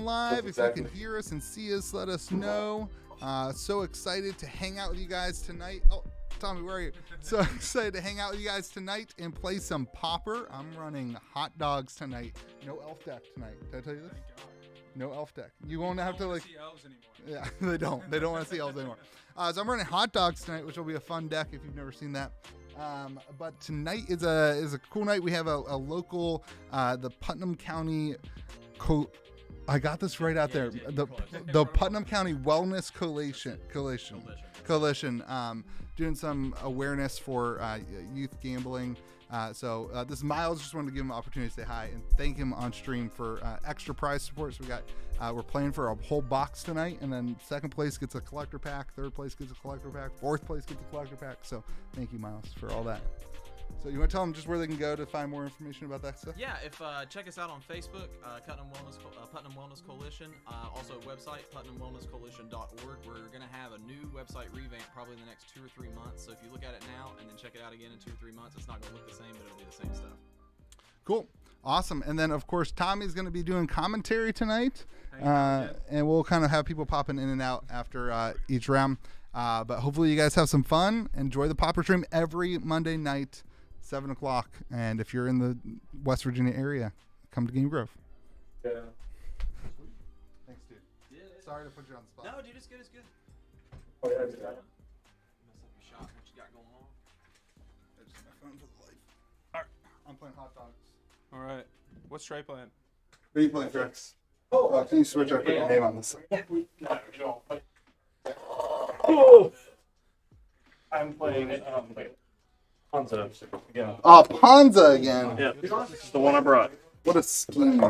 watching live. If you can hear us and see us, let us know. So excited to hang out with you guys tonight. Oh, Tommy, where are you? So excited to hang out with you guys tonight and play some Pauper. I'm running hot dogs tonight. No elf deck tonight. Did I tell you this? No elf deck. You won't have to like. See elves anymore. Yeah, they don't. They don't want to see elves anymore. So I'm running hot dogs tonight, which will be a fun deck if you've never seen that. But tonight is a cool night. We have a local, the Putnam County. I got this right out there. The Putnam County Wellness Coalition, doing some awareness for youth gambling. So this Miles just wanted to give him an opportunity to say hi and thank him on stream for extra prize support. So we're playing for a whole box tonight, and then second place gets a collector pack, third place gets a collector pack, fourth place gets a collector pack. So thank you, Miles, for all that. So you want to tell them just where they can go to find more information about that stuff? Yeah, if check us out on Facebook, Putnam Wellness Coalition. Also website, PutnamWellnessCoalition.org. We're going to have a new website revamp probably in the next 2 or 3 months. So if you look at it now and then check it out again in 2 or 3 months, it's not going to look the same, but it'll be the same stuff. Cool. Awesome. And then, of course, Tommy's going to be doing commentary tonight. And we'll kind of have people popping in and out after each round. But hopefully you guys have some fun. Enjoy the Pauper stream every Monday night. 7 o'clock, and if you're in the West Virginia area, come to Game Grove. Yeah. Thanks, dude. Yeah, sorry to put you on the spot. No, dude, it's good. It's good. Oh, yeah, Mess up your shot. What you got going on? I just my phone for the life. All right, I'm playing hot dogs. All right. What's Trey playing? Who are you playing, Drex? Can you switch up your name on this? Oh! I'm playing Ponza again. Ponza again. Yeah, it's the one I brought. What a scheme.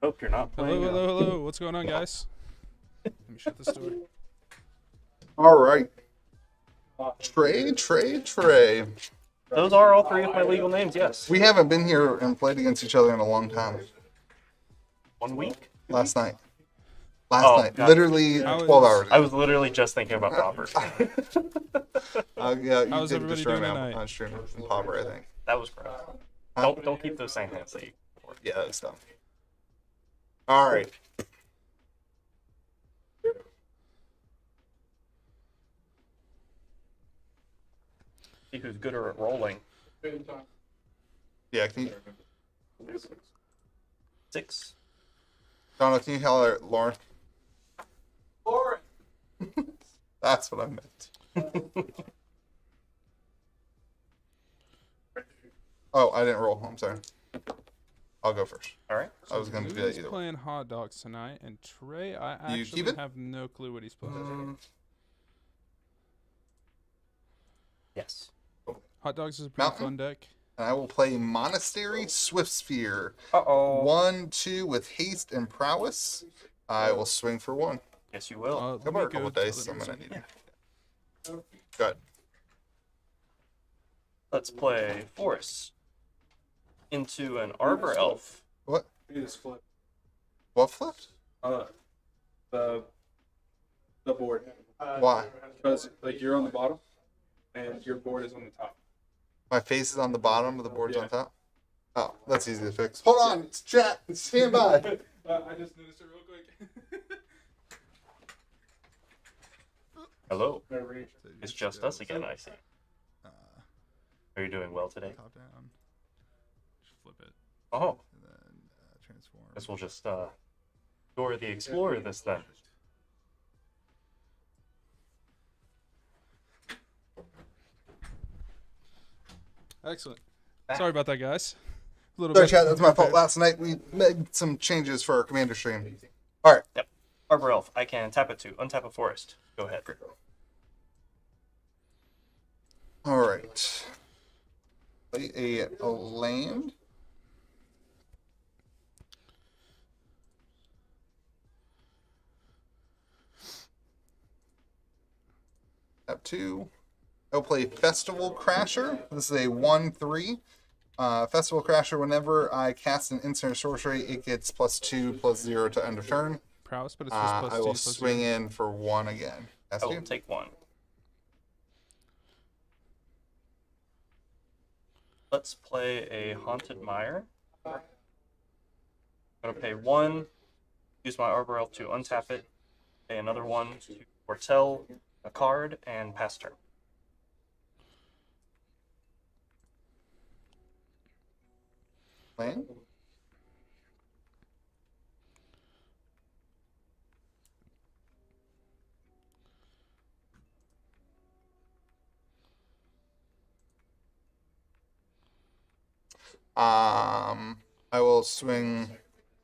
Hope you're not playing. Hello. What's going on, guys? Let me shut this door. All right. Trey. Those are all 3 of my legal names, yes. We haven't been here and played against each other in a long time. 1 week? Last night. Night. God. Literally 12 hours ago. I was literally just thinking about Pauper. Yeah, you How's did everybody destroy doing me tonight? on stream in Pauper, I think. That was gross. Don't keep those same hands that you. Yeah, that was dumb. All right. See who's gooder at rolling. Yeah, can you... 6. Donald, can you holler at Lauren? Lauren! That's what I meant. Oh, I didn't roll. I'm sorry. I'll go first. All right. I was going to do that Louis either way. playing hot dogs tonight, and Trey, I You actually keep it? have no clue what he's playing. Yes. Hot dogs is a pretty Mountain? fun deck. And I will play Monastery Swift Sphere. Uh-oh. 1/2 with haste and prowess. I will swing for 1. Yes, you will. Come on, a couple dice. I'm going to need it. Good. Let's play Forest into an Arbor Elf. What? It is flip. What flipped? The board. Why? Because like you're on the bottom, and your board is on the top. My face is on the bottom, but the board's on top? Oh, that's easy to fix. Hold on. It's chat. Stand by. I just noticed it real quick. Hello. It's just us again, I see. Are you doing well today? Top down. Just flip it. Oh, And then transform. guess we'll just Dora the Explorer this then. Excellent. Sorry about that, guys. A little Sorry, bit. chat. That's my fault. Last night we made some changes for our commander stream. All right. Yep. Arbor Elf. I can tap it to untap a forest. Go ahead. All right. Play a land. Tap 2. I'll play Festival Crasher. This is a 1/3. Festival Crasher, whenever I cast an instant or sorcery, it gets +2/+0 to end of turn. Prowess, but it's just plus I 2, will plus swing 0. in for 1 again. That's I will you. take 1. Let's play a Haunted Mire. I'm gonna pay 1, use my Arbor Elf to untap it, pay another 1 to foretell a card, and pass turn. Plan? I will swing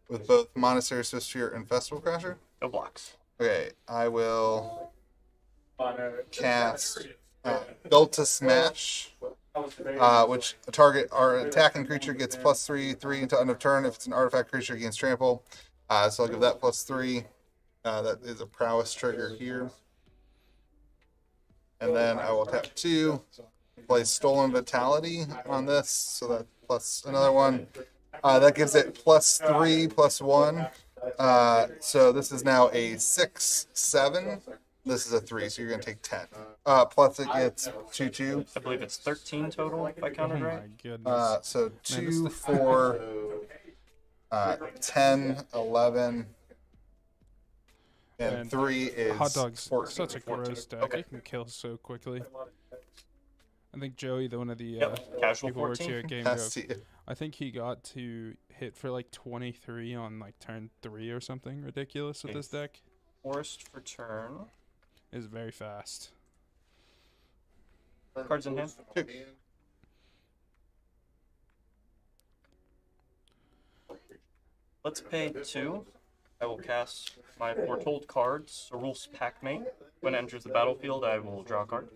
with both Monastery Sphere and Festival Crasher. No blocks. Okay, I will cast Built to Smash, which a target or attacking creature gets +3/3 until end of turn. If it's an artifact creature, it gains trample. So I'll give that +3. That is a prowess trigger here. And then I will tap 2, play Stolen Vitality on this, so that plus another 1. That gives it +3/+1. So this is now a 6/7. This is a 3, so you're going to take 10. Plus it gets 2/2. I believe it's 13 total, if I counted right. My goodness. So 2, 4, 10, 11, and 3 is Hot Dog's 14. such a gross deck. Okay. It can kill so quickly. I think Joey, the one of the Casual people who works 14. here at Game Has Joke, to- I think he got to hit for like 23 on like turn 3 or something ridiculous with this deck. Forest for turn. Is very fast. Cards in hand. Let's pay 2. I will cast my Foretold cards, Rules Packmate. When it enters the battlefield, I will draw a card.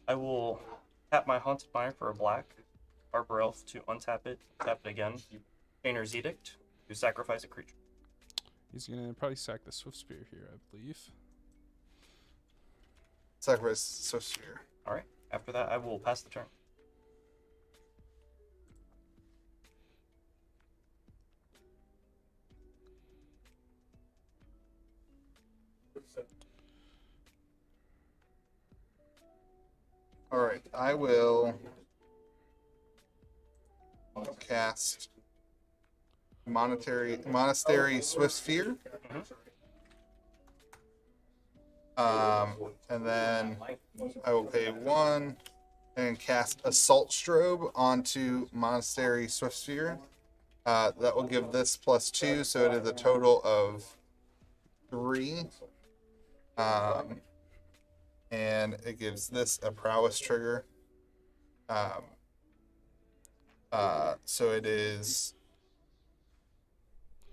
I will tap my Haunted Mire for a black, Arbor Elf to untap it, tap it again, Chainer's Edict to sacrifice a creature. He's gonna probably sack the Swift Spear here, I believe. Sacrifice Sphere. Alright, after that, I will pass the turn. All right, I will cast Monastery Swift Sphere. And then I will pay 1 and cast Assault Strobe onto Monastery Swift Sphere. That will give this +2, so it is a total of 3. And it gives this a prowess trigger. So it is.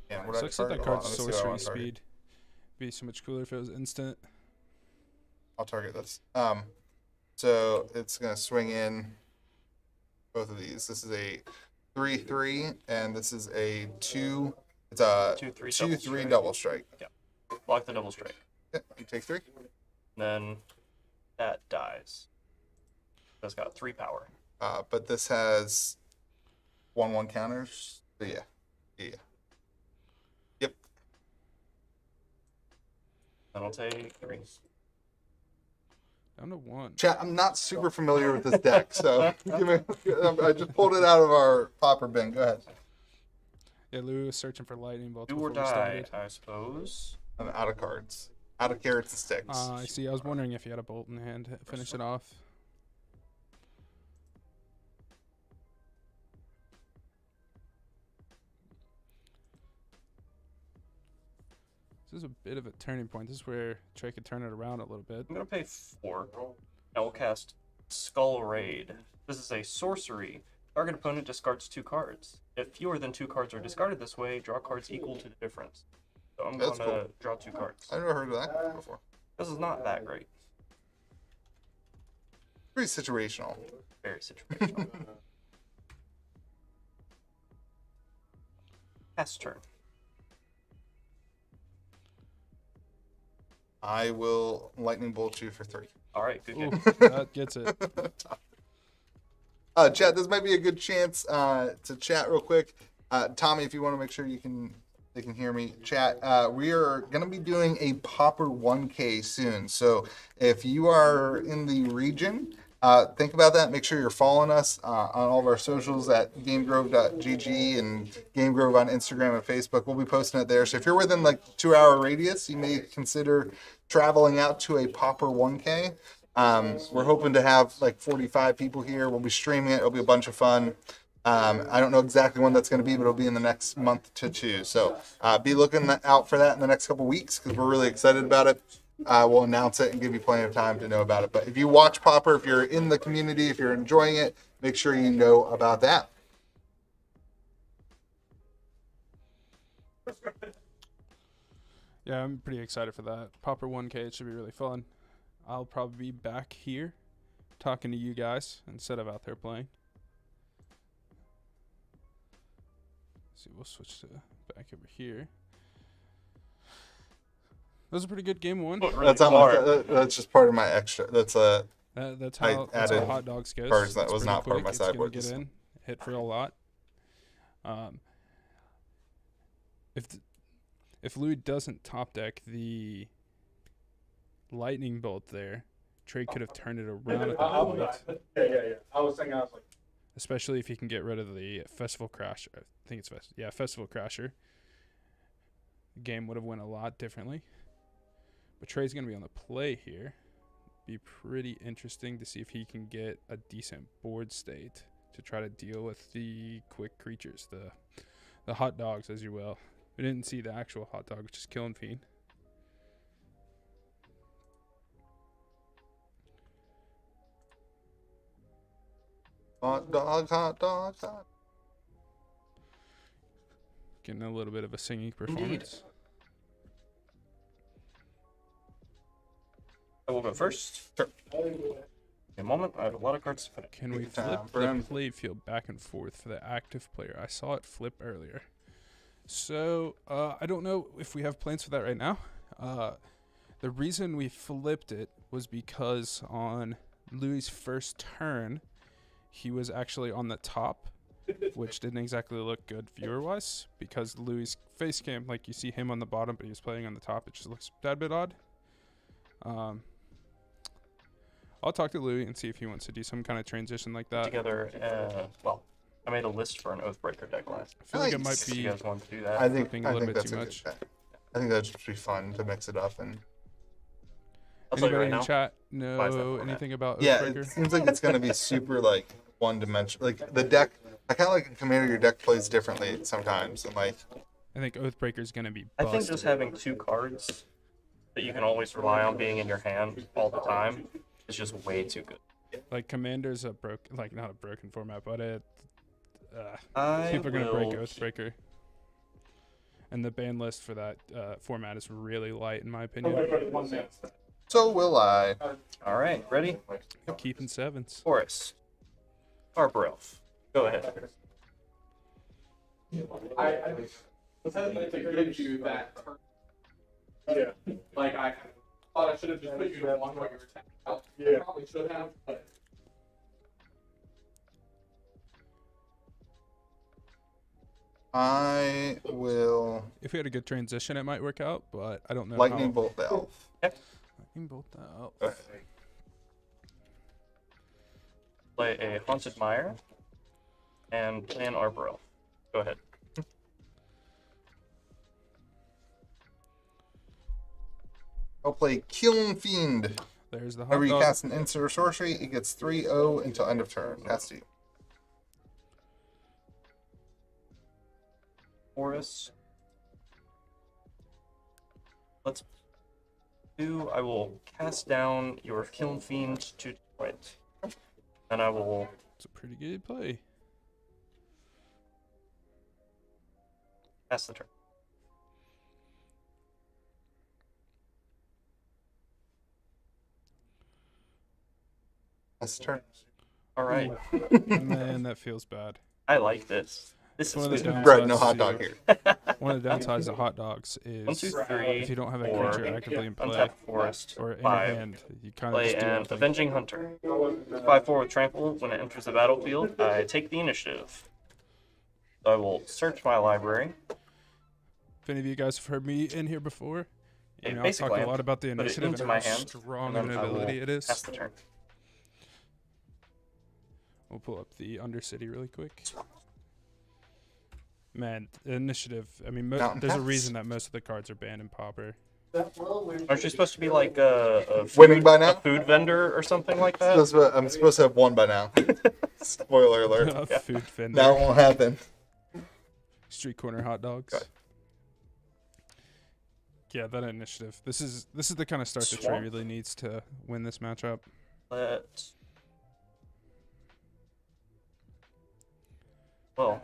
Yeah, what Sucks that that card's sorcery speed. Be so much cooler if it was instant. I'll target this. So it's gonna swing in both of these. This is a 3/3, and this is a 2. It's a 2/3 double strike. Yeah. Block the double strike. Yeah, you take 3. Then that dies. That's got 3 power. But this has 1/1 counters. So yeah. Yep. Then I'll take 3. Down to 1. Chat, I'm not super familiar with this deck, so I just pulled it out of our pauper bin. Go ahead. Yeah, Lou was searching for lightning bolts Do before or we die, started. I suppose. I'm out of cards. Out of carrots and sticks. I see. I was wondering if you had a bolt in hand to finish it off. This is a bit of a turning point. This is where Trey could turn it around a little bit. I'm going to pay 4. I will cast Skull Raid. This is a sorcery. Target opponent discards 2 cards. If fewer than 2 cards are discarded this way, draw cards equal to the difference. So I'm going That's to cool. draw 2 cards. I've never heard of that before. This is not that great. Pretty situational. Very situational. Pass turn. I will lightning bolt you for 3. All right, good Ooh, game. that gets it. Chat, this might be a good chance to chat real quick. Tommy, if you want to make sure they can hear me. Chat, we are going to be doing a Pauper 1K soon. So if you are in the region, think about that. Make sure you're following us on all of our socials at gamegrove.gg and gamegrove on Instagram and Facebook. We'll be posting it there. So if you're within like 2-hour radius, you may consider traveling out to a Pauper 1K. We're hoping to have like 45 people here. We'll be streaming it. It'll be a bunch of fun. I don't know exactly when that's going to be, but it'll be in the next month to 2. So be looking out for that in the next couple weeks because we're really excited about it. We'll announce it and give you plenty of time to know about it. But if you watch Pauper, if you're in the community, if you're enjoying it, make sure you know about that. Yeah, I'm pretty excited for that. Pauper 1K, it should be really fun. I'll probably be back here talking to you guys instead of out there playing. See, we'll switch to back over here. That was a pretty good game one. That's that's just part of my extra. That's how hot dogs goes. Cards that was not part of my it's sideboard. Get in, hit for a lot. If Louis doesn't top deck the lightning bolt there, Trey could have turned it around at that point. Yeah. I was thinking, like, especially if he can get rid of the Festival Crasher. I think it's Festival Crasher. The game would have went a lot differently. But Trey's going to be on the play here. Be pretty interesting to see if he can get a decent board state to try to deal with the quick creatures, the hot dogs, as you will. We didn't see the actual hot dog, which is Killing Fiend. Hot dog, hot dog, hot. Getting a little bit of a singing performance. I will go first. Sure. A moment. I have a lot of cards to put in. Can we flip the play field back and forth for the active player? I saw it flip earlier. So, I don't know if we have plans for that right now. The reason we flipped it was because on Louis' first turn, he was actually on the top, which didn't exactly look good viewer-wise, because Louis' face cam, like you see him on the bottom, but he was playing on the top. It just looks a tad bit odd. I'll talk to Louis and see if he wants to do some kind of transition like that. Together, I made a list for an Oathbreaker deck last. I feel like it might If be you guys want to do that. I think a little bit that's too a much. good bet. I think that'd just be fun to mix it up and. I'll tell you Anybody right in now. chat Why is that know format? anything about Yeah, Oathbreaker? it seems like it's going to be super like one-dimensional. Like the deck, I kind of like in Commander, your deck plays differently sometimes, and like. I think Oathbreaker is going to be I busted. think just having 2 cards that you can always rely on being in your hand all the time is just way too good. Like Commander's a not a broken format, but I people are going to break will- Oathbreaker. And the ban list for that format is really light, in my opinion. So will I. All right, ready? Keeping 7s. Forest. Harper Elf. Go ahead. I hesitate to give you that turn. Yeah. Like, I thought I should have just put you in one while you were tapped out. Yeah. I probably should have, but. I will. If we had a good transition, it might work out, but I don't know. Lightning how. bolt the elf. Lightning bolt that out. Okay. Play a Haunted Mire and play an Arbor Elf. Go ahead. I'll play Killing Fiend. There's the hot Whenever you dog. cast an instant or sorcery, it gets 3/0 until end of turn. Pass to you. Forest. Let's do. I will cast down your Kiln Fiend to destroy it. And I will It's a pretty good play. pass the turn. Pass the turn. All right. Man, that feels bad. I like this. This One is of the good. downsides Bread, no hot to- dog here. One of the downsides of hot dogs 1, 2, is 3. if you don't have a 4, creature actively in play untap Forest. or in your 5. hand, you kind of Play just do an nothing. Avenging Hunter. 5/4 with Trample. When it enters the battlefield, I take the initiative. So I will search my library. If any of you guys have heard me in here before, A you know, I've basic talked a land, lot about the put it initiative into and my how hand, strong and an then I will ability it is. pass the turn. We'll pull up the Undercity really quick. Man, the initiative. I mean, there's a reason that most of the cards are banned in Pauper. Aren't you supposed to be like a Winning by now? a food vendor or something like that? I'm supposed to have won by now. Spoiler alert. A food vendor. Now it won't happen. Street corner hot dogs. Okay. Yeah, that initiative. This is the kind of start that Trey really needs to win this matchup. I'll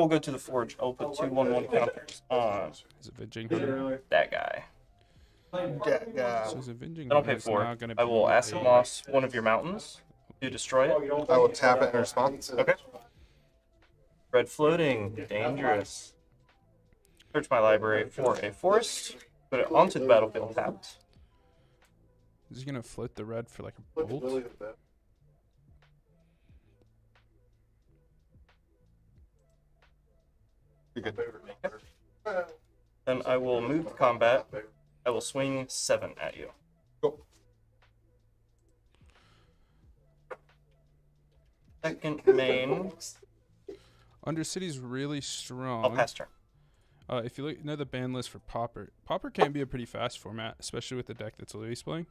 go to the forge. I'll put 2/1/1 counters on Is it Avenging Hunter? that guy. So is Avenging Then I'll Hunter pay is 4. now gonna I will be acid moss one of your mountains to destroy it. I will tap it in response. Okay. Red floating, dangerous. Search my library for a forest. Put it onto the battlefield tapped. Is he gonna float the red for like a bolt? You're good. Then I will move to combat. I will swing 7 at you. Cool. Second main. Undercity's really strong. I'll pass turn. If you know the ban list for Pauper, Pauper can be a pretty fast format, especially with the deck that's Louis playing.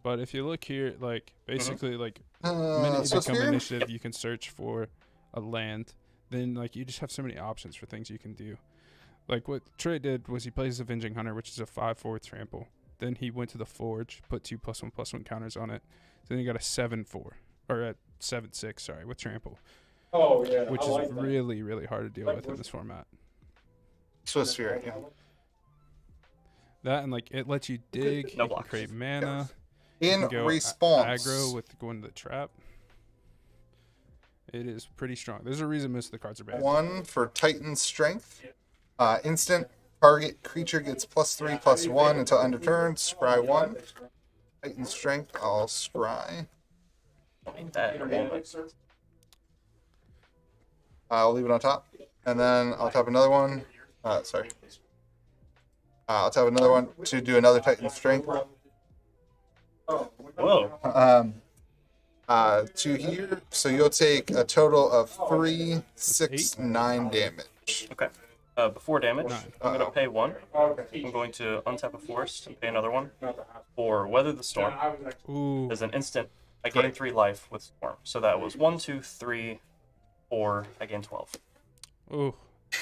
But if you look here, like basically like minute you become initiative, you can search for a land. Then like you just have so many options for things you can do. Like what Trey did was he plays Avenging Hunter, which is a 5/4 trample. Then he went to the forge, put 2+1/+1 counters on it. Then he got a 7/4 or a 7/6, sorry, with trample. Oh yeah, which is really, really hard to deal with in this format. Swiss Fury, yeah. That and like it lets you dig, No you can blocks. create mana. In you can go response. aggro with going to the trap. It is pretty strong. There's a reason most of the cards are banned. 1 for Titan Strength. Instant target creature gets +3/+1 until end of turn. Scry 1. Titan Strength, I'll scry. Ain't that in a moment. I'll leave it on top. And then I'll tap another one. Sorry. I'll tap another one to do another Titan Strength. Whoa. 2 here. So you'll take a total of 3, 6, 9 damage. Okay. Before damage, Nine. I'm going to pay 1. I'm going to untap a forest and pay another 1. For Weather the Storm. Ooh. As an instant, I gain 3 life with Storm. So that was 1, 2, 3, 4. I gain 12. Ooh.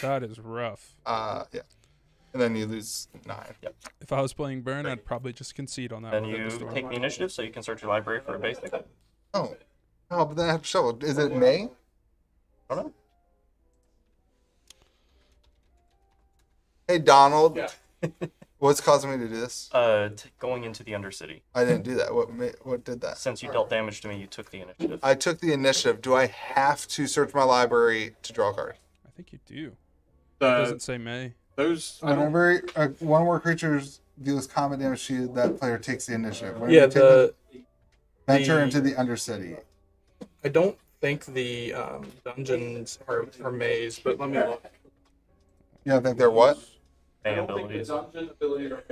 That is rough. Yeah. And then you lose 9. Yep. If I was playing Burn, I'd probably just concede on that Then one. in you the storm. take the initiative so you can search your library for a basic. Oh. Oh, but then I have to shovel. Is it May? I don't know. Hey, Donald. Yeah. What's causing me to do this? Going into the Undercity. I didn't do that. What did that? Since you dealt damage to me, you took the initiative. I took the initiative. Do I have to search my library to draw a card? I think you do. It doesn't The, say May. those Whenever one more creatures deals combat damage to you, that player takes the initiative. Whenever yeah you take the venture into the Undercity. I don't think the dungeons are maze, but let me look. You don't think they're what? May abilities. Dungeon abilities are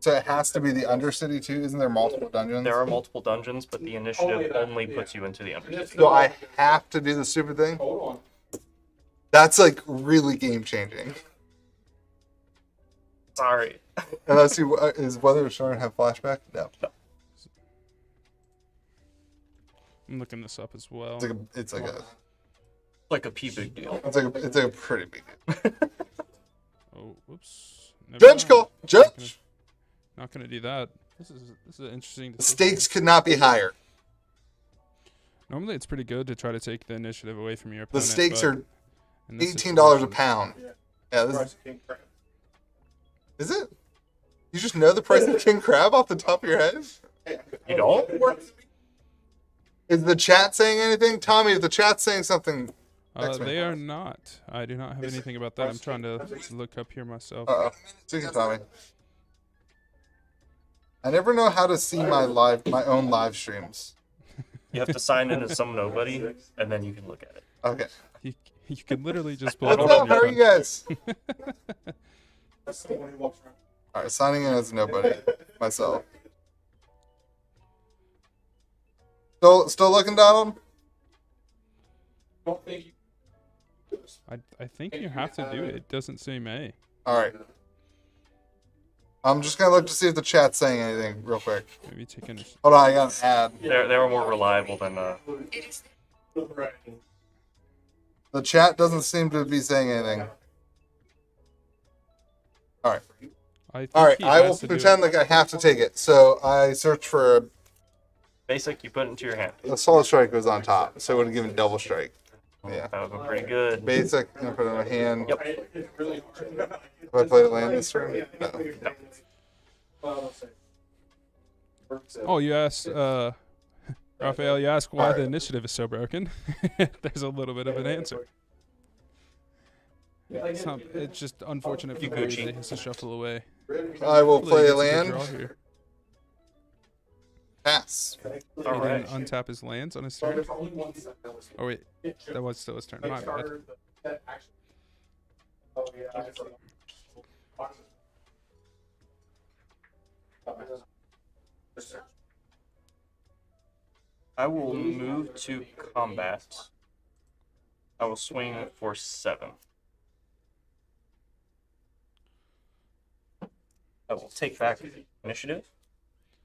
So it has to be the Undercity too? Isn't there multiple dungeons? There are multiple dungeons, but the initiative only puts you into the Undercity. So I have to do the stupid thing? Hold on. That's like really game changing. Sorry. Unless you is Weather Storm have flashback? No. I'm looking this up as well. It's like a Like a P big deal. it's like a pretty big deal. Oh, whoops. Never Judge mind. call. Judge. Not gonna do that. This is an interesting. The decision. stakes could not be higher. Normally, it's pretty good to try to take the initiative away from your The opponent. stakes but are in this $18 a situation- pound. Yeah, this Price of King Crab. is it? You just know the price of king crab off the top of your head? You don't? Is the chat saying anything? Tommy, if the chat's saying something, text me. They are not. I do not have anything about that. I'm trying to look up here myself. Uh-oh. Speaking of Tommy. I never know how to see my own live streams. You have to sign in as some nobody, and then you can look at it. Okay. You can literally just pull it What's up up? on How your are you guys? That's the one who walks around. Alright, signing in as nobody. Myself. Still looking, Donald? don't think you I think you have to do it. It doesn't say may. All right. I'm just gonna look to see if the chat's saying anything real quick. Maybe take an. Hold on, I got an ad. They were more reliable than right. The chat doesn't seem to be saying anything. All right. I think All right. he I will has to do pretend like I have to take it. So I search for basic. You put it into your hand. a solid strike was on top, so it would have given double strike. Yeah. That would be pretty good. Basic. I'm gonna put it in my hand. Yep. It's really hard. If I play land this turn, no. Oh, you asked, Raphael, you asked why All right. the initiative is so broken. There's a little bit of an answer. It's just unfortunate for Craze that he has to shuffle away. I will Hopefully he play a gets a good land. draw here. Pass. He All right. didn't untap his lands on his turn. Oh wait, that was still his turn. My bad. I will move to combat. I will swing for 7. I will take back initiative,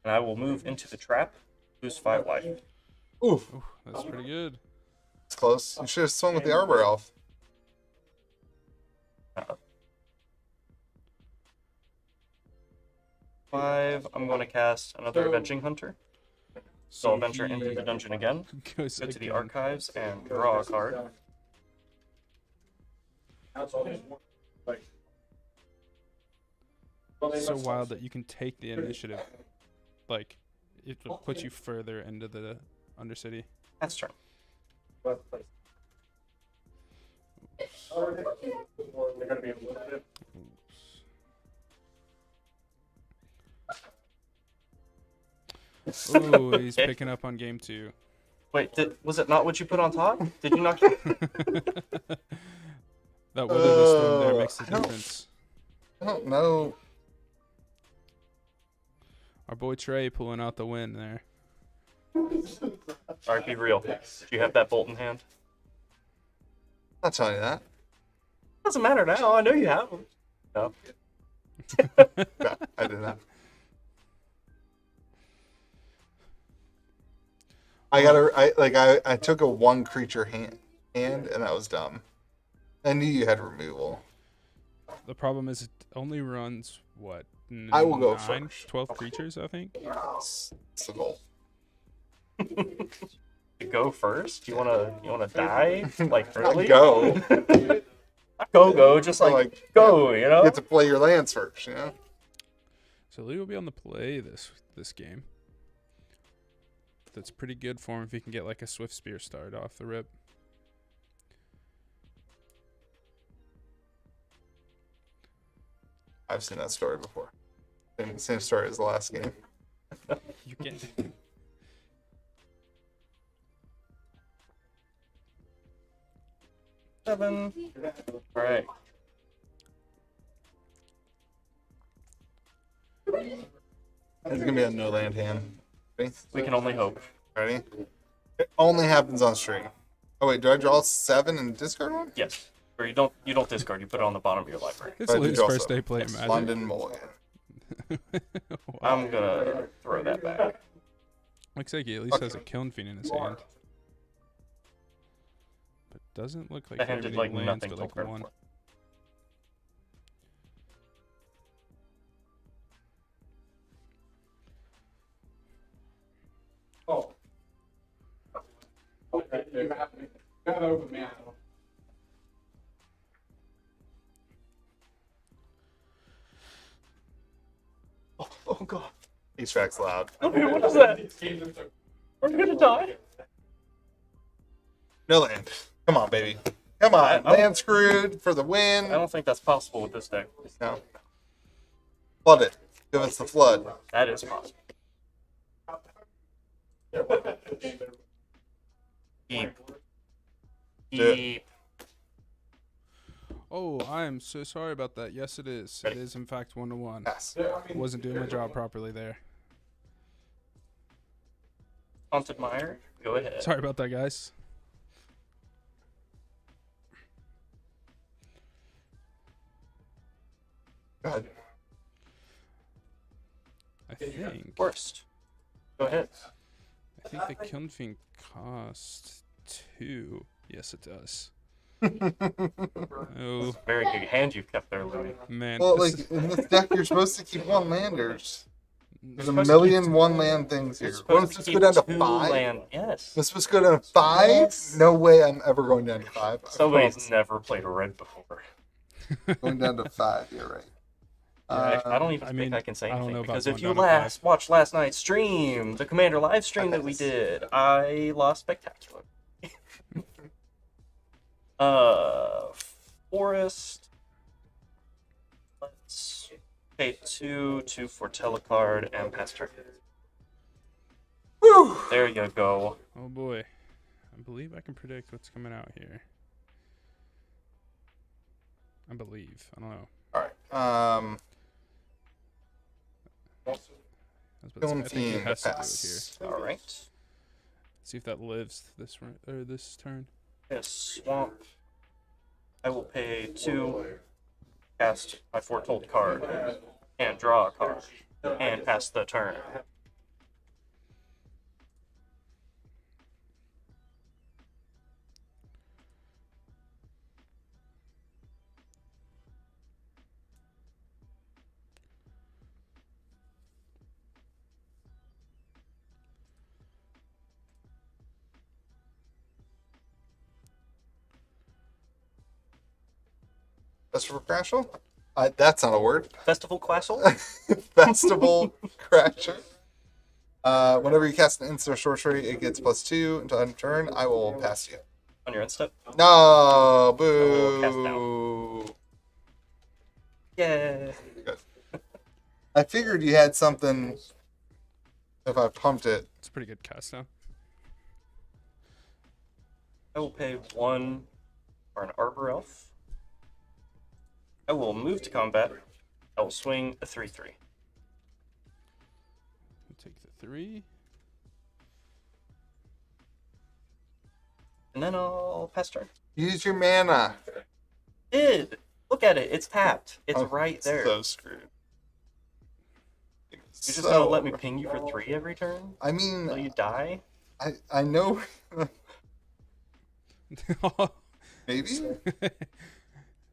and I will move into the trap. Lose 5 life. Oof. Ooh, that's pretty good. It's close. You should have swung with the Arbor Elf. 5. I'm going to cast another Avenging Hunter. So I'll venture into the dungeon again. Goes Go to the again. archives and draw a card. So wild that you can take the initiative. Like, it will put you further into the Undercity. That's turn. Ooh, he's picking up on game 2. Wait, was it not what you put on top? Did you not? That wilderness storm there makes the I don't- difference. I don't know. Our boy Trey pulling out the win there. Alright, be real. Do you have that bolt in hand? I'm not telling you that. Doesn't matter now. I know you have them. No. No, I did not. I took a 1 creature hand, and that was dumb. I knew you had removal. The problem is it only runs, what? I will go 9, first. 12 creatures, I think. It's the goal. You go first? You wanna die? Like early? Go. Go, just like go, you know? You get to play your lands first, you know? So Lee will be on the play this game. That's pretty good for him if he can get like a Swift Spear start off the rip. I've seen that story before. Same story as the last game. You can. 7. Alright. It's gonna be a no land hand. Ready? We can only hope. Ready? It only happens on stream. Oh wait, do I draw 7 and discard one? Yes. Or you don't discard, you put it on the bottom of your library. It's I do Lee's draw first 7. day playing Magic. London Mulligan. Wow. I'm gonna throw that back. Looks like he at least has a Kiln Fiend in his hand. But doesn't look like That very hand did many like lands, nothing but till like turn 1. 4. Oh. Okay, you have me. Got over me. Oh god. Ace Jack's loud. Okay, what is that? Are we gonna die? No land. Come on, baby. Come on. Land screwed for the I win. don't think that's possible with this deck. No. Flood it. Give us the flood. That is possible. Deep. Do it. Deep. Oh, I'm so sorry about that. Yes, it is. It is, in fact, 1-1. Pass. Wasn't doing my job properly there. Haunted Mire. go ahead. Sorry about that, guys. God. I think. First. Go ahead. I think the Kilnfing cost 2. Yes, it does. Oh Very good hand you've kept there, Louis. man. Well, this like is- in this deck, you're supposed to keep 1-landers. There's a supposed to million keep 1-land things here. You're What, I'm supposed supposed to go down to keep 5? land. Yes. I'm supposed to go down to 5? Yes. No way I'm ever going down to 5. I Somebody's promise. never played a red before. Going down to 5, you're right. I don't even I think mean, I can say I don't anything know about because if going you down to 5. watched last night's stream, the Commander live stream that we did, I lost spectacular. Forest. Let's pay 2 for telecard and pass turn. Woo! There you go. Oh boy. I believe I can predict what's coming out here. I believe. I don't know. All right. I was about to say, I think it Kilnfing has to do it here. pass. All right. See if that lives this or this turn. Yes, swamp. I will pay 2, cast my foretold card, and draw a card, and pass the turn. Festival Crashel? That's not a word. Festival Quassel? Festival Crasher. Whenever you cast an instant or sorcery, it gets +2 until end of turn. I will pass you. On your end step? No, cast boo. Yeah. I figured you had something if I pumped it. It's a pretty good cast down. I will pay 1 for an Arbor Elf. I will move to combat. I will swing a 3/3. We'll take the 3. And then I'll pass turn. Use your mana. Did! Look at it. It's tapped. It's Oh, right there. So screwed. You're just gonna let me ping you for 3 every turn? I Until you mean, die? I know. Maybe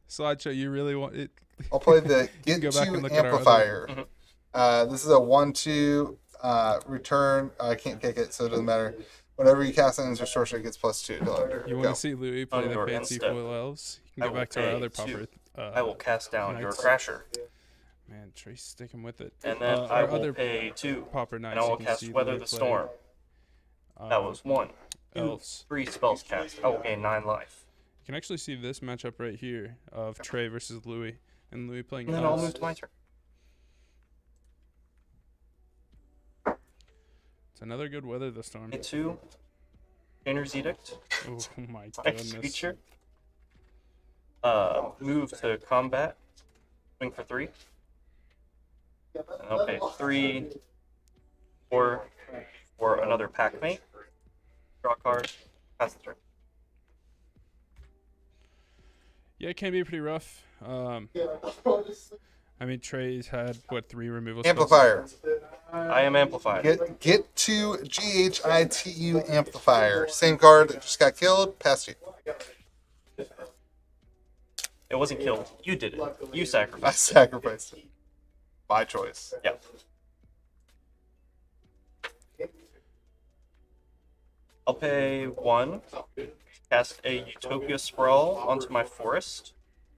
Slideshow, you really want it? I'll play the can Get go back to and look at our Amplifier. Mhm. This is a 1/2 return. I can't kick it, so it doesn't matter. Whenever you cast an instant sorcery, it gets +2 till end of turn. You Go. want to see Louis play On the your fancy instep, foil elves? You I can go will back to our pay other 2. pauper. I will cast down your Knights. Crasher. Man, Trace, stick him with it. And then I our will other pay 2. pauper knights. And I will you can cast see Weather Louis the play, Storm. That was 1. 2, elves. 3 spells cast. I will gain 9 life. You can actually see this matchup right here of Trey versus Louis, and Louis playing And then I'll elves. move to my turn. It's another good Weather the Storm. Pay 2. Chainer's Edict. Oh my Next goodness. creature. Move to combat. Swing for 3. And I'll pay 3, 4 for another Packmate. Draw a card. Pass the turn. Yeah, it can be pretty rough. I mean, Trey's had, what, 3 removal spells? Amplifier. I am amplified. Get to GHITU Amplifier. Same card that just got killed. Pass you. It wasn't killed. You did it. You I sacrificed. sacrificed it. My choice. Yeah. I'll pay 1. Cast a Utopia Sprawl onto my forest.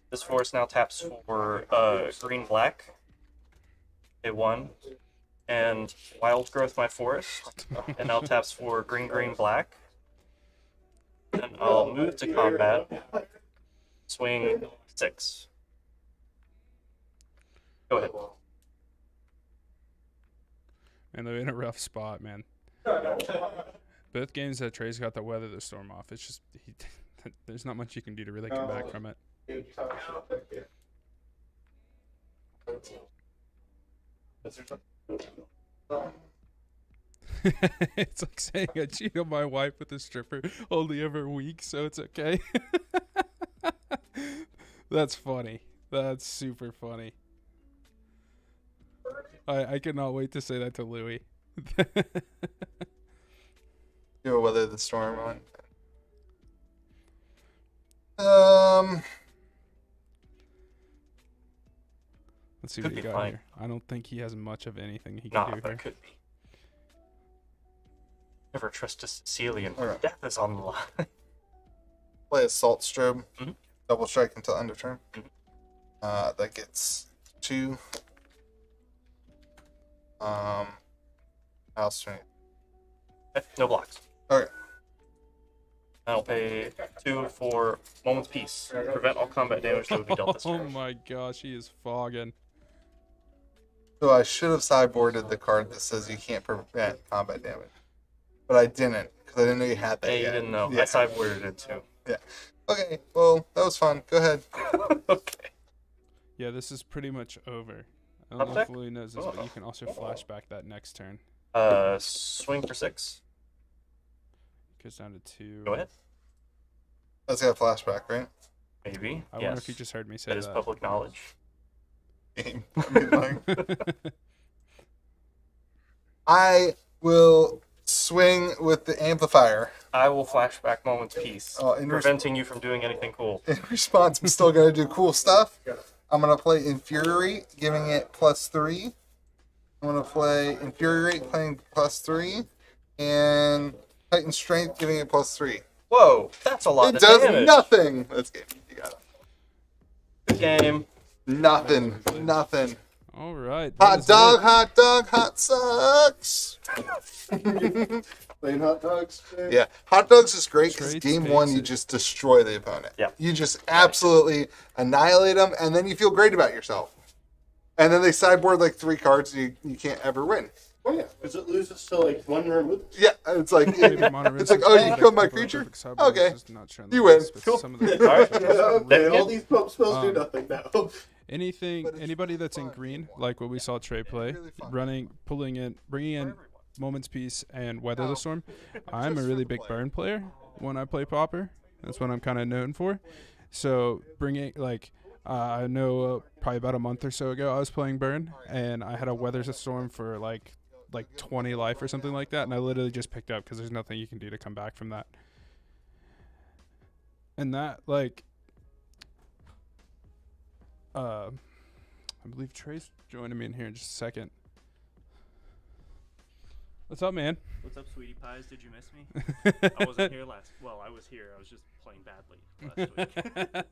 This forest now taps for green-black. Pay 1. And Wild Growth my forest. And now taps for green-black. And I'll move to combat. Swing 6. Go ahead. And they're in a rough spot, man. Both games that Trey's got the Weather the Storm off. It's just there's not much you can do to really come back from it. It's like saying I cheat on my wife with a stripper only every week, so it's okay. That's funny. That's super funny. I cannot wait to say that to Louis. Do a weather the storm on. Let's see Could what you be got fine. here. I don't think he has much of anything he can Nah, do there here. could be. Never trust a Sicilian. Alright. Death is on the line. Play Assault Strobe. Mhm. Double strike until end of turn. Mhm. That gets 2. House 20. Okay, no blocks. Okay. I'll pay 2 for Moment's Peace. Prevent all combat damage that would be dealt this Oh turn. my gosh, he is fogging. So I should have sideboarded the card that says you can't prevent combat damage. But I didn't, because I didn't know you had that Yeah, you yet. didn't know. Yeah. I sideboarded it too. Okay, well, that was fun. Go ahead. Okay. Yeah, this is pretty much over. I Up don't know if deck? Louis knows this, but Oh. you can also flashback that next turn. Swing for 6. Goes down to 2. Go ahead. Let's get a flashback, right? Maybe. I yes. wonder if you just heard me say That is that. public knowledge. Game. I mean, like, I will swing with the amplifier. I will flashback Moment's Peace, Oh, in preventing you from doing anything cool. In response, I'm still going to do cool stuff. I'm going to play Infuriate, giving it +3. I'm going to play Infuriate, playing +3. And Titan Strength, giving it +3. Whoa, that's a lot It of does damage. nothing. Let's game. You got it. Good game. Nothing. Nothing. All right. that Hot is dog, it. hot dog, hot sucks. Playing hot dogs. Yeah, hot dogs is great because Traits game one you basic. just destroy the opponent. Yeah. You just absolutely annihilate them, and then you feel great about yourself. And then they sideboard like 3 cards, and you can't ever win. Oh yeah, because it loses to like one round with. Yeah, it's like Maybe mono it's like, oh, you killed my creature. Okay, you win. Cool. Okay, all these pump spells do Um, nothing now. Anything, anybody that's in green, like what we saw Trey play, really fun. running, pulling in, bringing in Moment's Peace and Weather the Storm. I'm a Just really for the big player. burn player when I play Pauper. That's what I'm kind of known for. So bringing like I know probably about a month or so ago I was playing burn and I had a Weather the Storm for like 20 life or something like that, and I literally just picked up because there's nothing you can do to come back from that. And that like. I believe Trey's joining me in here in just a second. What's up, man? What's up, sweetie pies? Did you miss me? I wasn't here last. Well, I was here. I was just playing badly last week.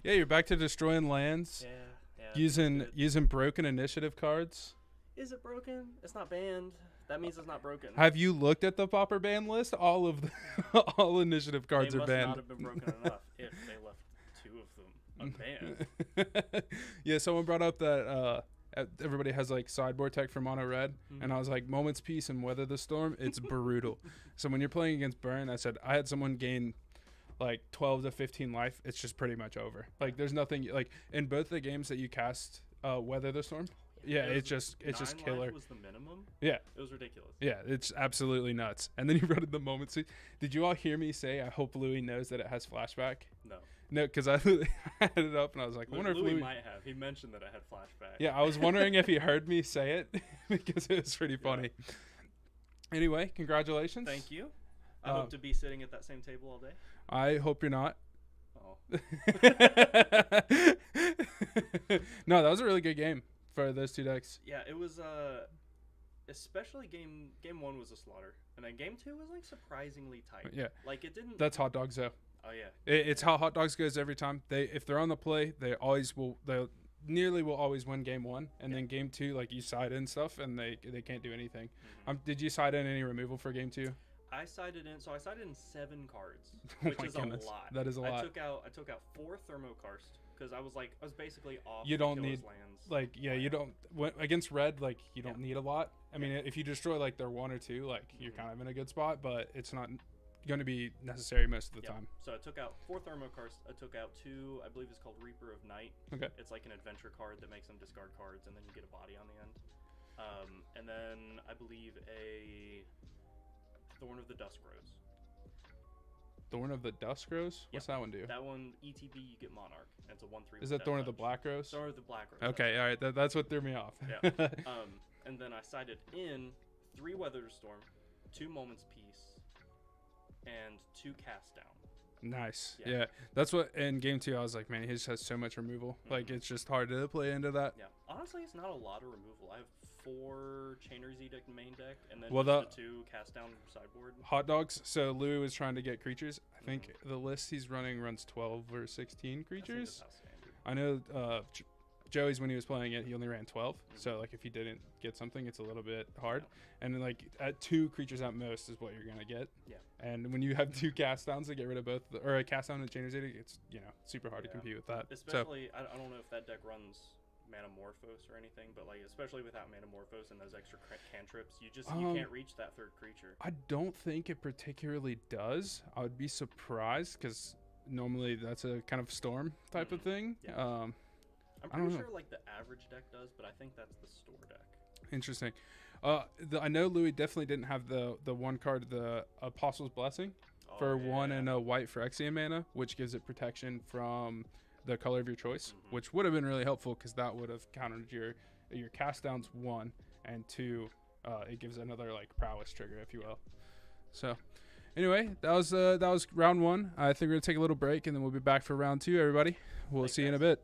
Yeah, you're back to destroying lands. Yeah, yeah. Using broken initiative cards. Is it broken? It's not banned. That means it's not broken. Have you looked at the Pauper ban list? All of the all initiative cards they are must banned. not have been broken enough if they left 2 of them unbanned. Yeah, someone brought up that everybody has like sideboard tech for mono red, and I was like, Moment's Peace and Weather the Storm, it's brutal. So when you're playing against burn, I said I had someone gain like 12 to 15 life. It's just pretty much over. Like there's nothing like in both the games that you cast Weather the Storm. Yeah, It it's just 9 killer. life was the minimum. Yeah. It was ridiculous. Yeah, it's absolutely nuts. And then you run in the Moment's Peace. Did you all hear me say I hope Louis knows that it has flashback? No. No, because I literally had it up and I was like, I wonder if Louis Louis might have. He mentioned that I had flashback. Yeah, I was wondering if he heard me say it because it was pretty funny. Anyway, congratulations. Thank you. I Um, hope to be sitting at that same table all day. I hope you're not. Oh. No, that was a really good game for those 2 decks. Yeah, it was especially game 1 was a slaughter, and then game 2 was like surprisingly tight. Yeah. Like it didn't. That's hot dogs though. Oh yeah. It's how hot dogs goes every time. If they're on the play, they nearly will always win game 1, and then game 2 like you side in stuff and they can't do anything. Did you side in any removal for game 2? I sided in 7 cards, Oh which my is goodness, a lot. that is a lot. I took out 4 thermokarst because I was basically off. You to don't kill his need lands. you don't against red you don't need a lot. I mean, if you destroy like their 1 or 2, like you're kind of in a good spot, but it's not going to be necessary most of the time. So I took out 4 thermokarst. I took out 2. I believe it's called Reaper of Night. Okay. It's like an adventure card that makes them discard cards, and then you get a body on the end. And then I believe a Thorn of the Dusk Rose. Thorn of the Dusk Rose? What's that one do? That one, ETB, you get Monarch. And it's a 1/3. Is that Thorn of the Black Rose? Thorn of the Black Rose. Okay, all right. That's what threw me off. Yeah. And then I sided in 3 Weather Storm, 2 Moments Peace, and 2 Cast Down. Nice. Yeah. Yeah. That's what in game 2 I was like, man, he just has so much removal. Like it's just hard to play into that. Yeah. Honestly, it's not a lot of removal. I have 4 Chainer's Edict main deck, and then Well, just the 2 Cast Down sideboard. Hot dogs. So Louis was trying to get creatures. I think the list he's running runs 12 or 16 creatures. I know Joey's, when he was playing it, he only ran 12. So like if he didn't get something, it's a little bit hard. And then like at 2 creatures at most is what you're gonna get. Yeah. And when you have 2 cast downs to get rid of both, or a cast down and Chainer's Edict, it's super hard to compete with that. Especially, I don't know if that deck runs Manamorphose or anything, but like especially without Manamorphose and those extra cantrips, you can't reach that 3rd creature. I don't think it particularly does. I would be surprised because normally that's a kind of storm type of thing. Yeah. I'm I don't pretty know. sure like the average deck does, but I think that's the store deck. Interesting. I know Louis definitely didn't have the one card, the Apostle's Blessing, for 1 and a white for Phyrexian mana, which gives it protection from the color of your choice, which would have been really helpful because that would have countered your cast downs 1 and 2. It gives another like prowess trigger, if you will. So anyway, that was round 1. I think we're gonna take a little break and then we'll be back for round 2. Everybody, we'll see you in a bit.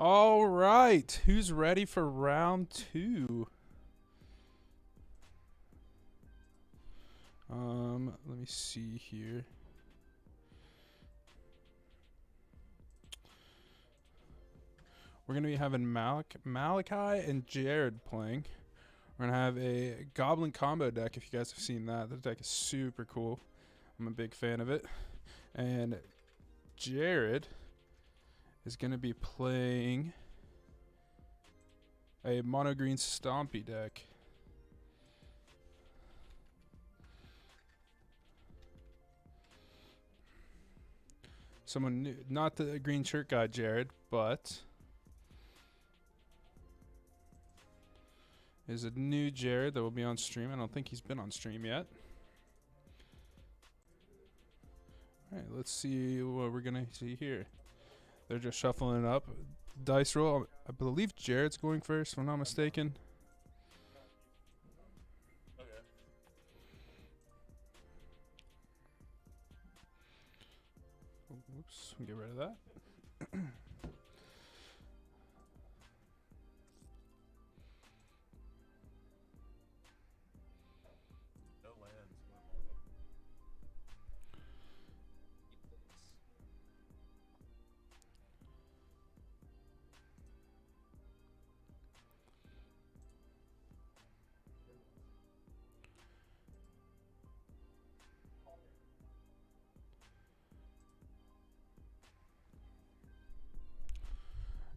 All right, who's ready for round 2? Let me see here. We're gonna be having Malachi and Jared playing. We're gonna have a Goblin combo deck. If you guys have seen that, the deck is super cool. I'm a big fan of it. And Jared is gonna be playing a mono green Stompy deck. Someone new, not the green shirt guy, Jared, but is a new Jared that will be on stream. I don't think he's been on stream yet. All right, let's see what we're gonna see here. They're just shuffling it up. Dice roll. I believe Jared's going first, if I'm not mistaken. Oops, get rid of that.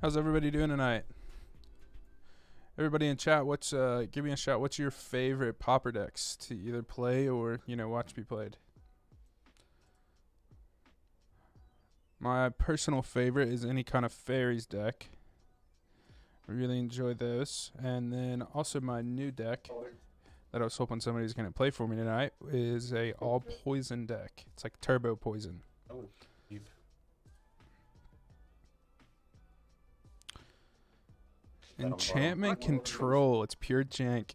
How's everybody doing tonight? Everybody in chat, give me a shout. What's your favorite Pauper decks to either play or, watch be played? My personal favorite is any kind of fairies deck. I really enjoy those. And then also my new deck that I was hoping somebody's going to play for me tonight is a all poison deck. It's like turbo poison. Oh, deep. Enchantment Control. It's pure jank.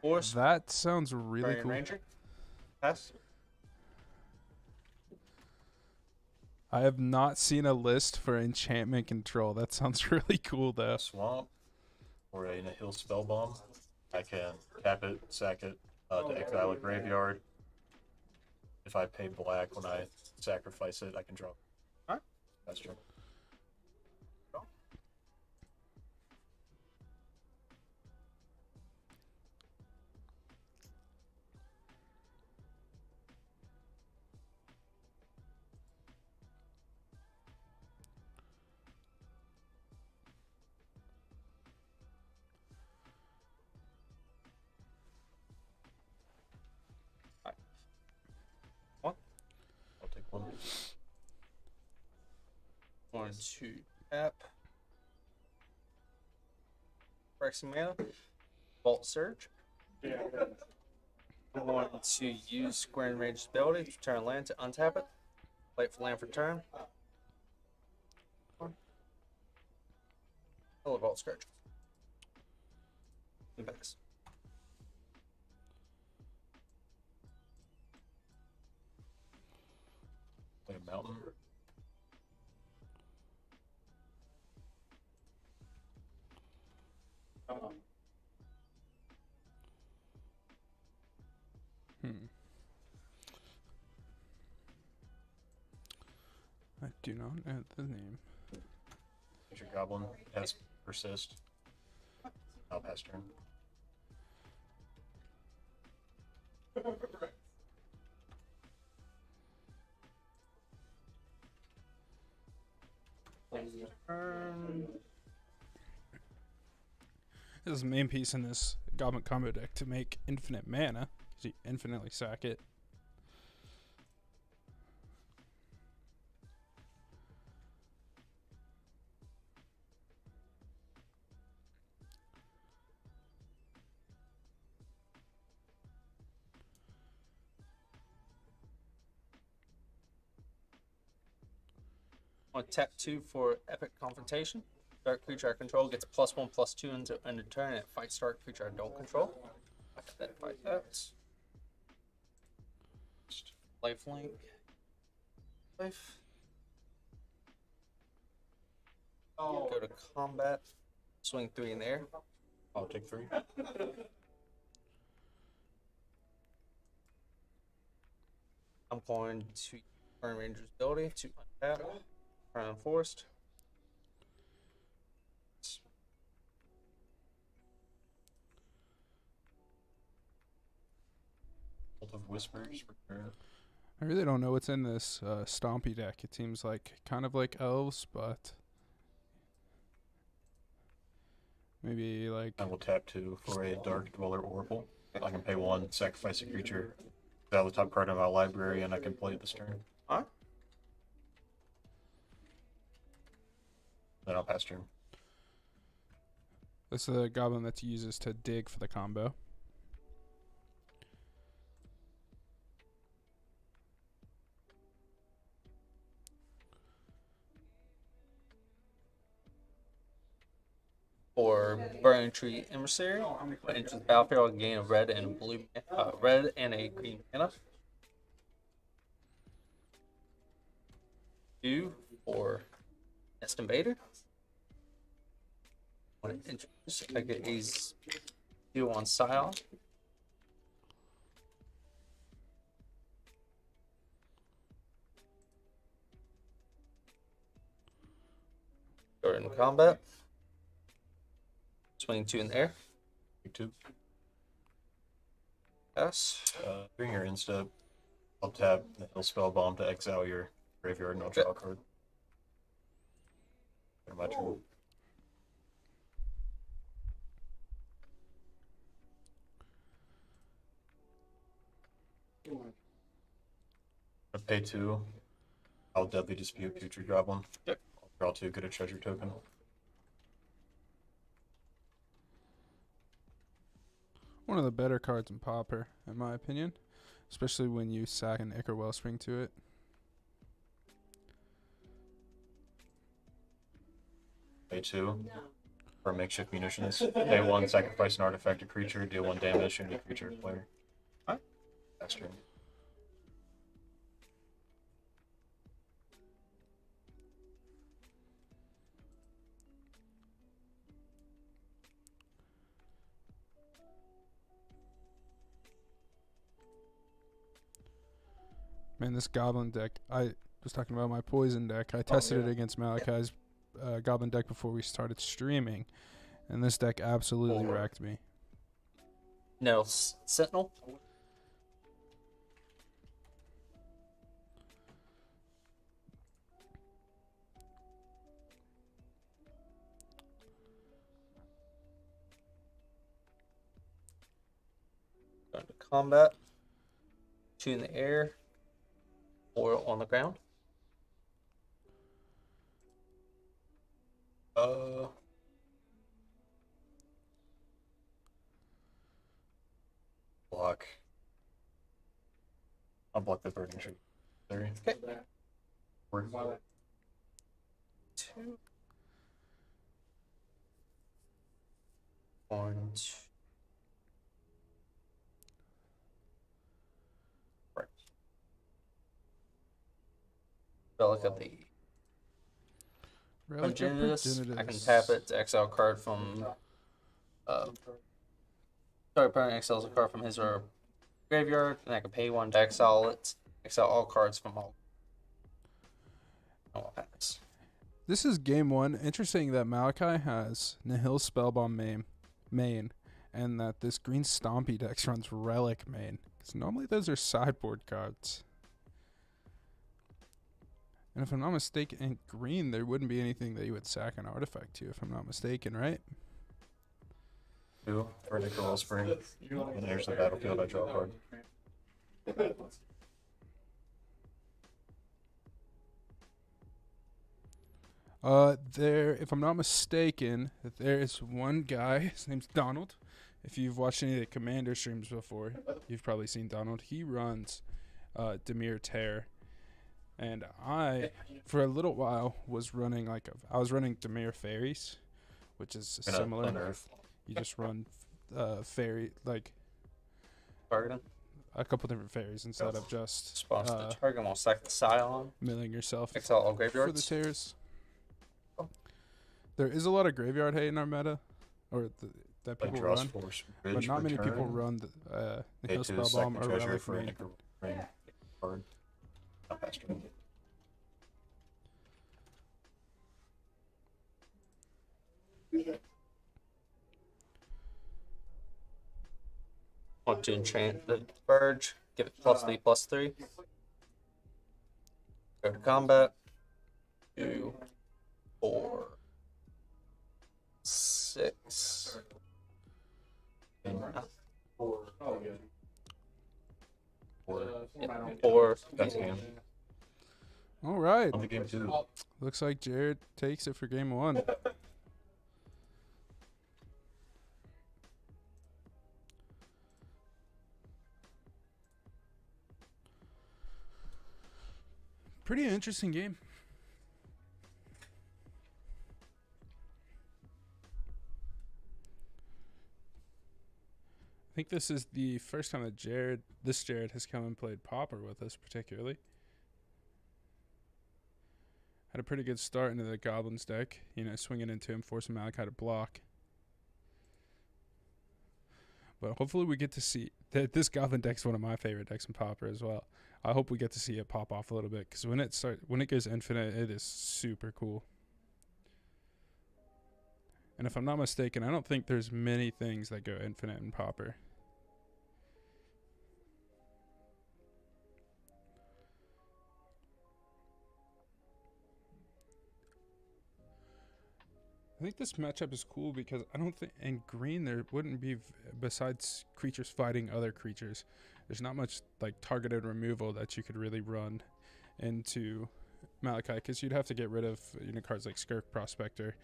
Force. That sounds really Guardian cool. Ranger. Pass. I have not seen a list for Enchantment Control. That sounds really cool, though. Swamp. Or a Nihil Spell Bomb. I can tap it, sack it, to exile a graveyard. If I pay black when I sacrifice it, I can draw. Alright. That's true. I'll take one. 1, 2, tap. Prexing mana. Vault Surge. I'm going to use Square and Range ability to return land to untap it. Wait for land for turn. Hello, Vault Surge. Impacts. Play a mountain. I do not know the name. Your goblin has persist. I'll pass turn. This is the main piece in this Goblin combo deck to make infinite mana, because you infinitely sack it. On tap 2 for Epic Confrontation. Dark creature I control gets +1/+2 into end of turn and it fights dark creature I don't control. I can then fight that. Lifelink. Life. Go to combat. Swing 3 in the air. I'll take 3. I'm going to Burn Ranger's ability to untap. Crown Forest. Bolt of Whispers. I really don't know what's in this Stompy deck. It seems like kind of like elves, but maybe like I will tap 2 for a Dark Dweller Oracle. I can pay 1, sacrifice a creature, draw the top card of my library, and I can play it this turn. Alright. Then I'll pass turn. this is the goblin that uses to dig for the combo. For Burning Tree Emissary, when it enters the battlefield, I'll gain a red and a blue, red and a green mana. 2 for Nest Invader. When it enters, I get a 2 on Scion. Go into combat. Swing 2 in the air. Take 2. Pass. During your instep, I'll tap the Hill Spell Bomb to exile your graveyard and I'll draw a card. My turn. I pay 2. I'll Deadly Dispute Future Goblin. Yep. I'll draw 2, get a treasure token. One of the better cards in Pauper, in my opinion, especially when you sack an Ichor Wellspring to it. Pay 2 for a makeshift munitionist. Pay 1, sacrifice an artifact, a creature, deal 1 damage to any creature player. Alright. Pass turn. Man, this Goblin deck, I was talking about my Poison deck. I tested it against Malachi's Goblin deck before we started streaming, and this deck absolutely wrecked me. No, Sentinel. Going to combat. 2 in the air. 4 on the ground. Block. I'll block the Burning Tree. Sorry. Okay. 4. 2. 1, 2. Right. Relic of the Relic of Progenitus. I can tap it to exile a card from. Opponent exiles a card from his or her graveyard, and I can pay 1 to exile it. Exile all cards from all. All packs. This is game 1. Interesting that Malachi has Nihil Spellbomb main, and that this green Stompy deck runs Relic main. Because normally those are sideboard cards. And if I'm not mistaken, in green, there wouldn't be anything that you would sack an artifact to, if I'm not mistaken, right? 2 for an Ichor Wellspring. When it enters the battlefield, I draw a card. If I'm not mistaken, there is one guy, his name's Donald. If you've watched any of the Commander streams before, you've probably seen Donald. He runs Dimir Terror. And I, for a little while, was running I was running Dimir Fairies, which is similar. Unearth. You just run fairy, Target. a couple different fairies instead of just Sponsor the target. I'll sack the Scion. milling yourself Exile all for the graveyards. tears. There is a lot of graveyard hate in our meta, or that Like people draws run, force, but bridge, not many people return, run the pay Heal 2, Spell sack Bomb the or treasure Relic for an main. anchor ring card. Not faster. Want to enchant the Verge, give it +3/+3. Go to combat. 2, 4, 6. Four. That's game. All right. On to game 2. Looks like Jared takes it for game 1. Pretty interesting game. I think this is the first time that Jared has come and played Pauper with us particularly. Had a pretty good start into the Goblins deck, swinging into him, forcing Malachi to block. But hopefully we get to see that this Goblin deck's one of my favorite decks in Pauper as well. I hope we get to see it pop off a little bit, because when it goes infinite, it is super cool. And if I'm not mistaken, I don't think there's many things that go infinite in Pauper. I think this matchup is cool because I don't think in green there wouldn't be, besides creatures fighting other creatures, there's not much like targeted removal that you could really run into Malachi, because you'd have to get rid of cards like Skirk Prospector.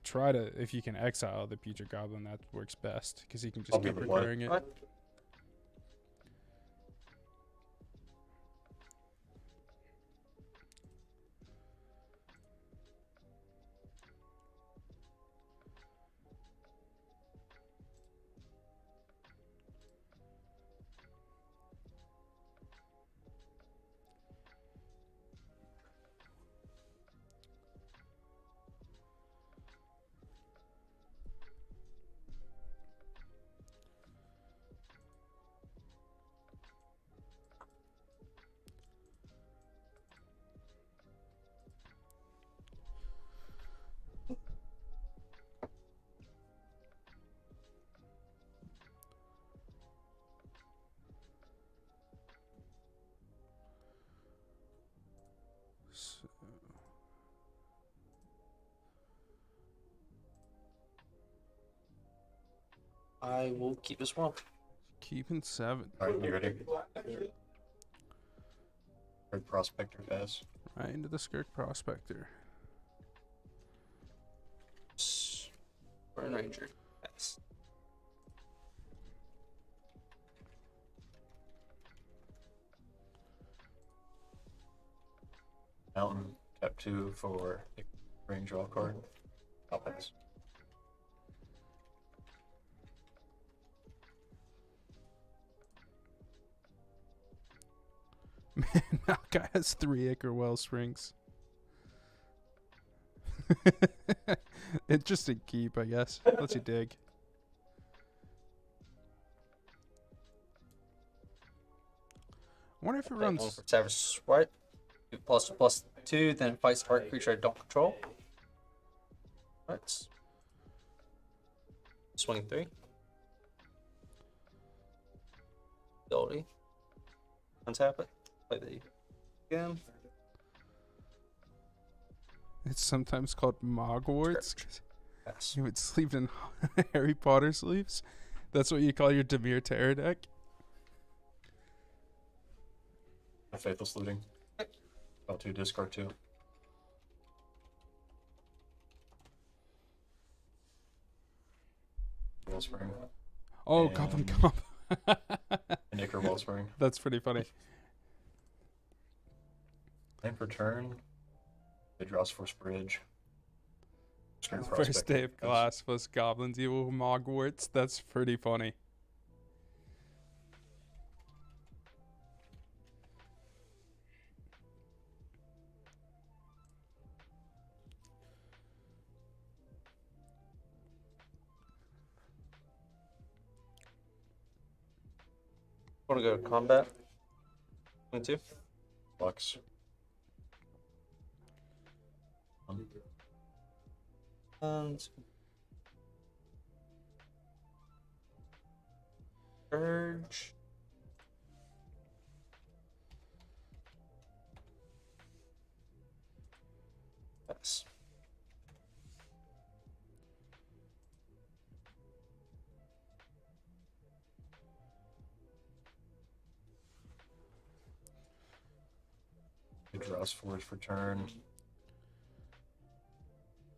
Try to, if you can exile the Future Goblin, that works best because he can just keep recurring it. I will keep this one. Keeping 7. Alright, you ready? Third Prospector pass. Right into the Skirk Prospector. Burn Ranger. Yes. Mountain, tap 2 for ring draw card. I'll pass. Man, Malachi has 3 Acre Wellsprings. Interesting keep, I guess. Lets you dig. I wonder if it One runs. for Savage Swipe. +2, then fights target creature I don't control. Right. Swing 3. Ability. Untap it. Play the again. It's sometimes called Mogwarts. 'Cause Pass. you would sleep in Harry Potter sleeves. That's what you call your Demir Terror deck. A Faithless Looting. Draw 2, discard 2. Wellspring. Oh, And- Goblin Comp. An Acre Wellspring. That's pretty funny. And for turn, it draws Force Bridge. Skirk First Prospector day of pass. class was Goblins Evil Mogwarts. That's pretty funny. Want to go to combat? 22. Lux. And urge. Yes. It draws forward for turn.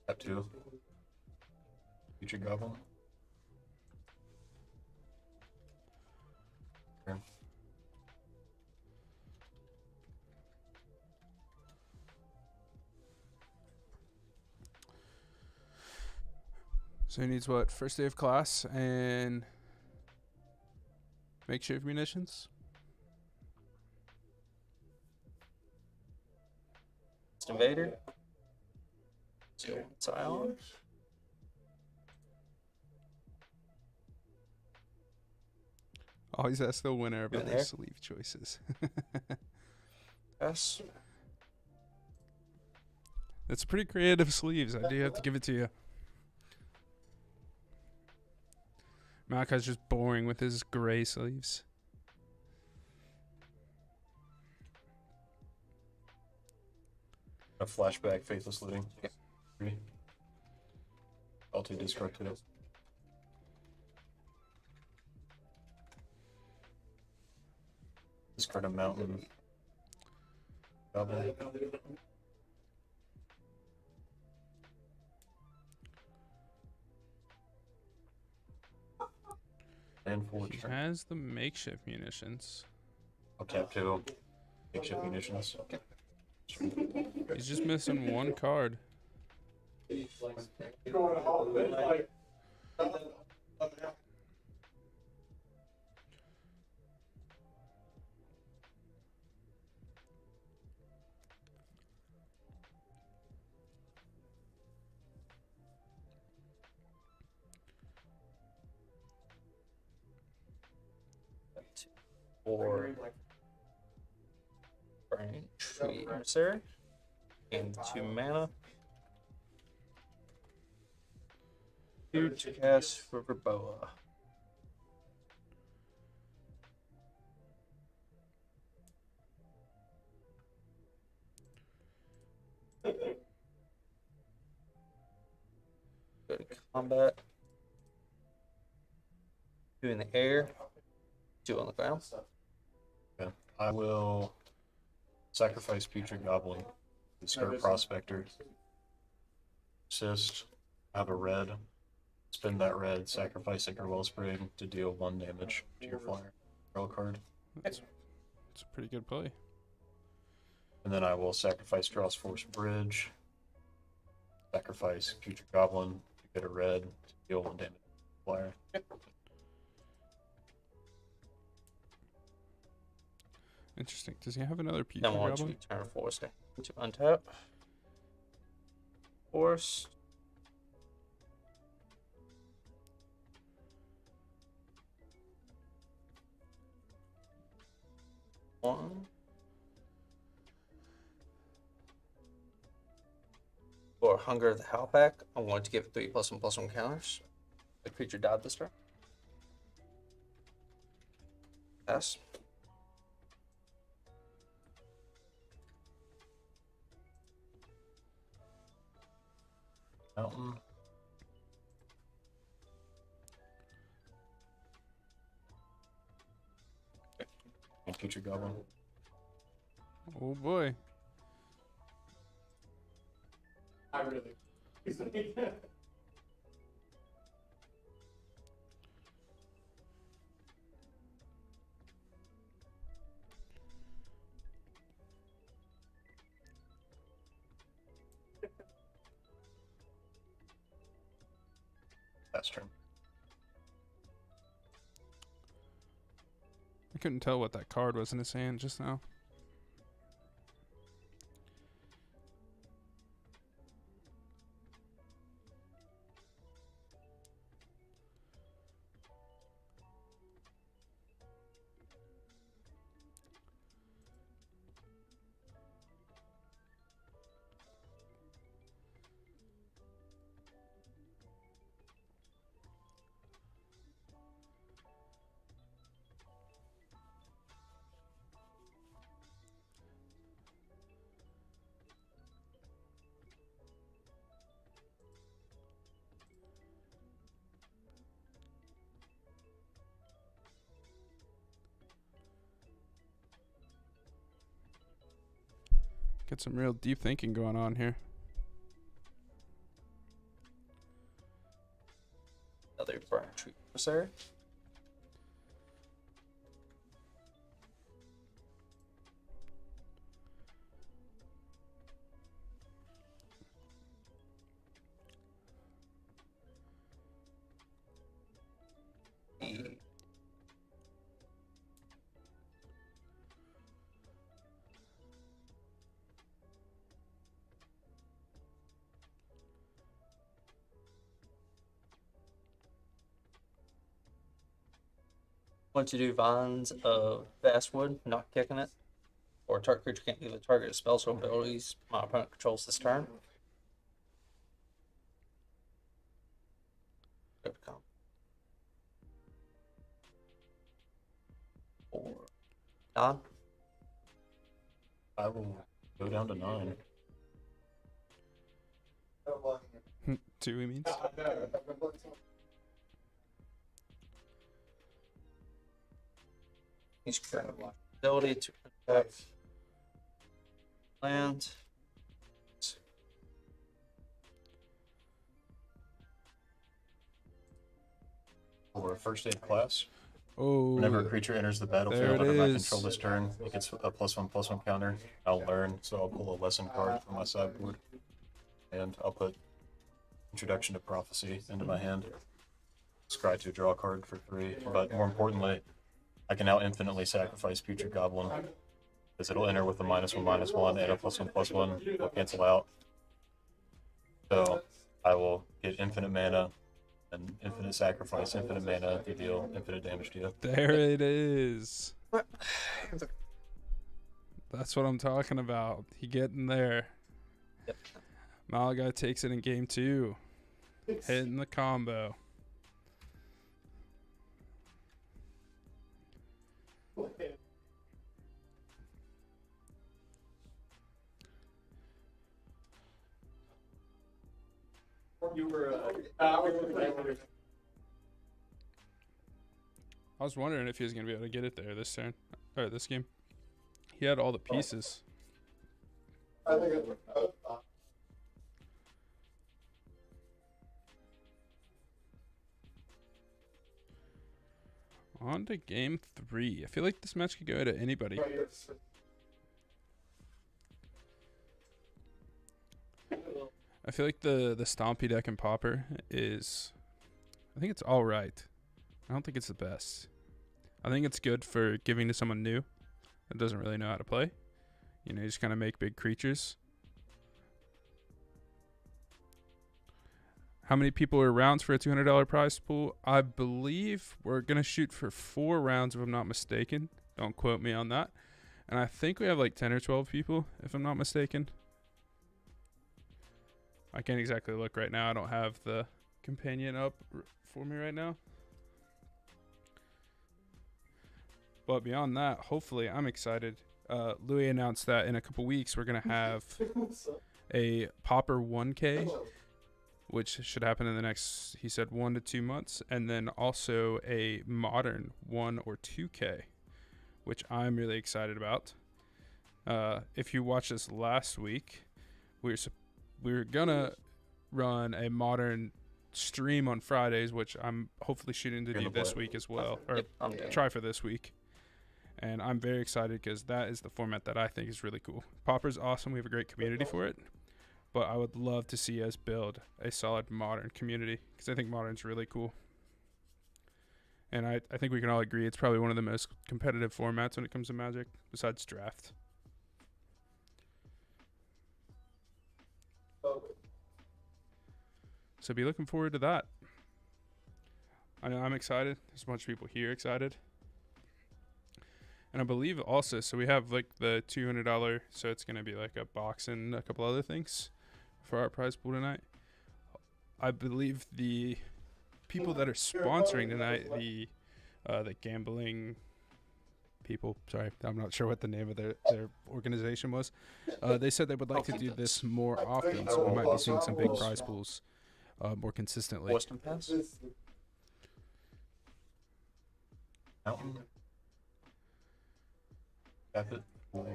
Tap 2. Future Goblin. Turn. So he needs what? First day of class and makeshift munitions? Invader. Silence. Always ask the winner about In their there. sleeve choices. Yes. It's pretty creative sleeves. I do have to give it to you. Malachi's just boring with his gray sleeves. A flashback, Faithless Looting. 3. All 2 discard 2. Discard a mountain. Goblin. And 4 He turn. has the makeshift munitions. I'll tap 2. Makeshift munitions. He's just missing one card. Going all in, like, Or Burning Tree Emissary. And 2 mana. 2 to cast River Boa. Go to combat. 2 in the air. 2 on the ground. Yeah. I will sacrifice Future Goblin. Discard Prospector. Assist. Have a red. Spend that red. Sacrifice Sacred Wellspring to deal 1 damage to your flyer. Draw a card. It's a pretty good play. And then I will sacrifice Dross Force Bridge. Sacrifice Future Goblin to get a red to deal 1 damage to your flyer. Interesting. Does he have another Future Then we'll Goblin? turn force to untap. Force. One. For Hunger of the Howlpack, I'm going to give it 3+1/+1 counters. The creature died this turn. Pass. Mountain. And Future Goblin. Oh boy. I really. Pass turn. I couldn't tell what that card was in his hand just now. Got some real deep thinking going on here. Another burn tree sir. Want to do Vines of Vastwood, not kicking it. Or target creature can't do the target spells or abilities my opponent controls this turn. Good comp. Or 9. I will go down to 9. 2 he means. He's got ability to attack land. For first aid class. Oh, Whenever a creature enters the there battlefield it under my is. control this turn, it gets a +1/+1 counter. I'll learn, so I'll pull a lesson card from my sideboard. And I'll put Introduction to Prophecy into my hand. Scry to draw a card for 3. But more importantly, I can now infinitely sacrifice Future Goblin. Because it'll enter with a -1/-1 and a +1/+1. It'll cancel out. So I will get infinite mana and infinite sacrifice, infinite mana to deal infinite damage to you. There it is. That's what I'm talking about. He getting there. Yep. Malaga takes it in game 2. Hitting the combo. You were. I was wondering if he was going to be able to get it there this turn. Or this game. He had all the pieces. I think it's On to game 3. I feel like this match could go to anybody. I feel like the Stompy deck in Pauper is, I think it's all right. I don't think it's the best. I think it's good for giving to someone new that doesn't really know how to play. You know, you just kind of make big creatures. How many people are rounds for a $200 prize pool? I believe we're going to shoot for 4 rounds if I'm not mistaken. Don't quote me on that. And I think we have like 10 or 12 people if I'm not mistaken. I can't exactly look right now. I don't have the companion up for me right now. But beyond that, hopefully, I'm excited. Louis announced that in a couple weeks we're going to have a Pauper 1K, which should happen in the next, he said, 1 to 2 months. And then also a modern 1 or 2K, which I'm really excited about. If you watched this last week, we were gonna run a modern stream on Fridays, which I'm hopefully shooting to do this week as well, or try for this week. And I'm very excited because that is the format that I think is really cool. Pauper's awesome. We have a great community for it, but I would love to see us build a solid modern community because I think modern's really cool. And I think we can all agree it's probably one of the most competitive formats when it comes to Magic, besides draft. So be looking forward to that. I know I'm excited. There's a bunch of people here excited. And I believe also, so we have like the $200, so it's going to be like a box and a couple other things for our prize pool tonight. I believe the people that are sponsoring tonight, the gambling people, sorry, I'm not sure what the name of their organization was. They said they would like to do this more often, so we might be seeing some big prize pools more consistently. Western Pass? Mountain. Tap it. Or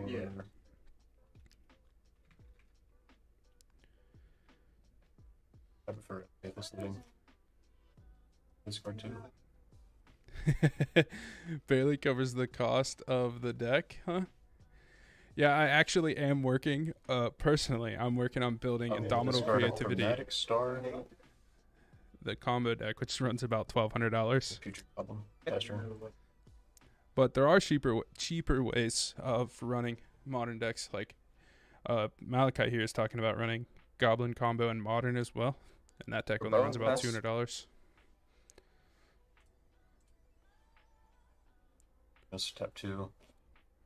for this leading. Discard 2. Barely covers the cost of the deck, huh? Yeah, I actually am working. Personally, I'm working on building Indomitable Discard a Creativity, Chromatic Star. the combo deck, which runs about $1,200. Future problem. Pass turn. But there are cheaper ways of running modern decks. Like Malachi here is talking about running Goblin combo and Modern as well, and that deck only runs about $200. Just tap 2.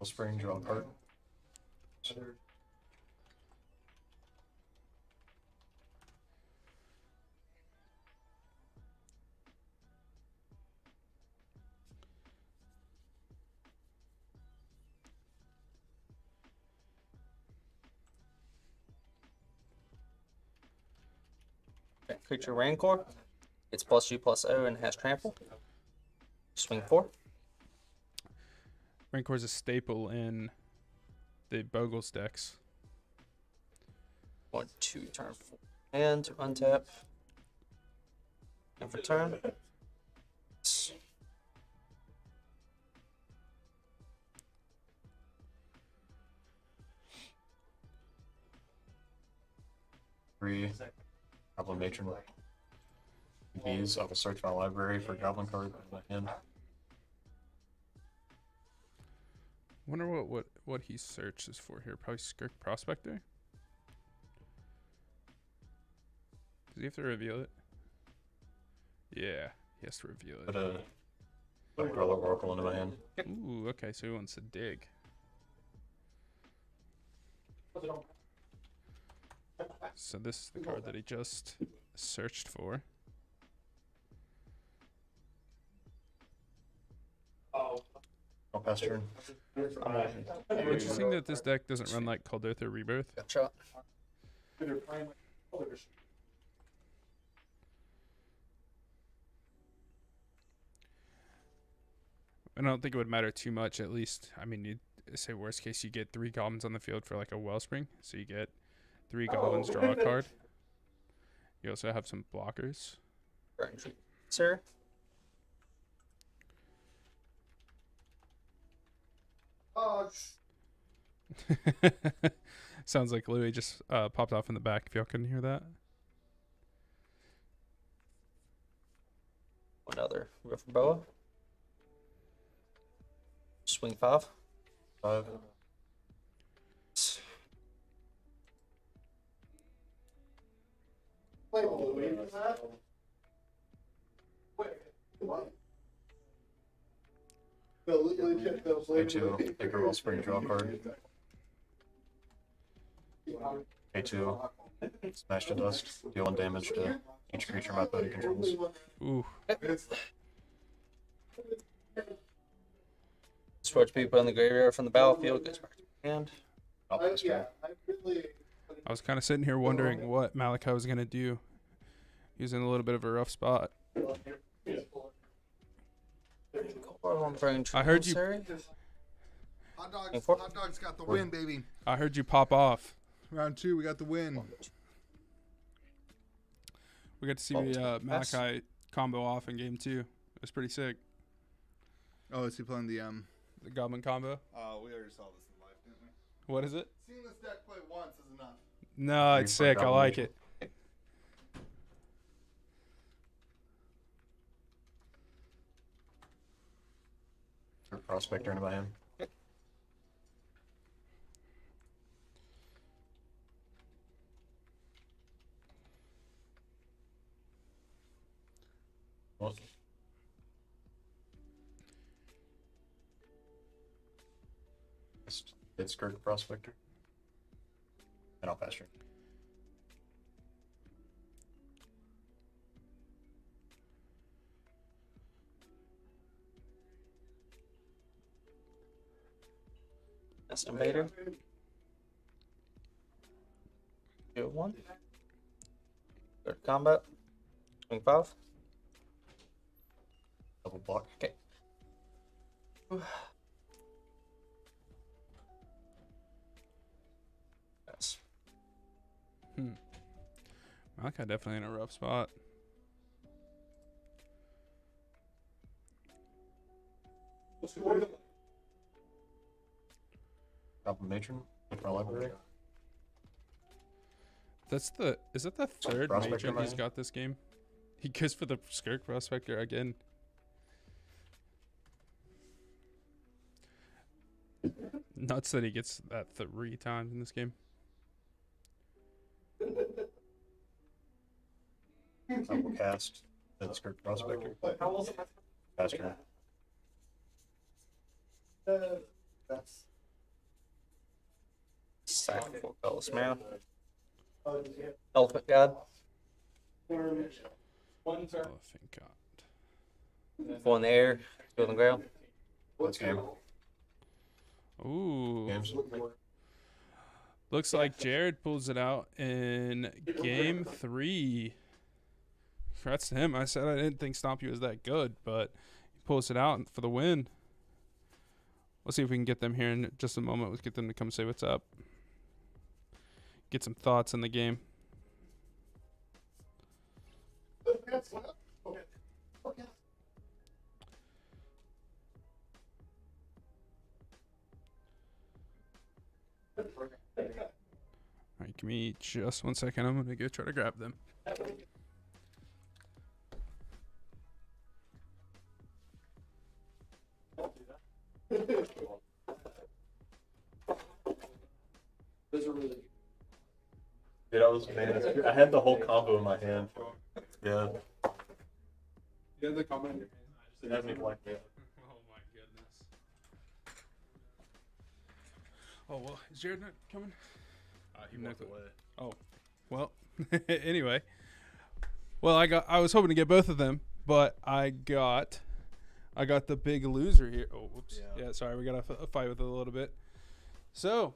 Spring, draw a card. Creature Rancor. It's +G+O and has trample. Swing 4. Rancor is a staple in the Bogles decks. 1, 2, turn 4. And untap. And for turn. Three. Goblin Matron. Bees. I will search my library for Goblin card in my hand. Wonder what he searches for here. Probably Skirk Prospector. Does he have to reveal it? Yeah, he has to reveal it. Put a Umbrella Oracle into my hand. Ooh, okay, so he wants to dig. So this is the card that he just searched for. I'll pass turn. Interesting that this deck doesn't run like Kuldotha Rebirth. Got shot. I don't think it would matter too much, at least. I mean, you'd say worst case, you get 3 goblins on the field for like a Wellspring. So you get 3 goblins, draw a card. You also have some blockers. Sir? Sounds like Louis just popped off in the back, if y'all couldn't hear that. Another River Boa. Swing 5. 5. Wait, Louis, is that? Wait, what? No, Louis checked those Pay 2. Take a Wellspring, draw a card. Pay 2. Smash to dust. Deal 1 damage to each creature my opponent controls. Ooh. Switch people in the graveyard from the battlefield. Goes back to the hand. I'll pass turn. I was kind of sitting here wondering what Malachi was going to do. He was in a little bit of a rough spot. I heard you. Hot Dog's got the win, baby. I heard you pop off. Round 2, we got the win. We got to see Malachi combo off in game 2. It was pretty sick. Oh, is he playing the The goblin combo. Oh, we already saw this in live, didn't we? What is it? Seeing this deck play once is enough. No, it's sick. I like it. Prospector into my hand. What? It's Skirk Prospector. And I'll pass turn. That's Invader. 2-1. Go to combat. Swing 5. Double block. Okay. Yes. Malachi definitely in a rough spot. Goblin Matron for library. Is that the third Prospector matron he's Mine? got this game? He goes for the Skirk Prospector again. Nuts that he gets that 3 times in this game. Double cast. Then Skirt Prospector. Faster. That's. Sack 4 colors mana. Elephant God. One turn. Elephant God. 4 in the air. 2 on the ground. Let's game. Ooh. Games. Looks like Jared pulls it out in game 3. Congrats to him. I said I didn't think Stompy was that good, but he pulls it out for the win. Let's see if we can get them here in just a moment. Let's get them to come say what's up. Get some thoughts on the game. All right, give me just 1 second. I'm gonna go try to grab them. Dude, I was I had the whole combo in my hand. Yeah. You had the comment in your hand. Didn't have any black mana. Oh my goodness. Oh well, is Jared not coming? He walked away. Oh, well. Anyway, well, I was hoping to get both of them, but I got the big loser here. Oh, whoops. Yeah, sorry, we got a fight with it a little bit. So,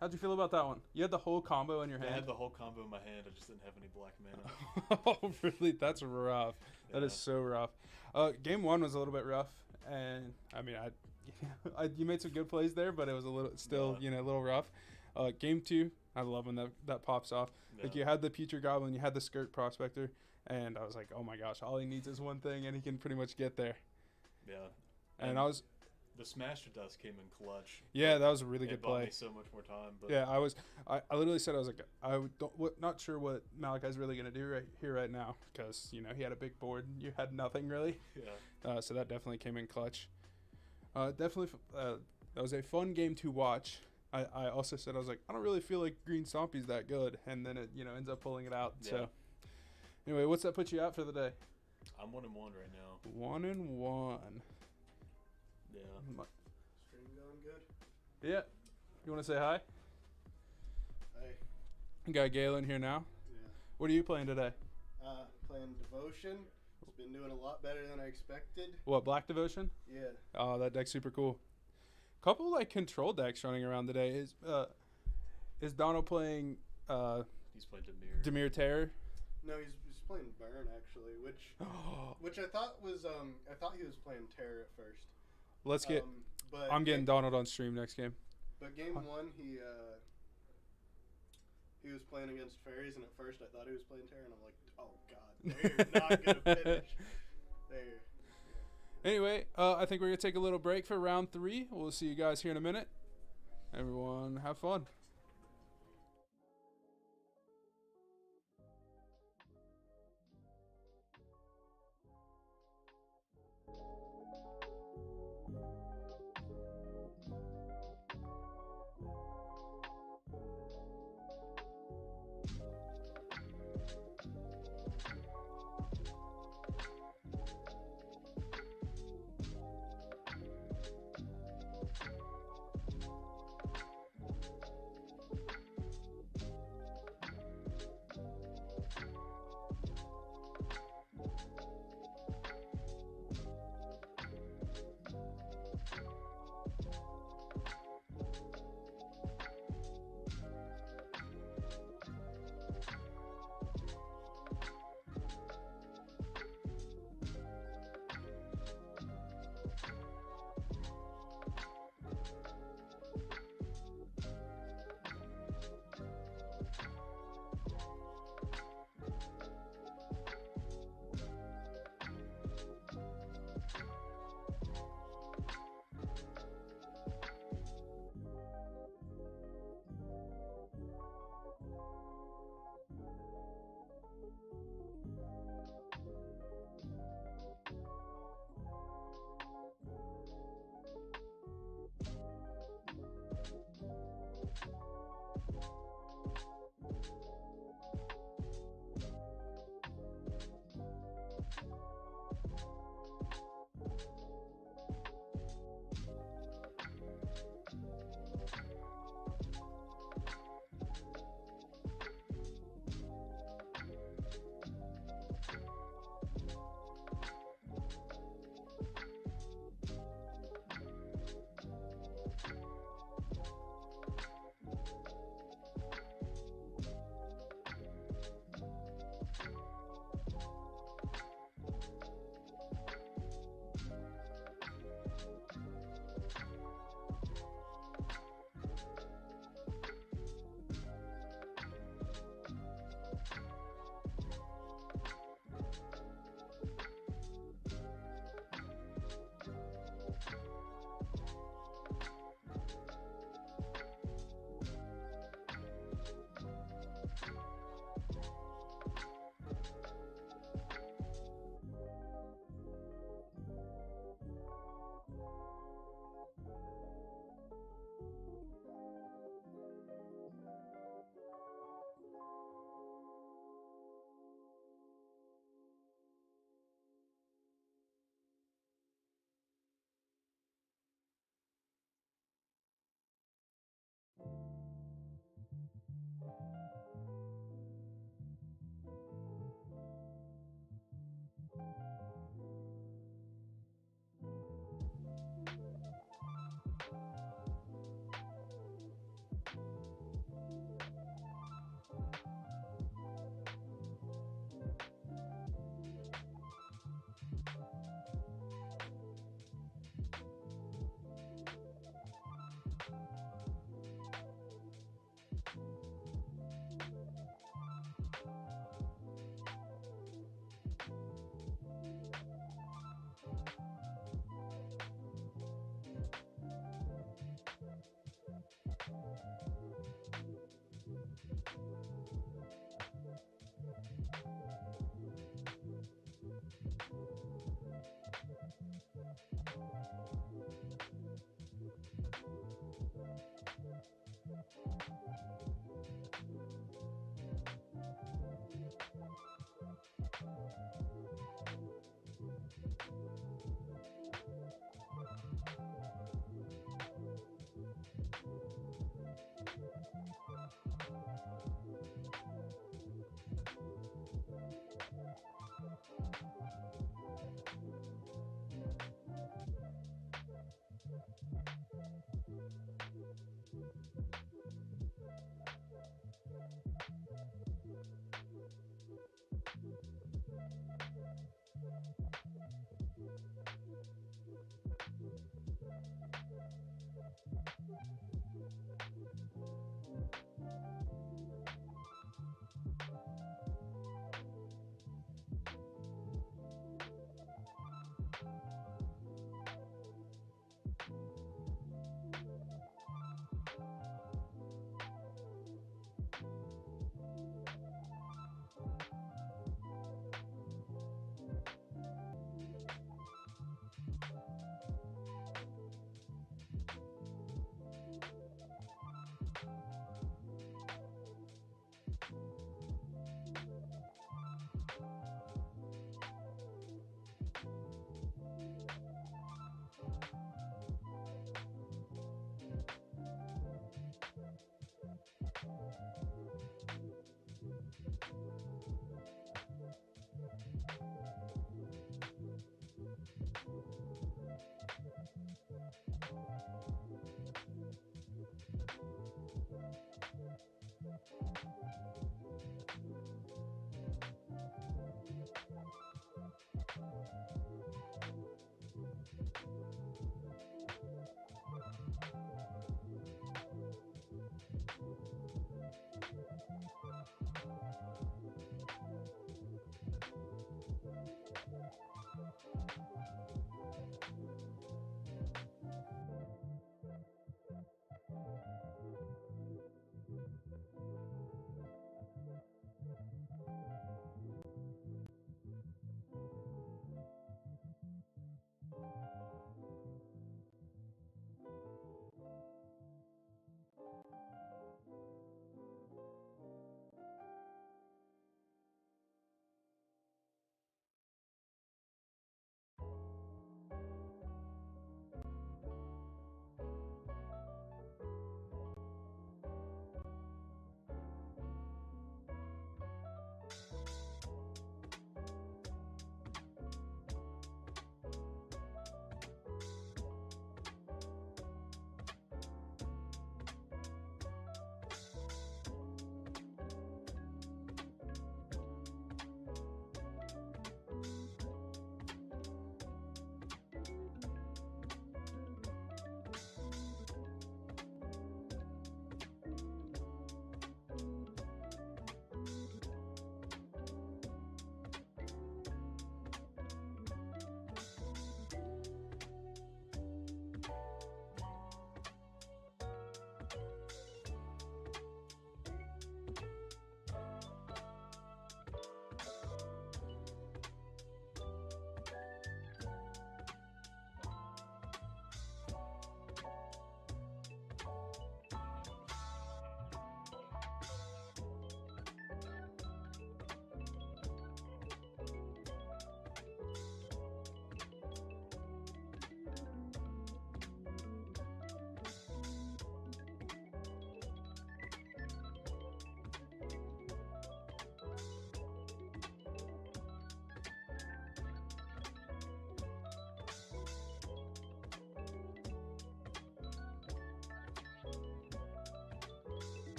how'd you feel about that one? You had the whole combo in your hand. I had the whole combo in my hand. I just didn't have any black mana. Oh, really? That's rough. That is so rough. Game 1 was a little bit rough, and I mean, you made some good plays there, but it was a little still, a little rough. Game 2, I love when that pops off. Yeah. Like you had the Future Goblin, you had the Skirt Prospector, and I was like, oh my gosh, all he needs is one thing, and he can pretty much get there. Yeah. And I was. The Smasher Dust came in clutch. Yeah, that was a really It good bought play. me so much more time. But Yeah, I literally said, I was like, not sure what Malachi's really going to do right now, because, he had a big board and you had nothing really. yeah. So that definitely came in clutch. That was a fun game to watch. I also said, I was like, I don't really feel like Green Stompy's that good, and then it, ends up pulling it out. Yeah. So anyway, what's that put you at for the day? I'm 1-1 right now. 1-1. Yeah. Stream going good? Yeah. You want to say hi? Hey. We got Galen here now. Yeah. What are you playing today? Playing Devotion. It's been doing a lot better than I expected. What, Black Devotion? Yeah. Oh, that deck's super cool. Couple control decks running around today. Is Donald playing He's playing Demir. Demir Terror? No, he's playing Burn actually, which I thought was I thought he was playing Terror at first. Let's get. But I'm getting Donald on stream next game. But game 1 he was playing against fairies, and at first I thought he was playing Terror, and I'm like, oh god, they're not gonna finish. There. Anyway, I think we're gonna take a little break for round 3. We'll see you guys here in a minute. Everyone, have fun.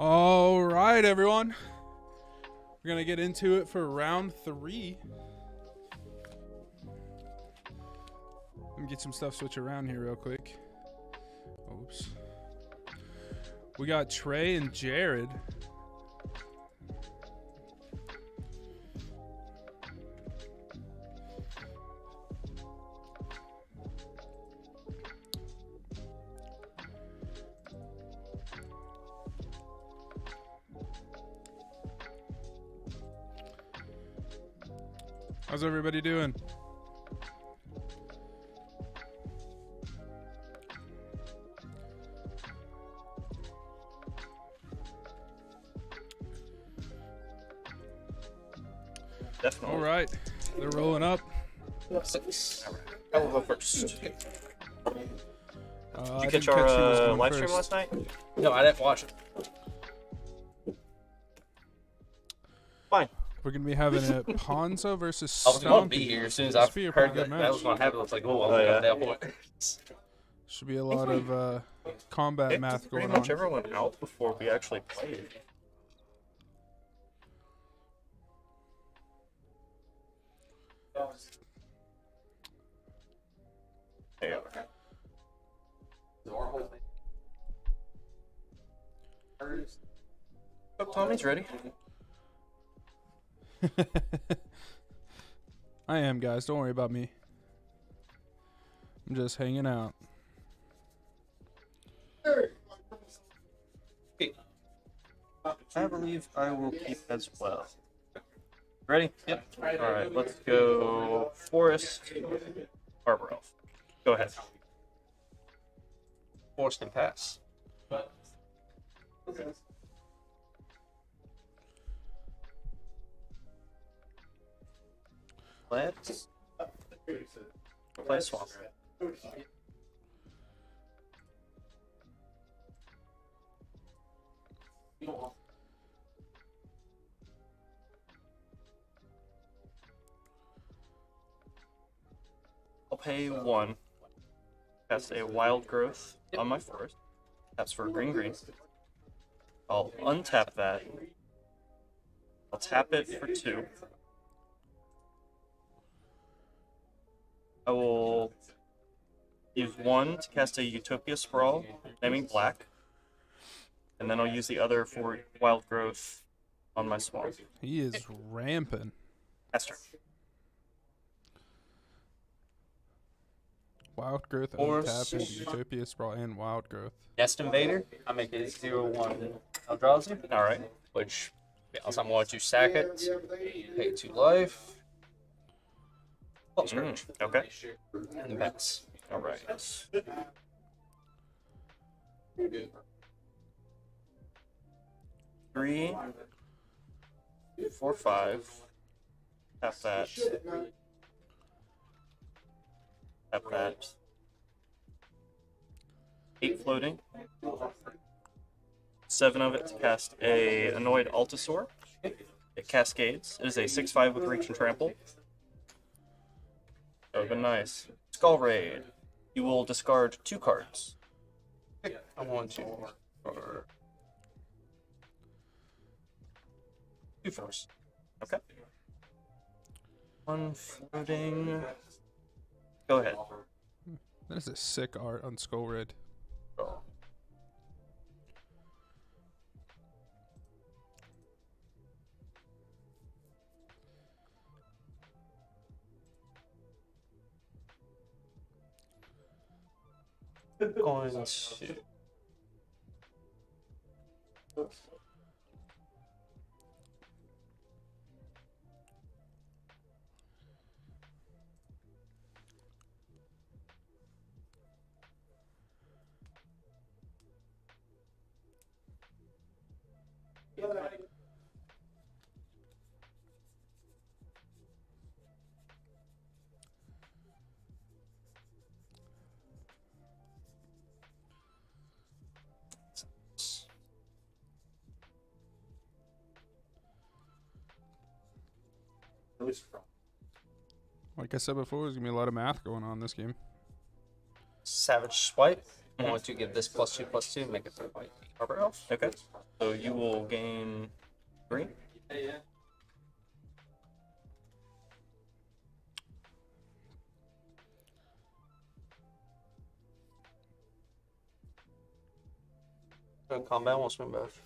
All right, everyone. We're going to get into it for round 3. Let me get some stuff switched around here real quick. Oops. We got Trey and Jared. How's everybody doing? Definitely. All right, they're rolling up. 6. I will go first. Did you I catch didn't our catch who was going live stream first. last night? No, I didn't watch it. Fine. We're gonna be having a Ponzo versus I was going to Stompy. be here as soon as This I should be a heard pretty good that was match. going to happen. I was like, oh, Oh, yeah. that point. Should be a lot of combat It math pretty going much on. everyone out before we actually played. There you go. Oh, Tommy's ready. I am, guys. Don't worry about me. I'm just hanging out. I believe I will keep as well. Ready? Yep. Alright, let's go Forest, Arbor Elf. Go ahead. Forced and pass. Let's play Swamp. I'll pay 1. Cast a Wild Growth on my forest. Taps for green. I'll untap that. I'll tap it for 2. I will use 1 to cast a Utopia Sprawl, naming black. And then I'll use the other for Wild Growth on my swamp. He is ramping. Esther. Wild growth, Force. untap, and Utopia Sprawl, and wild growth. Nest Invader. I make it 0/1 Eldrazi. Alright. Which, else I'm going to sack it. Pay 2 life. Well, Scourge. Okay. And pass. Alright. 3, 4, 5. Tap that. Tap that. 8 floating. 7 of it to cast a Annoyed Altasaur. It cascades. It is a 6/5 with Reach and Trample. That would have been nice. Skull Raid. You will discard 2 cards. I want to. Or 2 force. Okay. 1 floating. Go ahead. That is a sick art on Skull Red. Going to. Like I said before, there's gonna be a lot of math going on this game. Savage Swipe. I want to give this +2/+2 and make it 3 white Harbor Elf. Okay. So you will gain 3. So combat won't swing both.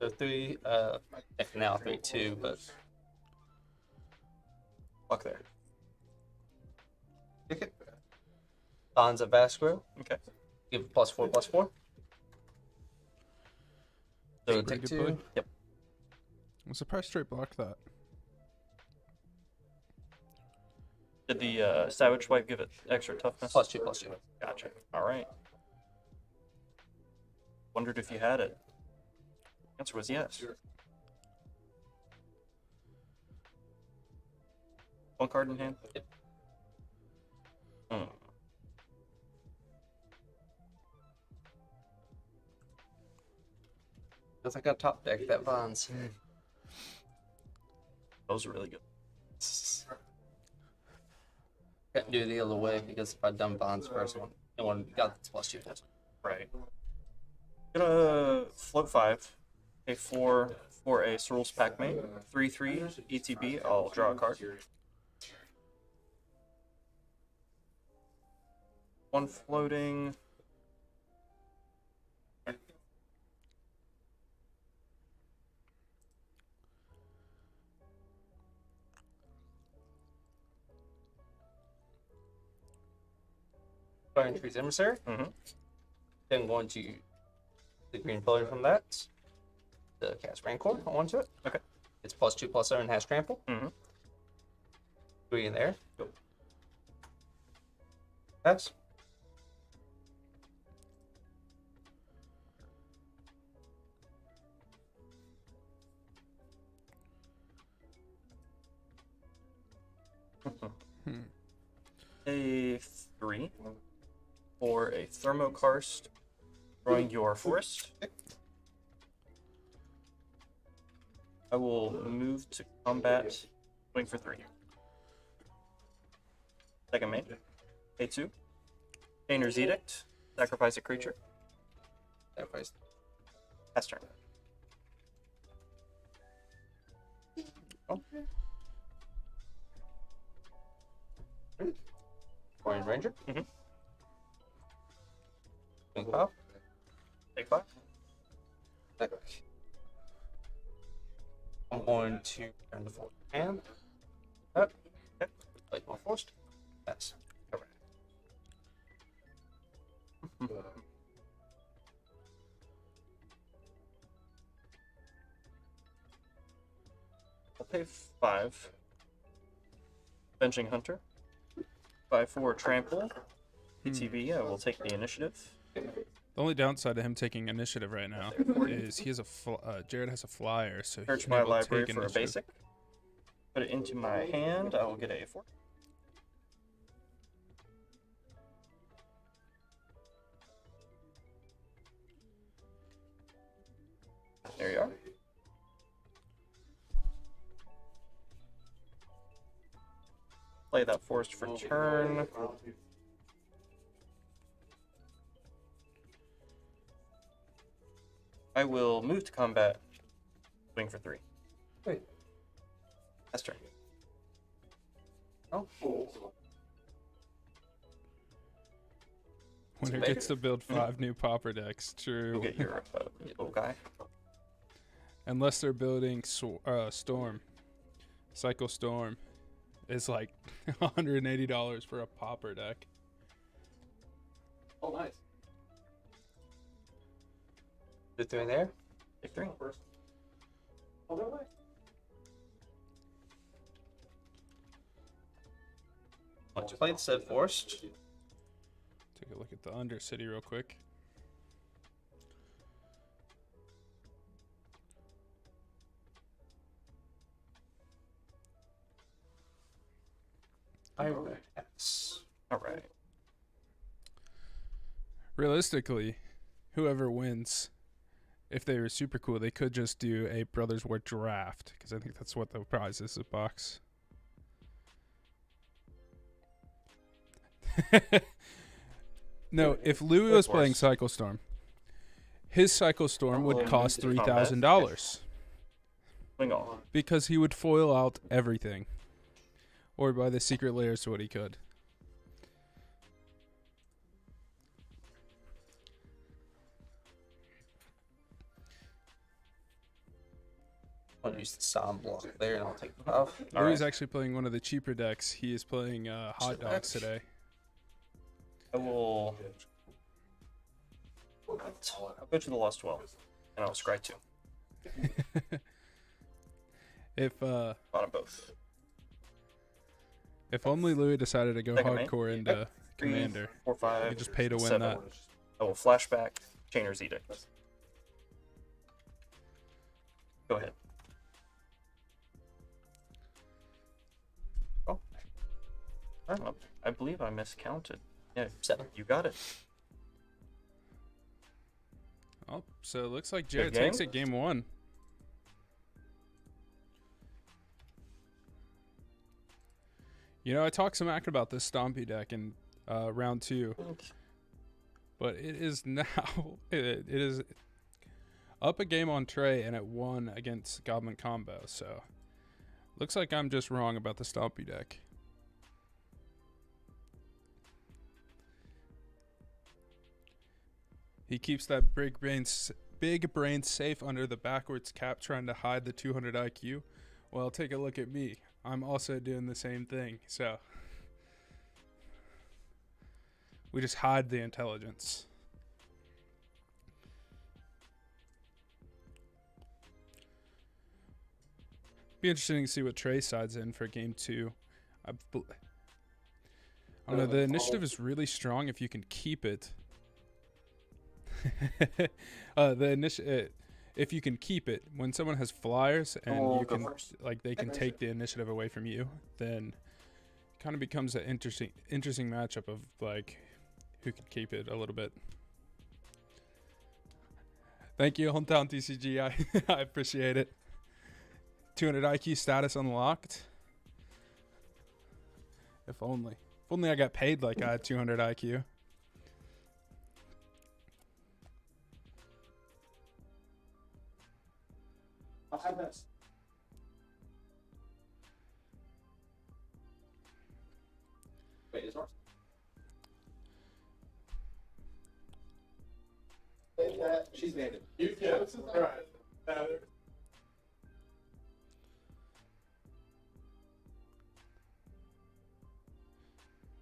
So 3, now 3/2, but Block there. pick it. Bonds of Vasquero. Okay. Give it +4/+4. So Pretty take good 2. play. Yep. I'm surprised straight blocked that. Did the Savage Wipe give it extra toughness? +2/+2. Gotcha. All right. Wondered if you had it. Answer was yes. One card in hand? Yep. Feels like I top deck that Bonds. Those are really good. Couldn't do it the other way because if I'd done Bonds first one, no one got this +2/+2. Right. Gonna float 5. Pay 4 for a Sorrel's Pac-Mate. 3/3 ETB. I'll draw a card. One floating. Fire Tree's Emissary. Mhm. Then going to the green pillar from that. The cast Rancor onto it. Okay. It's +2/+0 and has trample. Mhm. 3 in there. Go. Pass. A 3 for a Thermokarst. Drawing your forest. I will move to combat. Swing for 3. Second main. A2. Painter's Edict. Sacrifice a creature. Sacrifice. Pass turn. Orange Ranger. Mhm. Swing 5. Take 5. Deck. I'm going to turn the 4th hand. Up. Okay. Play my forced. Pass. I'll pay 5. Benching Hunter. 5 for Trample. ETB, I will take the initiative. The only downside to him taking initiative right now is he has a Jared has a flyer, so he Search can my able to library take for a initiative. basic. Put it into my hand. I will get a 4. There you are. Play that forest for turn. I will move to combat. Swing for 3. Wait. That's turn. Oh. Winner gets to build 5 new pauper decks. True. Go get your little guy. Unless they're building Storm. Cycle Storm is like $180 for a pauper deck. Oh, nice. The 3 in there. Take 3. Oh, no way. Want to play the said forced. Take a look at the Undercity real quick. Yes. All right. Realistically, whoever wins, if they were super cool, they could just do a Brothers War draft, because I think that's what the prize is, a box. No, if Louis was playing Worse. Cycle Storm, his Cycle Storm would cost Combat. $3,000 Swing on. because he would foil out everything, or buy the secret layers to what he could. I'll use the sound block there and I'll take the off. Louis is actually playing one of the cheaper decks. He is playing Hot Dogs today. I will. I'll go to the lost 12, and I'll scry 2. If On both. if only Louis decided to go Second main. hardcore into 3, Commander, 4, 5. you could just pay to win 7. that. I will flashback Chainer's Edict. Go ahead. Oh. I believe I miscounted. Yeah, 7. You got it. Oh, so it looks like Jared game? takes it game 1. You know, I talked some act about this Stompy deck in round 2, but it is now it is up a game on Trey, and it won against Goblin Combo. So looks like I'm just wrong about the Stompy deck. He keeps that big brain safe under the backwards cap, trying to hide the 200 IQ. Well, take a look at me. I'm also doing the same thing. So we just hide the intelligence. Be interesting to see what Trey sides in for game 2. I don't know. The initiative is really strong if you can keep it. If you can keep it, when someone has flyers and you can they can take the initiative away from you, then it kind of becomes an interesting matchup of like who can keep it a little bit. Thank you, Hometown TCG. I appreciate it. 200 IQ status unlocked. If only I got paid like I had 200 IQ. I'll have this. Wait, is ours? She's named. You can. All right.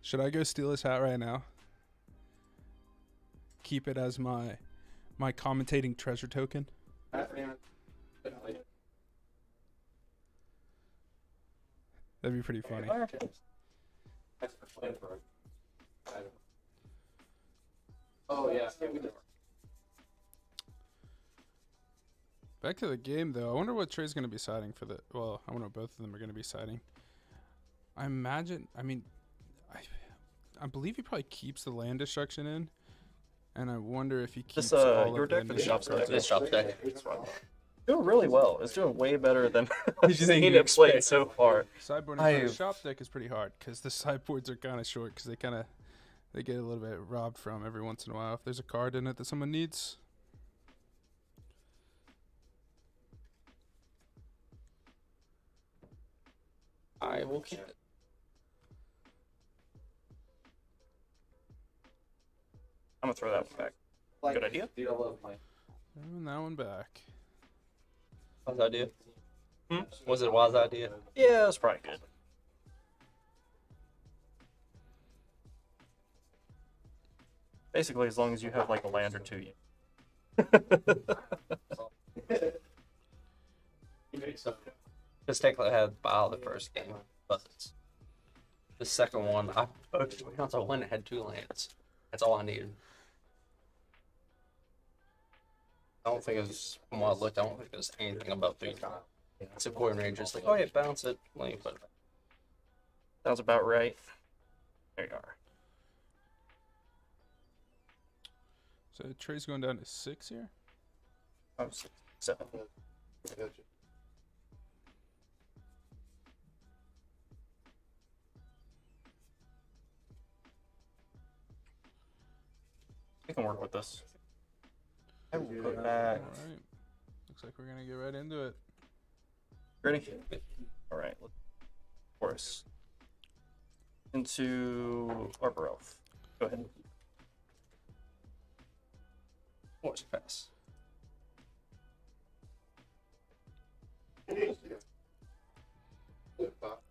Should I go steal his hat right now? Keep it as my commentating treasure token. That'd be pretty funny. Oh yeah. Back to the game though. I wonder what Trey's going to be siding for the. Well, I wonder what both of them are going to be siding. I believe he probably keeps the land destruction in, and I wonder if he keeps all your of the deck for the shop initiative deck. cards. Shop deck. Doing really well. It's doing way better than I've seen it played so far. Sideboarding for the shop deck is pretty hard because the sideboards are kind of short because they get a little bit robbed from every once in a while if there's a card in it that someone needs. I will keep it. I'm gonna throw that one back. Good idea. Throwing that one back. Wise idea. Was it a wise idea? Yeah, that's probably good. Basically, as long as you have like a land or two. Just technically I had Bile the first game, but the second one I once I went, I had 2 lands. That's all I needed. I don't think it was, from what I looked, I don't think there's anything about the supporting rangers. Like, oh yeah, bounce it. Like, but Sounds about right. There you are. So Trey's going down to 6 here. Oh, 7. We can work with this. I will put back. All right. Looks like we're gonna get right into it. Ready? All right. Forest. Into Arbor Elf. Go ahead. Forest pass.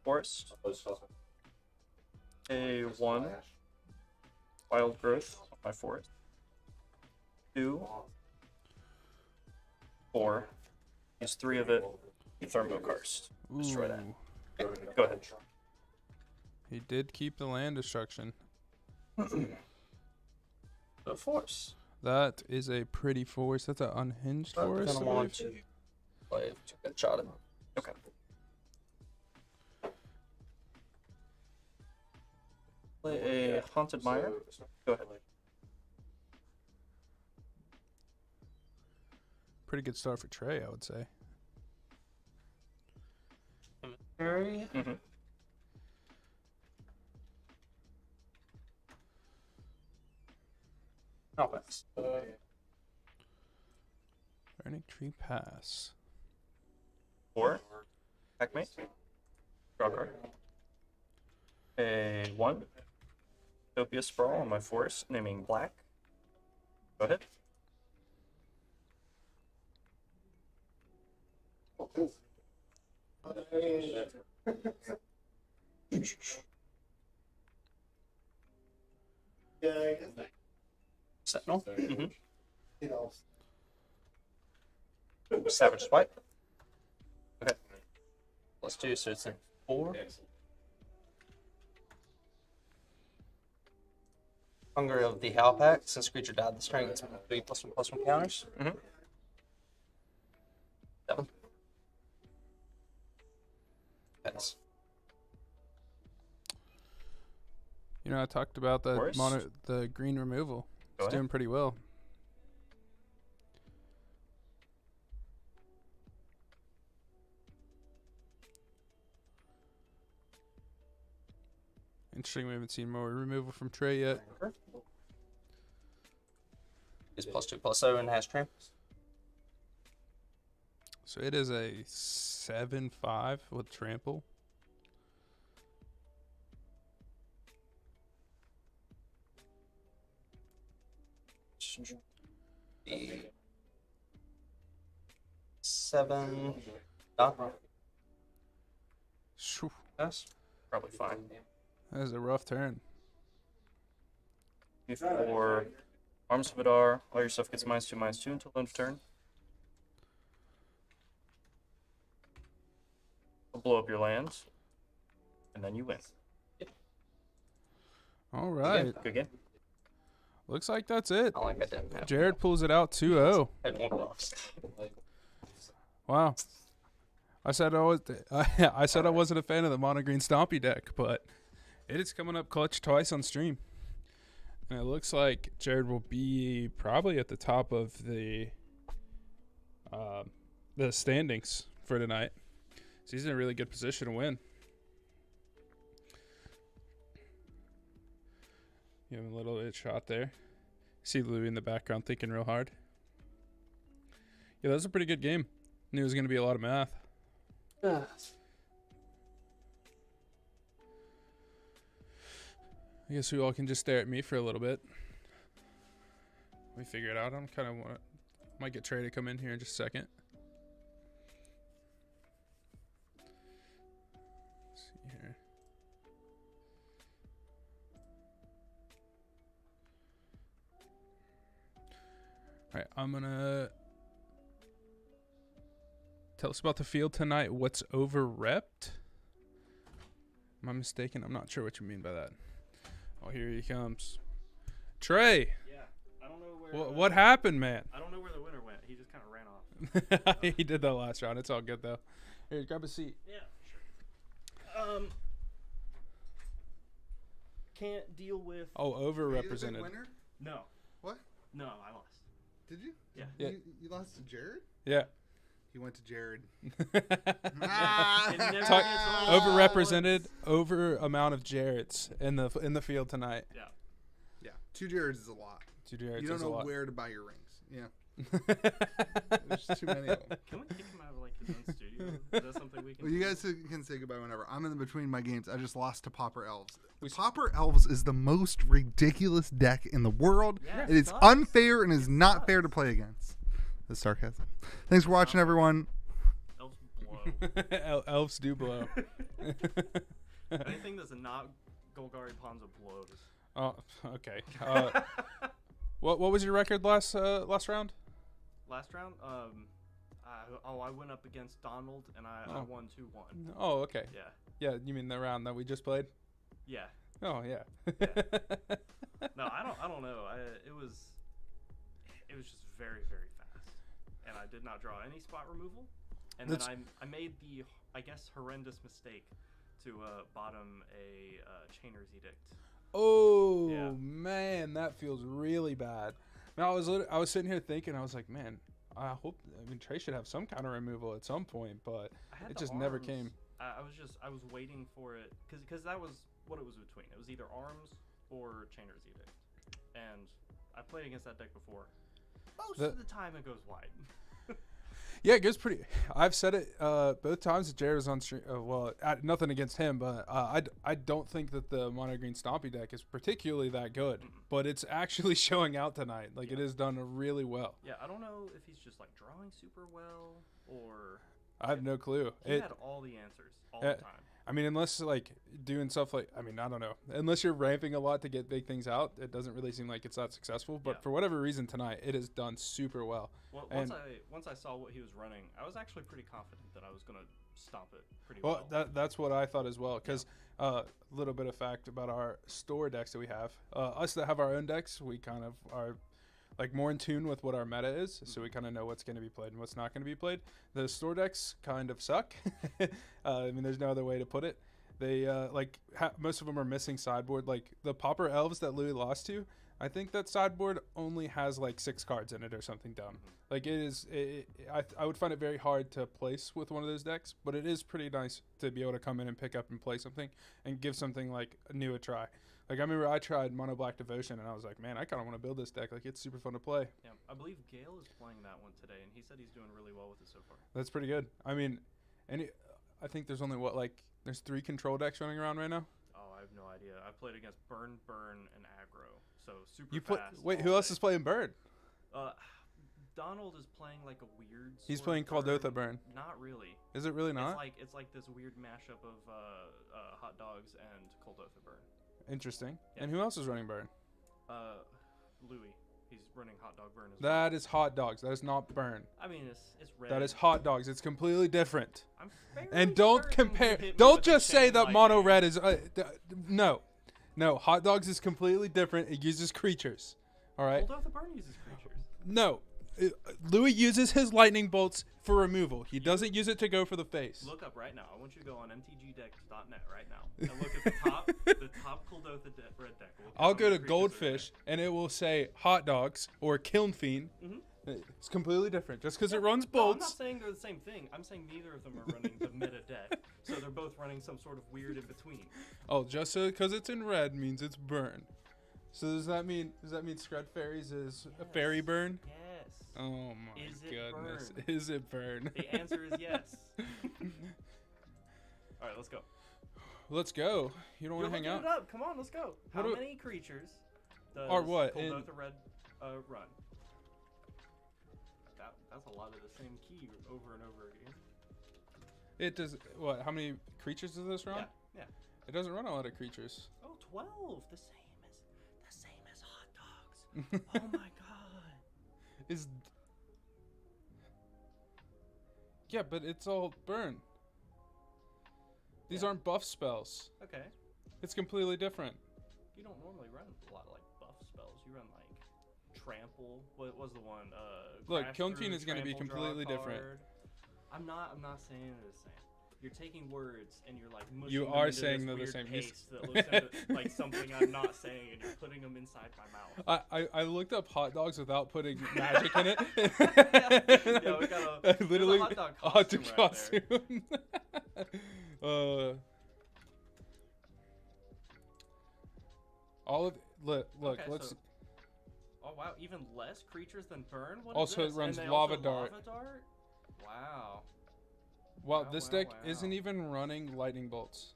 Forest. A 1. Wild growth on my forest. 2. 4. Use 3 of it. Thermokarst. Destroy that. Ooh. Go ahead. He did keep the land destruction. The force. That is a pretty force. That's an unhinged force. I want to play a 2-bit shot at him. Okay. Play a Haunted Mire. Go ahead. Pretty good start for Trey, I would say. Inventory. Mm-hmm. I'll pass. Burning Tree pass. 4. Checkmate. Draw card. A 1. Utopia Sprawl on my forest, naming black. Go ahead. Sentinel. Mm-hmm. Savage Swipe. Okay. +2, so it's in 4. Hunger of the Howl Pack. Since creature died this turn, gets 3+1/+1 counters. Mm-hmm. 7. Pass. You know, I talked about Forest? the green removal. Go It's doing pretty well. Interesting, we haven't seen more removal from Trey yet. Is +2/+0 and has tramp. So it is a 7/5 with trample. The 7. Done. Shoo, Pass. Probably fine. that is a rough turn. For Arms of Adar, all your stuff gets -2/-2 until end of turn. I'll blow up your lands, and then you win. All right. Good game. Looks like that's it. I like I didn't have. Jared pulls it out 2-0. Had 1 lost. Wow. I said I wasn't a fan of the mono green Stompy deck, but it is coming up clutch twice on stream. And it looks like Jared will be probably at the top of the standings for tonight. So he's in a really good position to win. Give him a little bit shot there. See Louis in the background thinking real hard. Yeah, that was a pretty good game. Knew it was going to be a lot of math. I guess we all can just stare at me for a little bit. Let me figure it out. I'm kind of might get Trey to come in here in just a second. Let's see here. All right, I'm gonna tell us about the field tonight. What's over-repped? Am I mistaken? I'm not sure what you mean by that. Oh, here he comes. Trey, Yeah, I don't know where. what happened, man? I don't know where the winner went. He just kind of ran off. He did that last round. It's all good, though. Here, grab a seat. Yeah, sure. Can't deal with. Oh, overrepresented. Winner? No. What? No, I lost. Did you? Yeah. Yeah. You lost to Jared? Yeah. He went to Jared. It never Talk- gets old. Overrepresented, over amount of Jarretts in the field tonight. Yeah. Yeah. 2 Jareds is a lot. TGR You don't is a know lot. where to buy your rings. Yeah. There's too many of them. Can we kick him out of like his own studio? Is that something we can? Well, you do? guys can say goodbye whenever. I'm in between my games. I just lost to Pauper Elves. We- Pauper Elves is the most ridiculous deck in the world. Yeah, It is sucks. unfair and is It not fair to sucks. play against. That's sarcasm. Thanks for watching, everyone. Elves blow. Elves do blow. Anything that's not Golgari Ponza blows. Oh, okay. What was your record last round? Last round, I went up against Donald and I won 2-1. Oh, okay. Yeah. Yeah, you mean the round that we just played? Yeah. Oh, yeah. No, I don't know. It was just very, very fast, and I did not draw any spot removal, and then I made the, I guess, horrendous mistake to bottom a Chainer's Edict. Oh, Yeah. man, that feels really bad. Now, I was sitting here thinking, I was like, man, I mean, Trey should have some kind of removal at some point, but I had it the just never arms. came. I was waiting for it because that was what it was between. It was either arms or Chainer's Edict, and I played against that deck before. Most of the time it goes wide. Yeah, it goes pretty. I've said it both times that Jared was on stream. Well, nothing against him, but I don't think that the mono green Stompy deck is particularly that good. But it's actually showing out tonight. Like it has done really well. Yeah, I don't know if he's just like drawing super well or. I have no clue. He had all the answers all the time. I mean, unless like doing stuff like, I mean, I don't know. Unless you're ramping a lot to get big things out, it doesn't really seem like it's that successful. But for whatever reason tonight, it has done super well. Well, once I saw what he was running, I was actually pretty confident that I was gonna stomp it pretty well. Well, that's what I thought as well. Because a little bit of fact about our store decks that we have, us that have our own decks, we kind of are like more in tune with what our meta is, so we kind of know what's going to be played and what's not going to be played. The store decks kind of suck. I mean, there's no other way to put it. They most of them are missing sideboard. Like the Pauper Elves that Louis lost to, I think that sideboard only has like 6 cards in it or something dumb. Like I would find it very hard to place with one of those decks, but it is pretty nice to be able to come in and pick up and play something and give something like new a try. Like I remember I tried Mono Black Devotion and I was like, man, I kind of want to build this deck. Like it's super fun to play. Yeah, I believe Gale is playing that one today, and he said he's doing really well with it so far. That's pretty good. I mean, I think there's only there's 3 control decks running around right now. Oh, I have no idea. I played against Burn, and Aggro, so super fast. Wait, who else is playing Burn? Donald is playing like a weird. He's playing Caldotha Burn. Not really. Is it really not? It's like this weird mashup of Hot Dogs and Caldotha Burn. Interesting. Yeah. And who else is running Burn? Louis. He's running Hot Dog Burn as well. That is Hot Dogs. That is not Burn. I mean, it's red. That is Hot Dogs. It's completely different. I'm fairly And don't certain compare. you hit me Don't with a just say chain that Mono lightning. Red is. No. Hot Dogs is completely different. It uses creatures. All right. Caldotha Burn uses creatures. No. Louis uses his lightning bolts for removal. He doesn't use it to go for the face. Look up right now. I want you to go on mtgdeck.net right now and look at the top Caldotha red deck. Look I'll how go many to creatures are Goldfish and it will say Hot Dogs or Kiln Fiend. It's completely different. Just because it runs No, I'm not bolts. saying they're the same thing. I'm saying neither of them are running the meta deck. So they're both running some sort of weird in between. Oh, just because it's in red means it's burn. So does that mean Scrud Fairies is a fairy burn? Yes. Oh my Is it goodness. burn? Is it burn? The answer is yes. All right, let's go. Let's go. You don't want to hang out? It up. Come on, let's go. How What do- many creatures does Or what? Caldotha Red run? That's a lot of the same key over and over again. It does. What? How many creatures does this run? Yeah. It doesn't run a lot of creatures. Oh, 12. The same as Hot Dogs. Oh my god. Yeah, but it's all burn. These aren't buff spells. Okay. It's completely different. You don't normally run a lot of like buff spells. You run like trample. What was the one? Look, Crash Kiln Through, Fiend is going to be Trample, draw a completely different. card. I'm not saying they're the same. You're taking words and you're like mushing You them are into saying this they're the weird same. paste that looks like something I'm not saying, and you're putting them inside my mouth. I looked up hot dogs without putting magic in it. Yeah, we got I literally hot dog hot dog costume right costume. All of look. Okay, Let's. so wow, even less creatures than burn. What Also, is it this? runs And they Lava also Dart. Lava Dart. Wow. Wow, Wow, this wow, deck wow. isn't even running lightning bolts.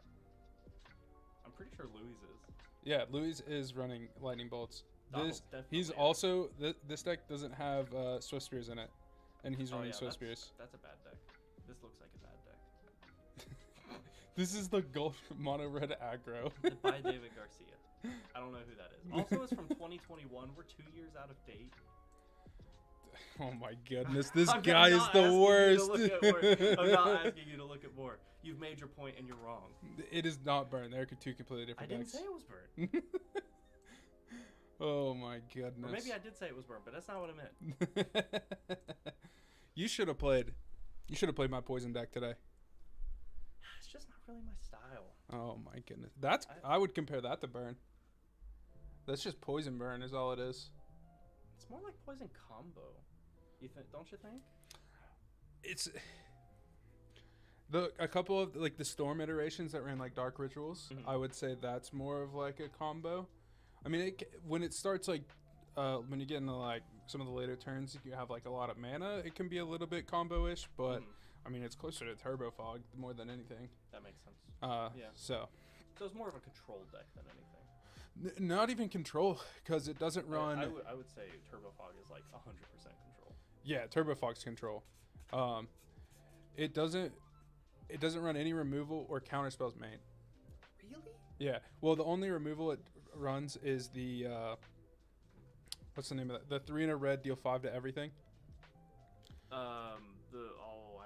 I'm pretty sure Louis is. Yeah, Louis is running lightning bolts. Donald's This definitely he's is. also this deck doesn't have Swift Spears in it, and he's Oh, running yeah, Swift that's, Spears. that's a bad deck. This looks like a bad deck. This is the gold mono red aggro. By David Garcia. I don't know who that is. Also, it's from 2021. We're 2 years out of date. Oh my goodness, this I'm guy is not the asking you to worst. look at more. I'm not asking you to look at more. You've made your point and you're wrong. It is not burn. They're two completely I different didn't decks. say it was burn. Oh my goodness. Or maybe I did say it was burn, but that's not what I meant. You should have played. You should have played my poison deck today. It's just not really my style. Oh my goodness. That's I would compare that to burn. That's just poison burn is all it is. It's more like poison combo. You think? Don't you think? It's a couple of like the storm iterations that ran like dark rituals. Mhm. I would say that's more of like a combo. I mean, when it starts like when you get into like some of the later turns, you have like a lot of mana. It can be a little bit combo-ish, but I mean, it's closer to Turbo Fog more than anything. That makes sense. Yeah. So it's more of a control deck than anything. not even control because it doesn't run. I would say Turbo Fog is like 100% control. Yeah, Turbo Fog's control. It doesn't run any removal or counter spells main. Really? Yeah. Well, the only removal it runs is the what's the name of that? The 3 in a red deal 5 to everything. I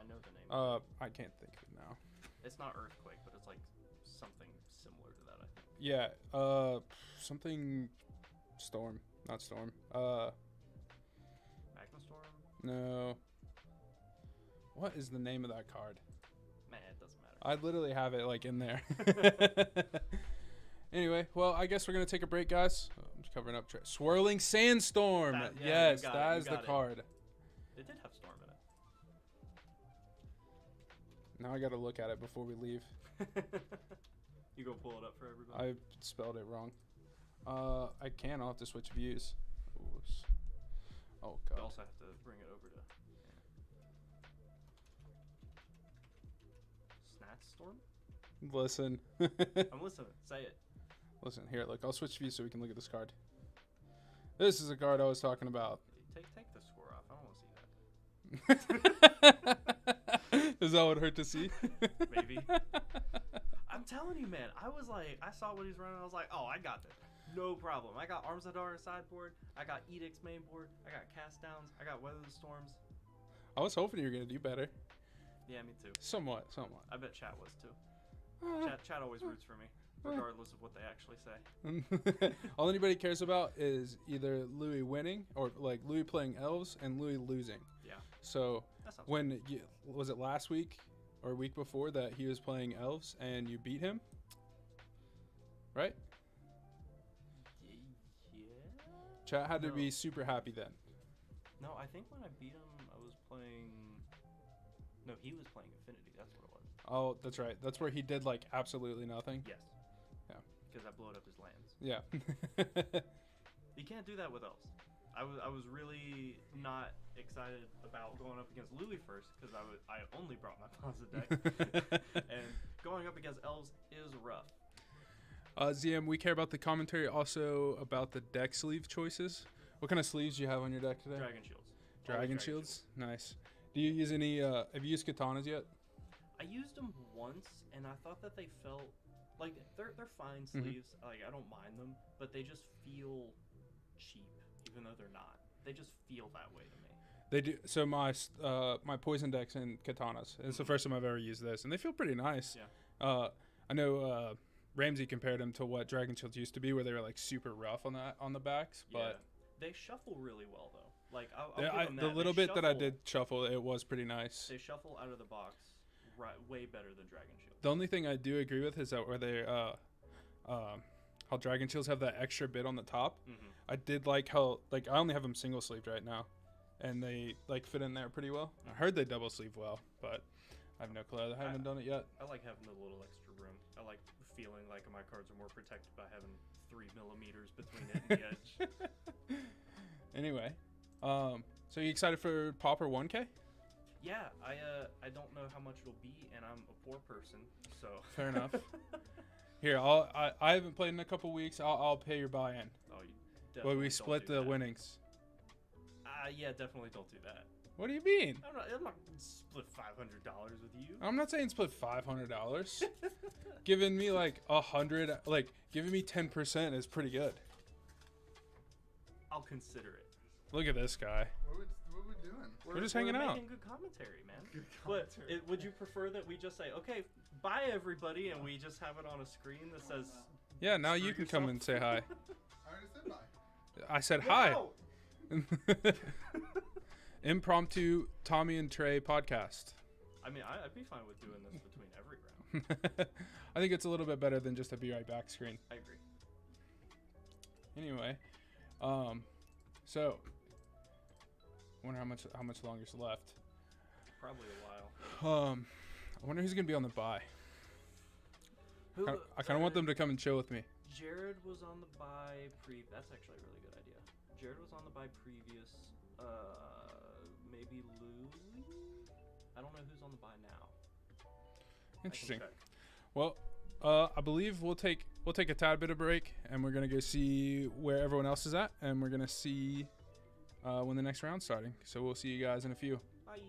know the name. I can't think of it now. It's not Earthquake, but it's like something similar to that, I think. Yeah. Something Storm, not Storm. Magmastorm? No. What is the name of that card? Man, it doesn't matter. I literally have it like in there. Anyway, well, I guess we're gonna take a break, guys. I'm just covering up. Swirling Sandstorm. Yes, that is the card. It did have Storm in it. Now I gotta look at it before we leave. You go pull it up for everybody. I spelled it wrong. I can. I'll have to switch views. Oops. Oh god. You also have to bring it over to Snatch Storm. Listen. I'm listening. Say it. Listen here. Look, I'll switch views so we can look at this card. This is a card I was talking about. Take the score off. I don't want to see that. Is that what hurt to see? Maybe. I'm telling you, man. I was like, I saw what he's running. I was like, oh, I got this. No problem. I got Arms Adara sideboard. I got Edict's main board. I got Cast Downs. I got Weather the Storms. I was hoping you were gonna do better. Yeah, me too. Somewhat. I bet chat was too. Chat always roots for me, regardless of what they actually say. All anybody cares about is either Louis winning or like Louis playing elves and Louis losing. Yeah. So That sounds when was it last week or a week before that he was playing elves and you beat him, right? Yeah. Chat had to No. be super happy then. No, I think when I beat him, I was playing. No, he was playing Infinity. That's what it was. Oh, that's right. That's where he did like absolutely nothing. Yes. Yeah. Because I blowed up his lands. Yeah. You can't do that with elves. I was really not excited about going up against Louis first because I only brought my Plaza deck, and going up against elves is rough. ZM, we care about the commentary, also about the deck sleeve choices. What kind of sleeves do you have on your deck today? Dragon shields. Dragon shields? Nice. Do you use any, have you used katanas yet? I used them once, and I thought that they felt like they're fine sleeves. Like I don't mind them, but they just feel cheap, even though they're not. They just feel that way to me. They do. So my poison deck's in katanas. It's the first time I've ever used this, and they feel pretty nice. Yeah. I know Ramsey compared them to what Dragon Shields used to be, where they were like super rough on the backs, but they shuffle really well though. Like the little bit that I did shuffle, it was pretty nice. They shuffle out of the box way better than Dragon Shield. The only thing I do agree with is that where they how Dragon Shields have that extra bit on the top. I did like how like I only have them single sleeved right now, and they like fit in there pretty well. I heard they double sleeve well, but I have no clue. I haven't done it yet. I like having a little extra room. I like feeling like my cards are more protected by having 3 millimeters between it and the edge. Anyway, so you excited for Pauper 1K? Yeah, I don't know how much it'll be, and I'm a poor person, so. Fair enough. Here, I haven't played in a couple weeks. I'll pay your buy-in. Oh, you But definitely we don't split do the that. winnings. Yeah, definitely don't do that. What do you mean? I'm not gonna split $500 with you. I'm not saying split $500. Giving me like 100, like giving me 10% is pretty good. I'll consider it. Look at this guy. What are we doing? We're just hanging out. Making good commentary, man. But would you prefer that we just say, okay, bye everybody, and we just have it on a screen that says? Yeah, now Screw you can come yourself. and say hi. I already said bye. I said Get hi. out! Impromptu Tommy and Trey podcast. I mean, I'd be fine with doing this between every round. I think it's a little bit better than just a be right back screen. I agree. Anyway, so I wonder how much longer is left. Probably a while. I wonder who's gonna be on the bye. Who, I kind of want them to come and chill with me. Jared was on the buy That's actually a really good idea. Jared was on the buy previous. Maybe Lou. I don't know who's on the buy now. Interesting. I can check. Well, I believe we'll take a tad bit of break, and we're gonna go see where everyone else is at, and we're gonna see when the next round's starting. So we'll see you guys in a few. Bye.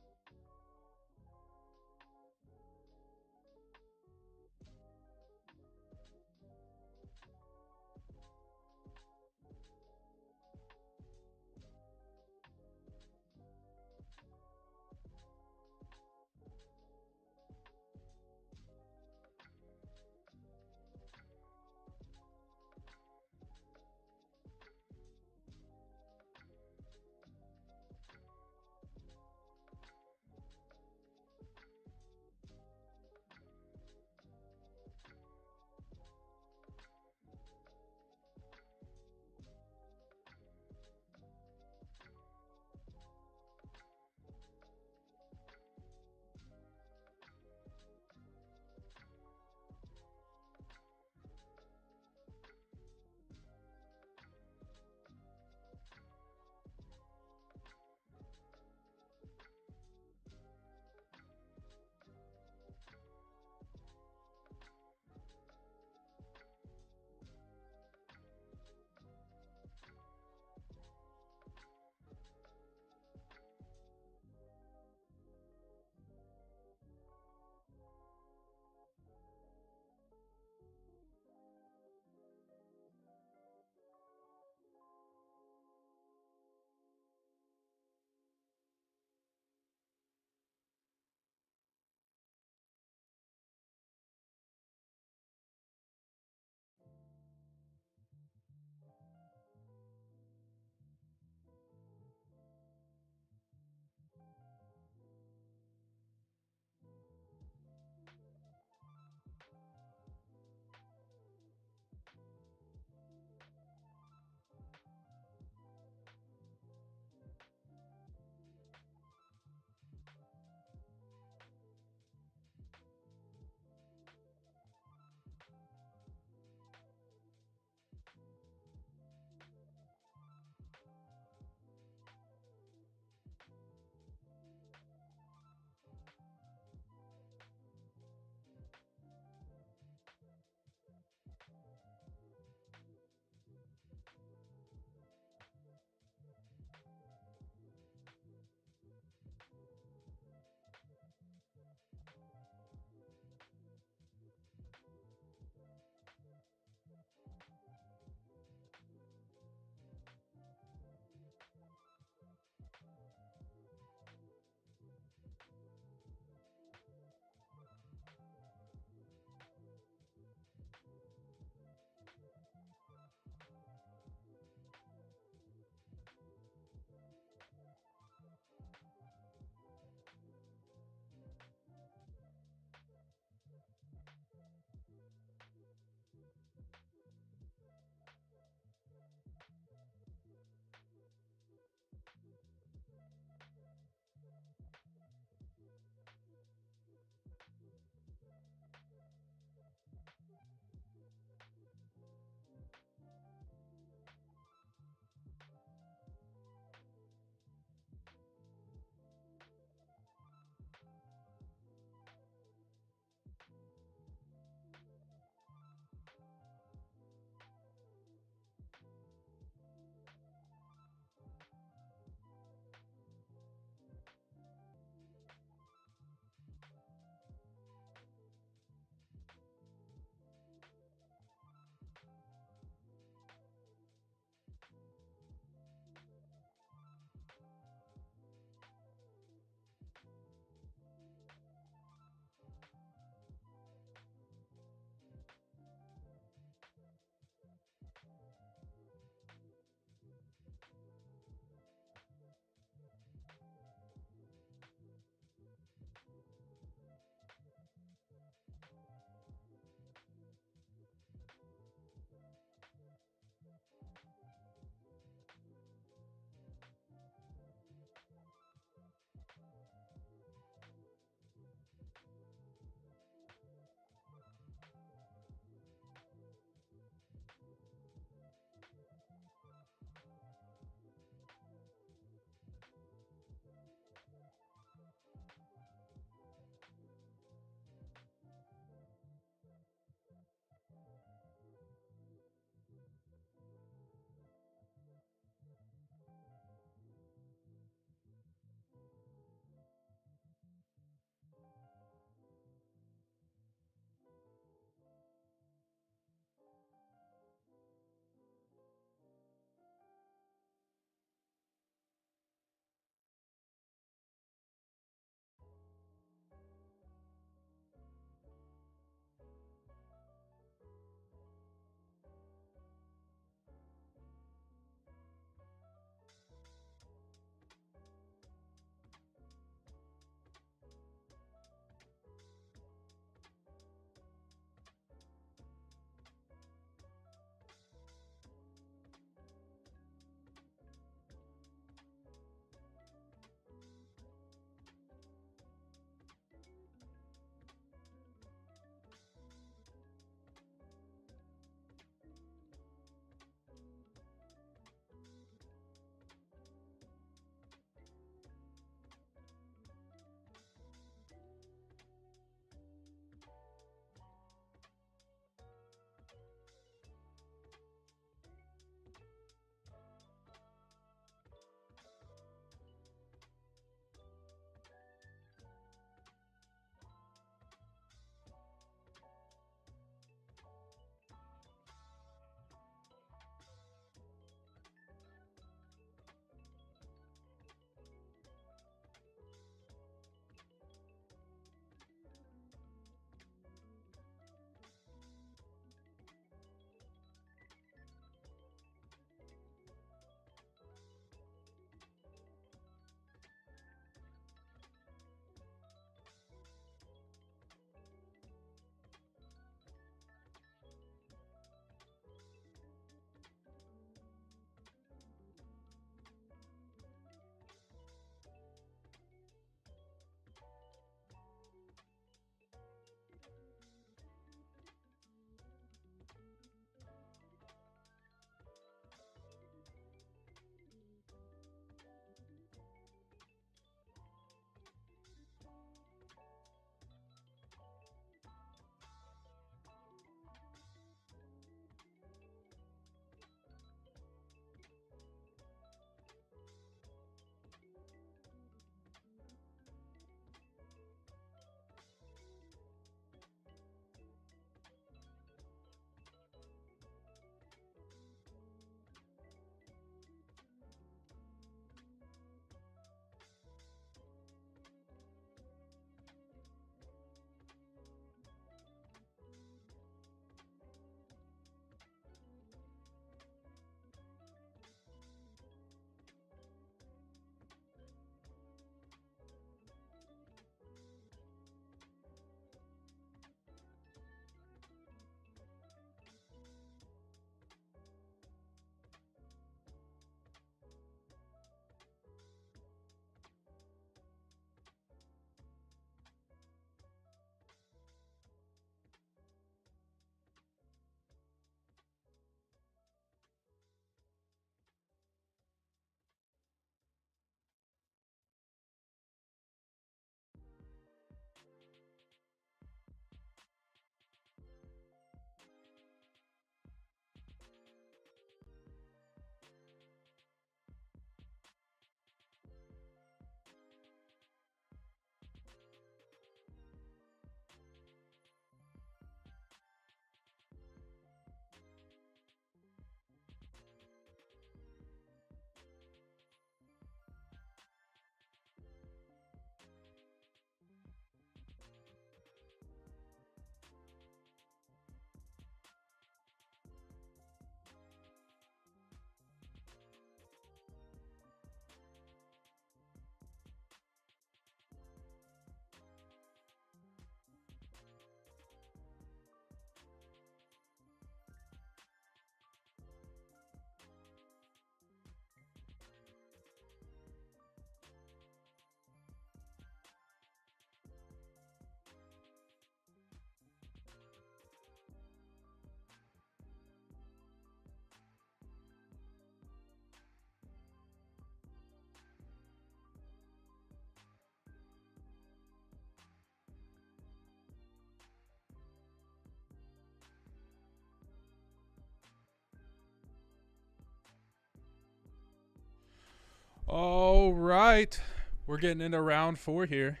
All right. We're getting into round 4 here.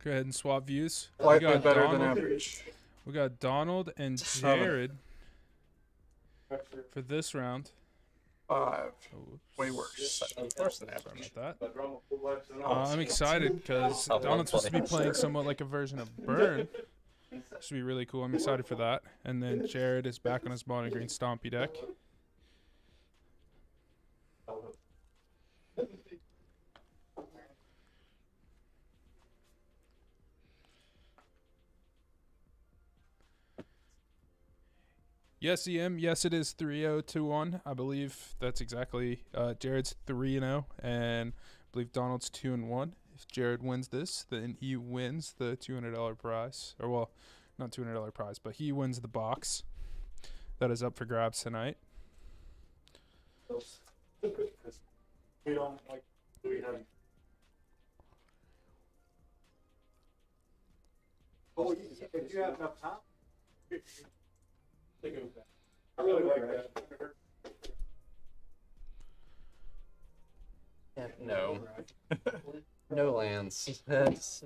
Go ahead and swap views. Slightly better than average. We got Donald and Jared for this round. 5. Oh, Way worse. Worse than sorry average. about that. I'm excited because Donald's supposed to be playing somewhat like a version of Burn. Should be really cool. I'm excited for that. And then Jared is back on his mono green Stompy deck. Yes, EM. Yes, it is 3-0 to 1. I believe that's exactly Jared's 3-0, and I believe Donald's 2-1. If Jared wins this, then he wins the $200 prize. Or, well, not $200 prize, but he wins the box that is up for grabs tonight. We don't like. We have. Oh, if you have enough time. I really like that. No. No lands. That's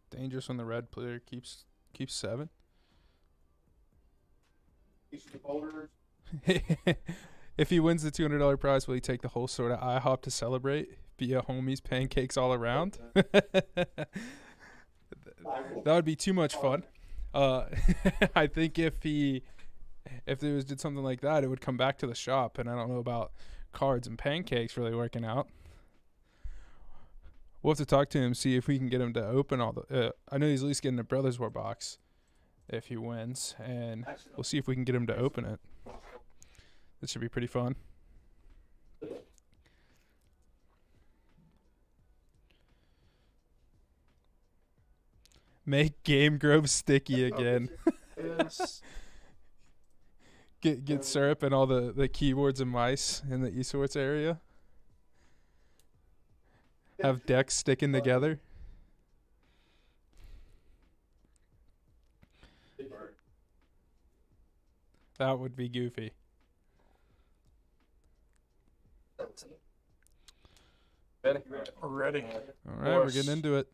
Dangerous when the red player keeps 7. If he wins the $200 prize, will he take the whole sort of IHOP to celebrate via homies pancakes all around? That would be too much fun. I think if they did something like that, it would come back to the shop, and I don't know about cards and pancakes really working out. We'll have to talk to him, see if we can get him to open all the. I know he's at least getting a Brothers War box if he wins, and we'll see if we can get him to open it. This should be pretty fun. Make Game Grove sticky again. Yes. Get syrup and all the keyboards and mice in the esports area. Have decks sticking together. That would be goofy. ready. We're ready. All right, we're getting into it.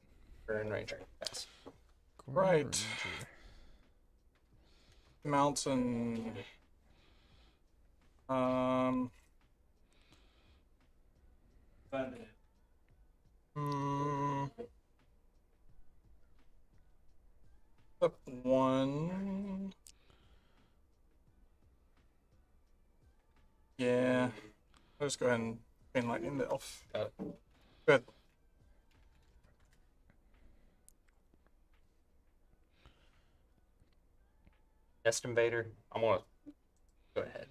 Burn Ranger. Pass. Right. Ranger. Mountain. Up 1. Yeah. I'll just go ahead and Chain Lightning the elf. Got it. Good. Nest Invader. I'm gonna go ahead.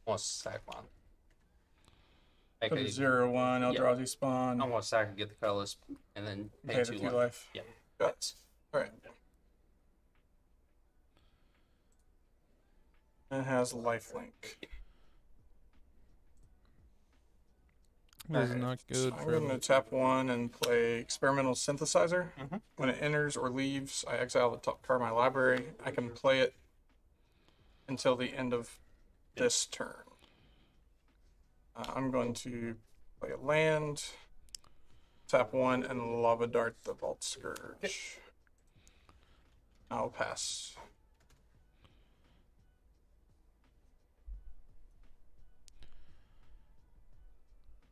I want to sack one. Put a 0/1, Eldrazi spawn. I want to sack and get the colorless, and then pay Okay, the 2 life. Yeah. Got it. Alright. It has lifelink. This is not good I'm for going to tap 1 and play Experimental Synthesizer. Mhm. When it enters or leaves, I exile the top card of my library. I can play it until the end of this turn. I'm going to play a land, tap 1, and Lava Dart the Vault Scourge. I'll pass.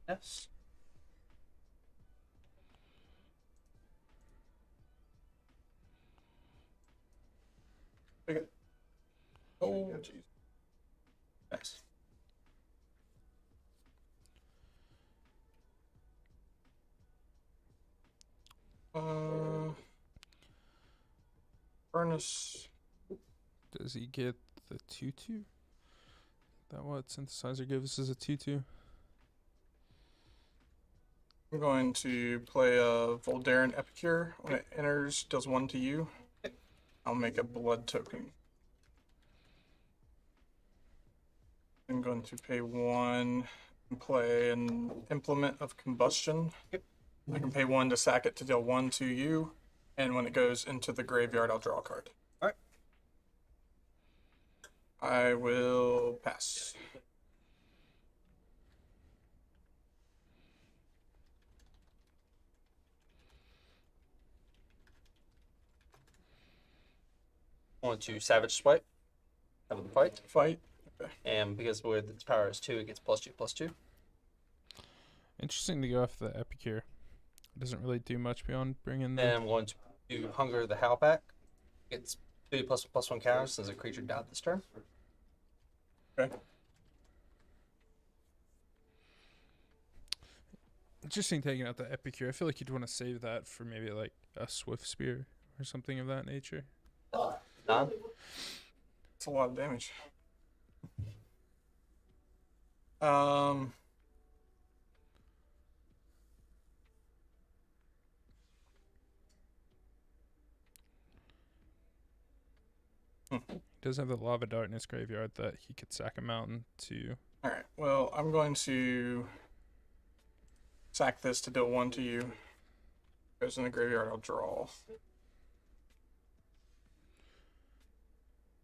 Yes. Take it. Oh, jeez. Nice. Furnace. Does he get the 2/2? That what Synthesizer gives us a 2/2? I'm going to play a Voldaren Epicure. When it enters, deals 1 to you. I'll make a blood token. I'm going to pay 1 and play an Implement of Combustion. I can pay 1 to sack it to deal 1 to you, and when it goes into the graveyard, I'll draw a card. I will pass. Want to Savage Swipe. Have the fight. Fight. Okay. And because with its power is 2, it gets +2/+2. Interesting to go off the Epicure. It doesn't really do much beyond bringing the... Then I'm going to do Hunger the Howlback. It's 3+1 counters since a creature died this turn. Okay. Interesting taking out the Epicure. I feel like you'd want to save that for maybe like a Swift Spear or something of that nature. None. It's a lot of damage. He does have the Lava Dart in his graveyard that he could sack a mountain to. Alright, well, I'm going to sack this to deal 1 to you. Goes in the graveyard, I'll draw.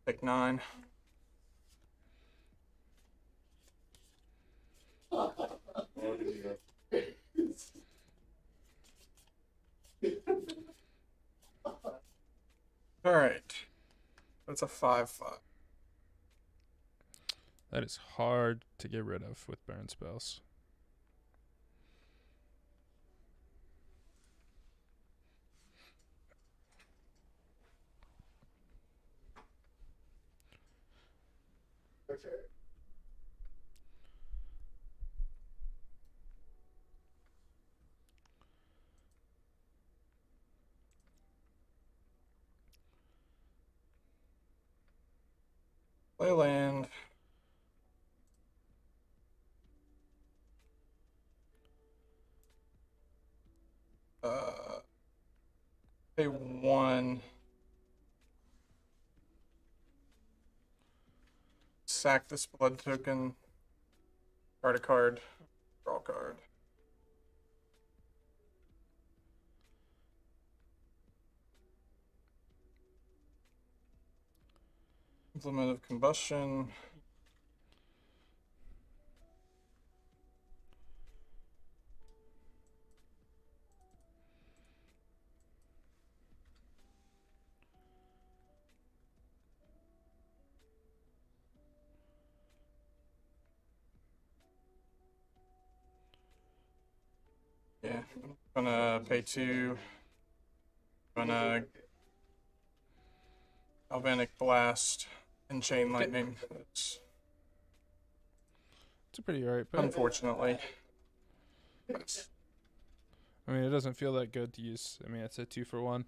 Take 9. Alright. That's a 5/5. That is hard to get rid of with burn spells. Play land. Pay 1. Sack this blood token. Card a card. Draw a card. Implement of Combustion. Yeah, I'm gonna pay 2. I'm gonna Galvanic Blast and Chain Lightning. It's a pretty alright pick. Unfortunately. I mean, it doesn't feel that good to use. I mean, it's a 2-for-1.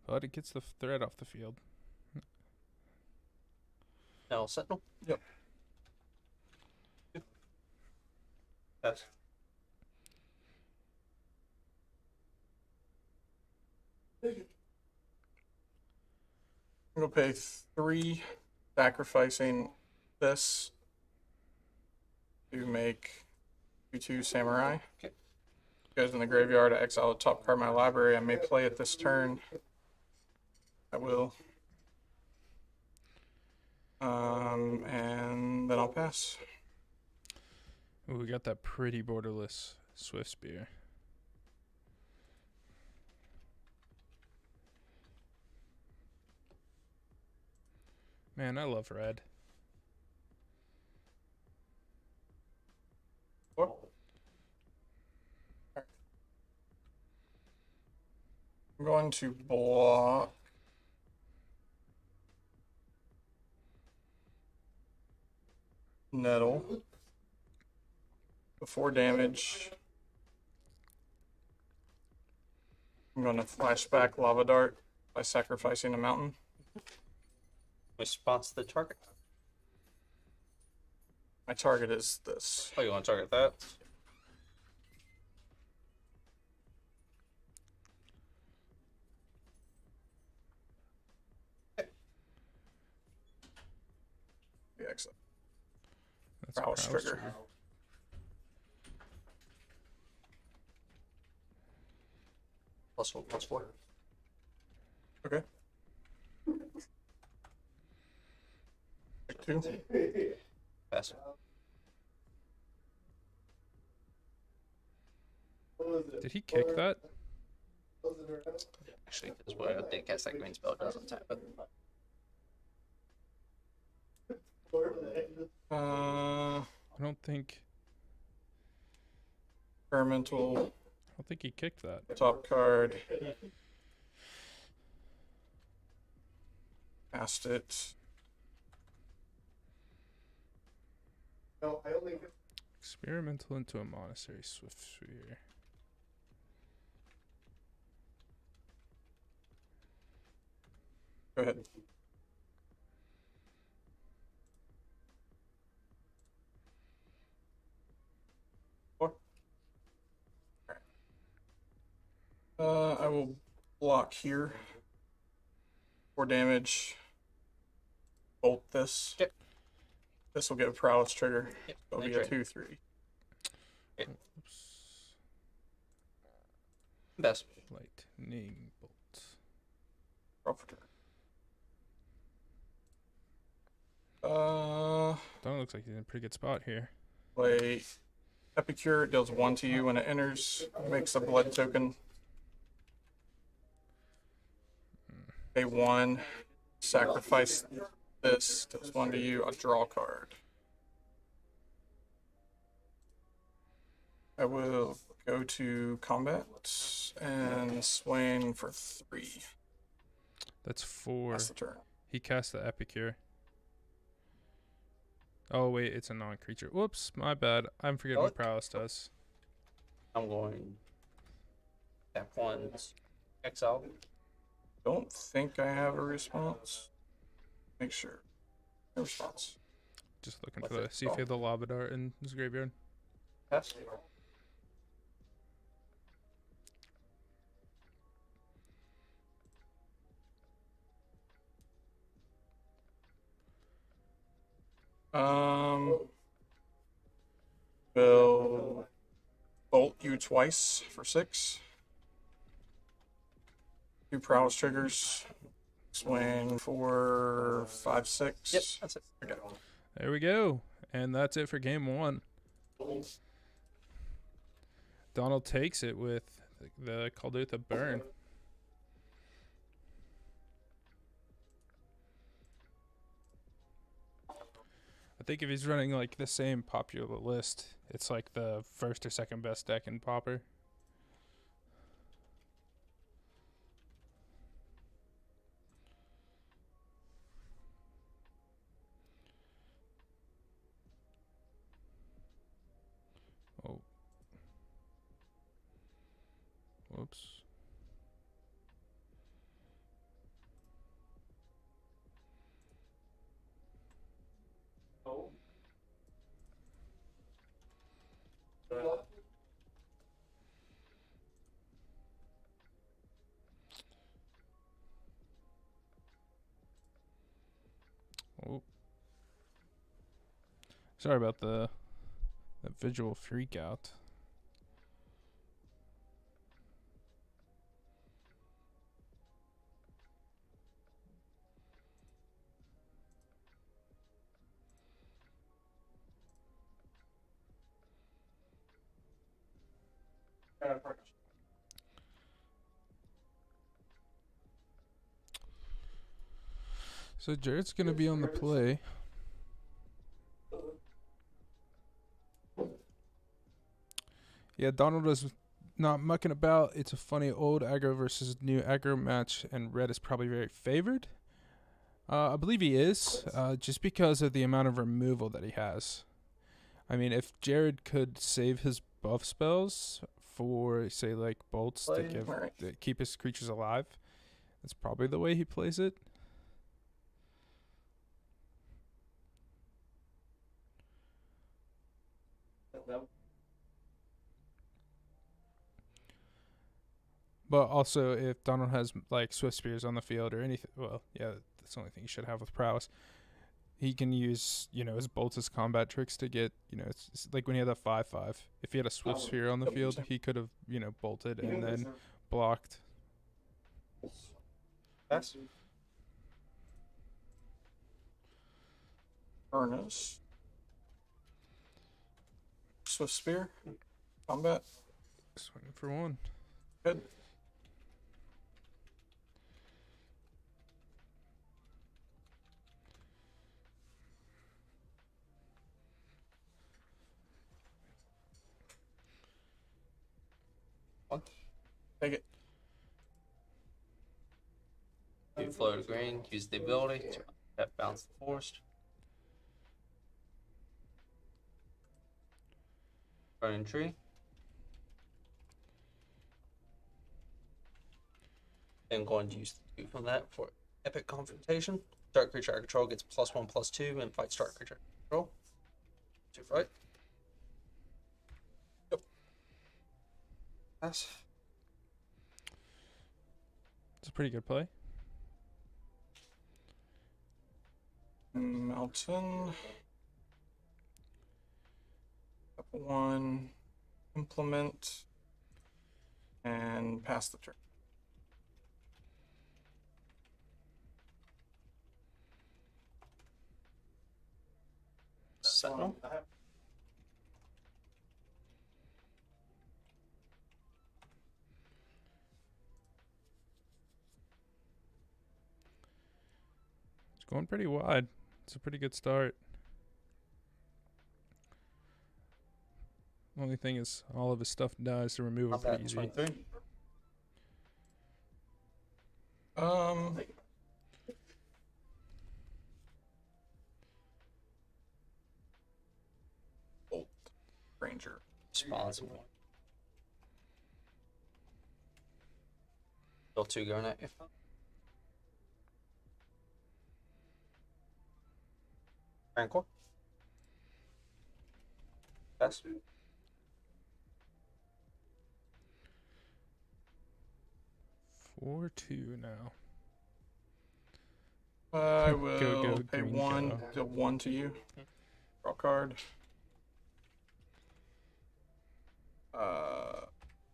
But it gets the threat off the field. Now Sentinel. Yep. That's I'm gonna pay 3, sacrificing this to make 2/2 Samurai. Okay. Goes in the graveyard. I exile the top card of my library. I may play it this turn. I will. And then I'll pass. Ooh, we got that pretty borderless Swift Spear. Man, I love red. I'm going to block Nettle. Before damage, I'm going to flashback Lava Dart by sacrificing a mountain. Response to the target. My target is this. Oh, you want to target that? Yeah, excellent. That's Prowess trigger. +1/+4. Okay. Take 2. Pass. Did he kick that? Actually, because what they cast that green spell doesn't tap it. I don't think Experimental he kicked that. top card. Cast it. No, I only. Experimental into a monastery swift sphere. Go ahead. I will block here. 4 damage. Bolt this. Yep. This will get a prowess trigger. Yep. It'll be Nice a trade. 2/3. Oops. Best. Lightning bolt. Draw for turn. Don looks like he's in a pretty good spot here. Play Epicure. It deals 1 to you when it enters. Makes a blood token. Pay 1. Sacrifice this. Deals 1 to you. I'll draw a card. I will go to combat and swing for 3. That's 4. That's the turn. He cast the Epicure. Oh wait, it's a non-creature. Whoops, my bad. I'm forgetting what prowess does. I'm going. Tap 1. Exile. Don't think I have a response. Make sure. No response. Just looking What's for the it see if he had called? the lava dart in his graveyard. Pass. Will bolt you twice for 6. 2 prowess triggers. Swing for 5, 6. Yep, that's it. Okay. There we go. And that's it for game 1. Donald takes it with the Kaldutha Burn. I think if he's running like the same popular list, it's like the first or second best deck in Pauper. Oh. Whoops. Oh. Sorry about the visual freak out. So Jared's gonna be on the play. Yeah, Donald is not mucking about. It's a funny old aggro versus new aggro match, and red is probably very favored. I believe he is, just because of the amount of removal that he has. I mean, if Jared could save his buff spells for, say, like bolts to keep his creatures alive, that's probably the way he plays it. But also, if Donald has like Swift Spears on the field or anything, well, yeah, that's the only thing he should have with prowess. He can use, his bolts as combat tricks to get, it's like when he had that 5/5. If he had a Swift Spear on the field, he could have, bolted and then blocked. Pass. Furnace. Swift Spear. Combat. Swinging for one. Good. One. Take it. Do flow to green. Use the ability to bounce the forest. Burning tree. Then going to use the 2 from that for epic confrontation. Dark creature I control gets +1/+2 and fights dark creature I control. 2 fight. Yep. Pass. It's a pretty good play. Mountain. Up 1. Implement. And pass the turn. Sentinel. It's going pretty wide. It's a pretty good start. Only thing is, all of his stuff dies to remove it pretty easy. 23. Bolt. Ranger. Responsible. Still 2 going at you. Rancor. Pass. 4-2 now. I will Go, pay green, 1. go. Deal 1 to you. Draw card.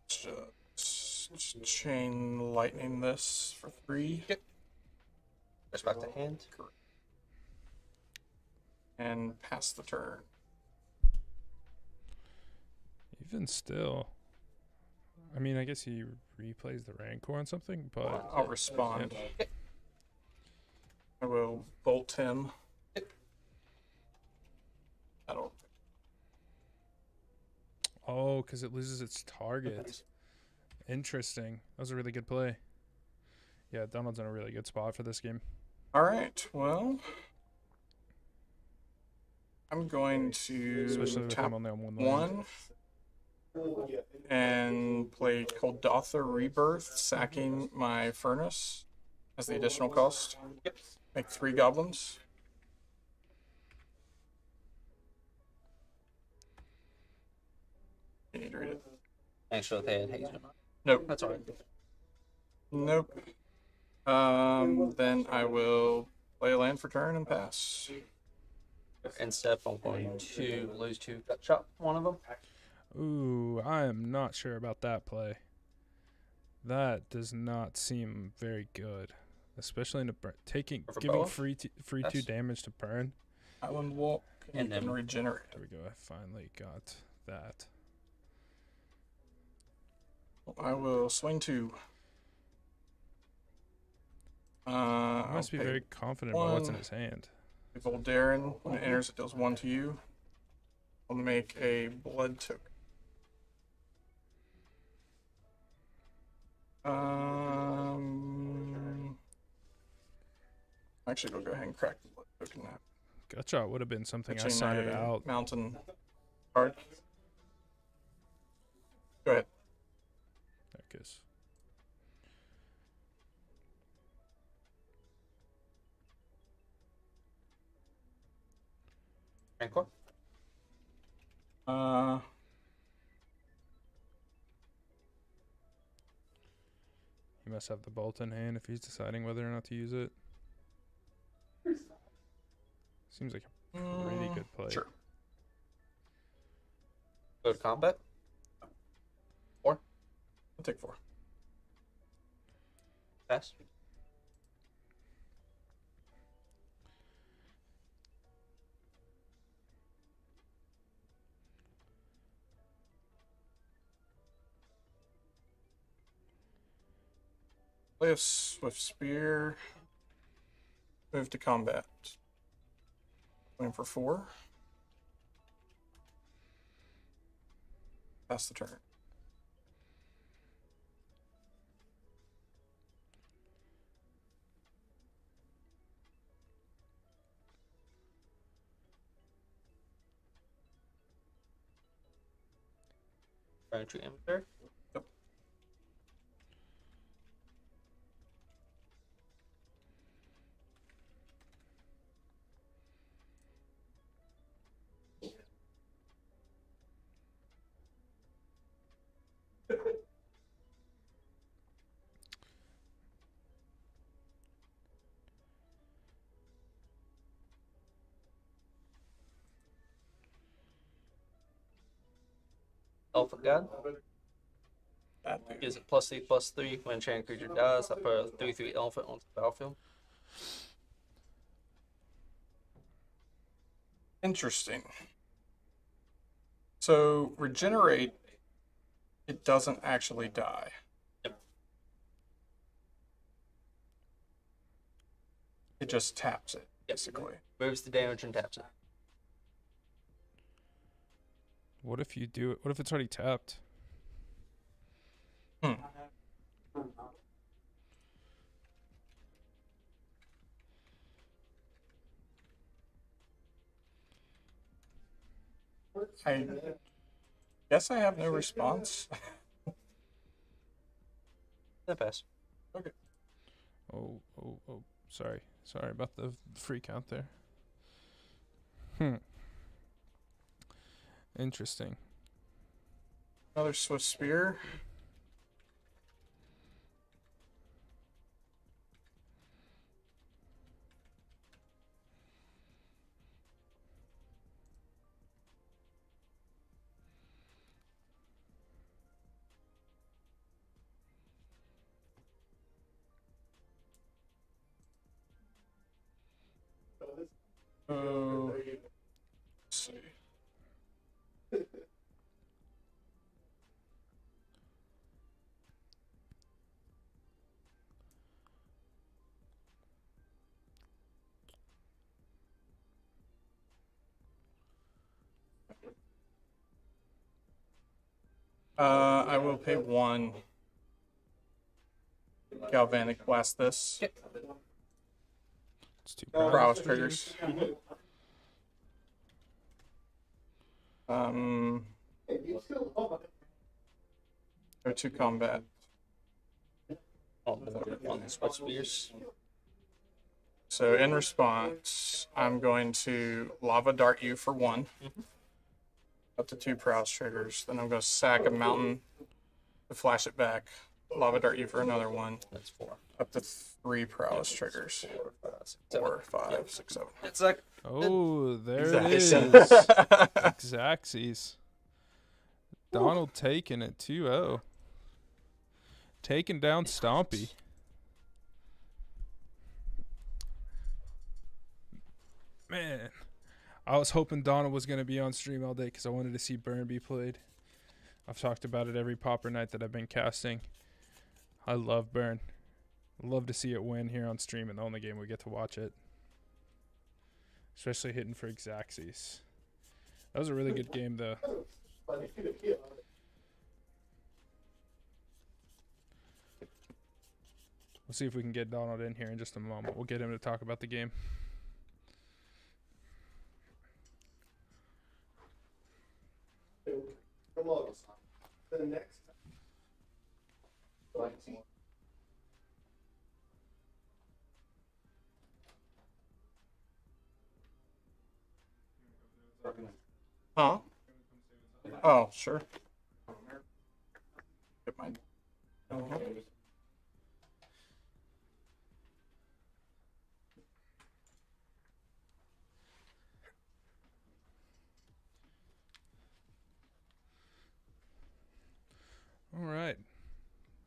Just chain lightning this for 3. Yep. Goes back to hand. And pass the turn. Even still. I mean, I guess he replays the Rancor on something, but I'll respond. Yep. I will bolt him. Yep. That'll. oh, because it loses its target. Interesting. That was a really good play. Yeah, Donald's in a really good spot for this game. All right. Well, I'm going to Especially with tap him only on one land. 1 and play Koldatha Rebirth, sacking my furnace as the additional cost. Yep. Make 3 goblins. You need to read it. Actually, they had hazelnut. Nope. That's alright. Nope. Then I will play a land for turn and pass. Instead, I'm going to lose 2 gut shot one of them. Ooh, I am not sure about that play. That does not seem very good, especially in a giving boa? free 2 damage to burn. Island Walk And and then then- regenerate. There we go. I finally got that. I will swing 2. He I'll must be pay very confident about what's in 1. his hand. Voldarin, when it enters, it deals 1 to you. I'll make a blood token. Actually, we'll go ahead and crack the blood token now. Gutshot would have been something I Fetching sided a out. Mountain card. Go ahead. There it goes. Rancor. He must have the bolt in hand if he's deciding whether or not to use it. Seems like a pretty good play. Sure. Go to combat. I'll take 4. Pass. Play a Swift Spear. Move to combat. Going for 4. Pass the turn. Trying to enter. Yep. Alpha God. That dude. Is it +3/+3 when enchanted creature dies? I put a 3/3 elephant onto the battlefield. Interesting. So regenerate, it doesn't actually die. Yep. It just taps it, basically. Moves the damage and taps it. What if you do it? What if it's already tapped? I guess I have no response. That pass. Oh, sorry. Sorry about the freak out there. Interesting. Another Swift Spear. Let's see. I will pay 1. Galvanic Blast this. It's 2 Prowess triggers. Go to combat. On the Swift Spears. So in response, I'm going to Lava Dart you for 1. Up to 2 Prowess triggers. Then I'm going to sack a mountain to flash it back. Lava Dart you for another 1. That's 4. Up to 3 Prowess triggers. 4, 5, 6, 7. It's like Oh, there it is. Xaxes. Donald taking it 2-0. Taking down Stompy. Man, I was hoping Donald was going to be on stream all day because I wanted to see Burn be played. I've talked about it every Pauper night that I've been casting. I love Burn. Love to see it win here on stream and the only game we get to watch it. Especially hitting for Xaxes. That was a really good game, though. We'll see if we can get Donald in here in just a moment. We'll get him to talk about the game. Come on. The next. Huh? Oh, sure. Get mine. All right.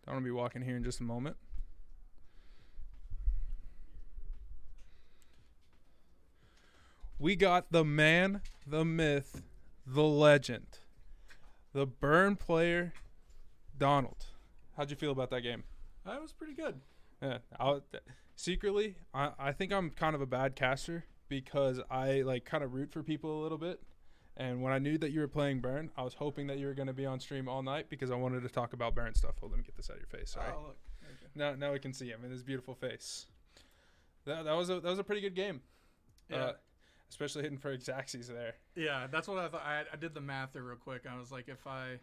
I'm going to be walking here in just a moment. We got the man, the myth, the legend, the Burn player, Donald. How'd you feel about that game? That was pretty good. Yeah, secretly, I think I'm kind of a bad caster because I like kind of root for people a little bit. And when I knew that you were playing Burn, I was hoping that you were going to be on stream all night because I wanted to talk about Burn stuff. Hold, let me get this out of your face. All right. Oh, look. Now we can see him in his beautiful face. That was a pretty good game. Yeah. Especially hitting for Xaxes there. Yeah, that's what I thought. I did the math there real quick. I was like, if I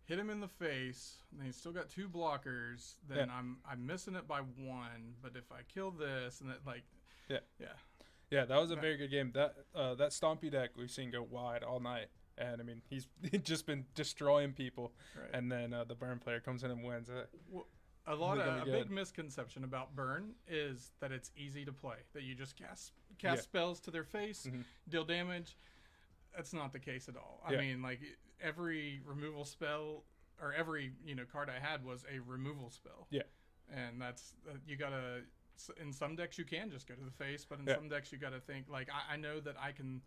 hit him in the face, and he's still got 2 blockers, then I'm missing it by 1. But if I kill this, and that Yeah, that was a very good game. That Stompy deck we've seen go wide all night, and I mean he's just been destroying people, Right. and then the Burn player comes in and wins. A big misconception about Burn is that it's easy to play. That you just cast spells to their face, deal damage. That's not the case at all. I mean, like every removal spell or every card I had was a removal spell. Yeah, and that's you gotta. In some decks you can just go to the face, but in some decks you got to think. Like I know that I can,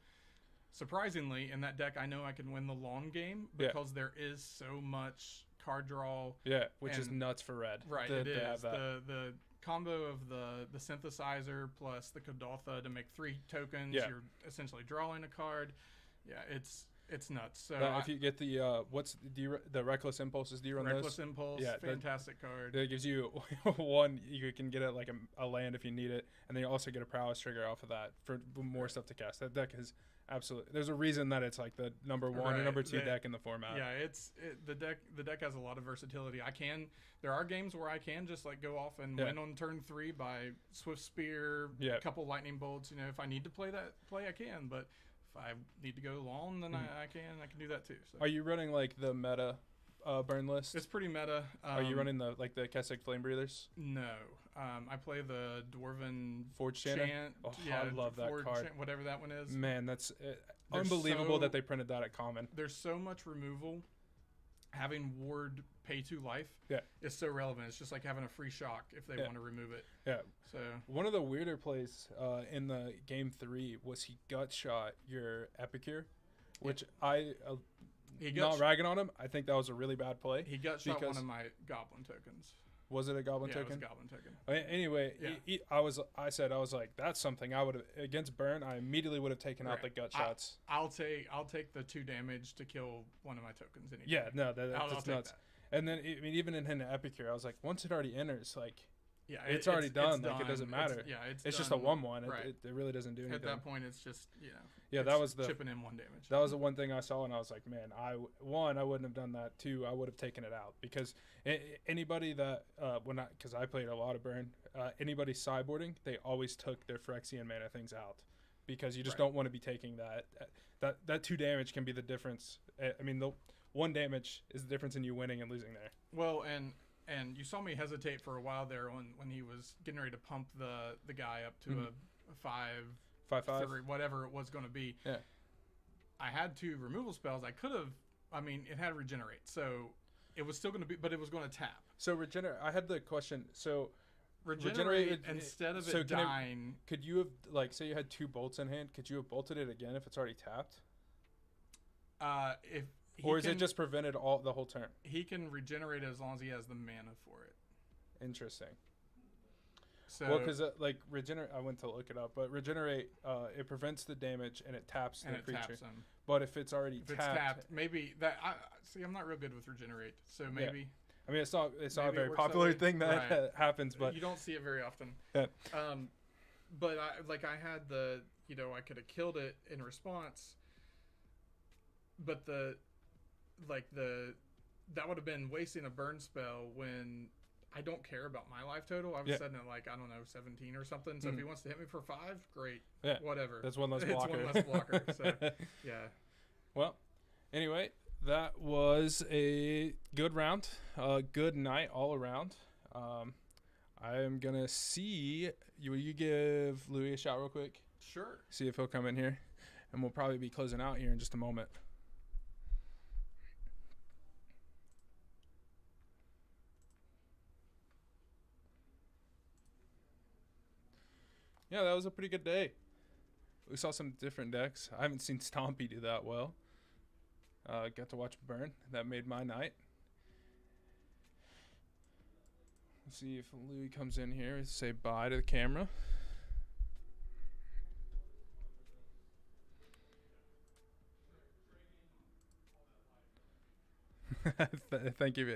surprisingly, in that deck I know I can win the long game because there is so much card draw. Yeah, which is nuts for red. Right, it is. The combo of the synthesizer plus the Kadoltha to make 3 tokens. Yeah. You're essentially drawing a card. Yeah, it's nuts. So if you get the the Reckless Impulses, do you run Reckless those? Impulse, fantastic card. That gives you 1. You can get it like a land if you need it, and then you also get a prowess trigger off of that for more stuff to cast. That deck is absolutely. There's a reason that it's like the number 1 or number 2 deck in the format. Yeah, the deck has a lot of versatility. There are games where I can just like go off and win on turn 3 by Swift Spear, a couple lightning bolts. If I need to play I can, but if I need to go long, then I can do that too. So. Are you running like the meta Burn list? It's pretty meta. Are you running the Kessig Flame Breathers? No, I play the Dwarven Forge Chant. Oh, I love that card. Whatever that one is. Man, that's unbelievable that they printed that at Common. There's so much removal. Having Ward pay 2 life is so relevant. It's just like having a free shock if they want to remove it. Yeah. So one of the weirder plays in the game 3 was he gut shot your Epicure, which not ragging on him. I think that was a really bad play. He gut shot one of my Goblin tokens. Was it a Goblin token? Yeah, it was a Goblin token. Anyway, I was like, that's something I would have against Burn. I immediately would have taken out the gut shots. I'll take the 2 damage to kill one of my tokens. That's nuts. That. And then even in Epicure, I was like, once it already enters, like, it's already done. It doesn't matter. It's just a 1/1. Right. It really doesn't do anything. At that point, it's just that was the chipping in 1 damage. That was the one thing I saw, and I was like, man, I wouldn't have done that. 2, I would have taken it out because anybody that because I played a lot of Burn, anybody sideboarding, they always took their Phyrexian mana things out because you just don't want to be taking that 2 damage can be the difference. I mean, the 1 damage is the difference in you winning and losing there. Well, and you saw me hesitate for a while there when he was getting ready to pump the guy up to a 5/5, whatever it was going to be. Yeah. I had 2 removal spells. I could have. I mean, it had regenerate, so it was still going to be, but it was going to tap. So regenerate. I had the question. So regenerate instead of it dying. Could you have say you had 2 bolts in hand? Could you have bolted it again if it's already tapped? Or is it just prevented the whole turn? He can regenerate it as long as he has the mana for it. Interesting. So, well, because regenerate, I went to look it up, but regenerate, it prevents the damage and it taps the creature. Taps him. But if it's already tapped, it's tapped, maybe that. I'm not real good with regenerate, so maybe. Yeah. I mean, it's not a very popular thing that happens, but you don't see it very often. Yeah. But I had I could have killed it in response, but that would have been wasting a burn spell when I don't care about my life total. I was setting it like, I don't know, 17 or something. So if he wants to hit me for 5, great. Yeah. Whatever. That's one less blocker. It's one less blocker. So, yeah. Well, anyway, that was a good round. Good night all around. I am going to see. Will you give Louis a shout real quick? Sure. See if he'll come in here. And we'll probably be closing out here in just a moment. Yeah, that was a pretty good day. We saw some different decks. I haven't seen Stompy do that well. Got to watch Burn. That made my night. Let's see if Louis comes in here and say bye to the camera. Thank you,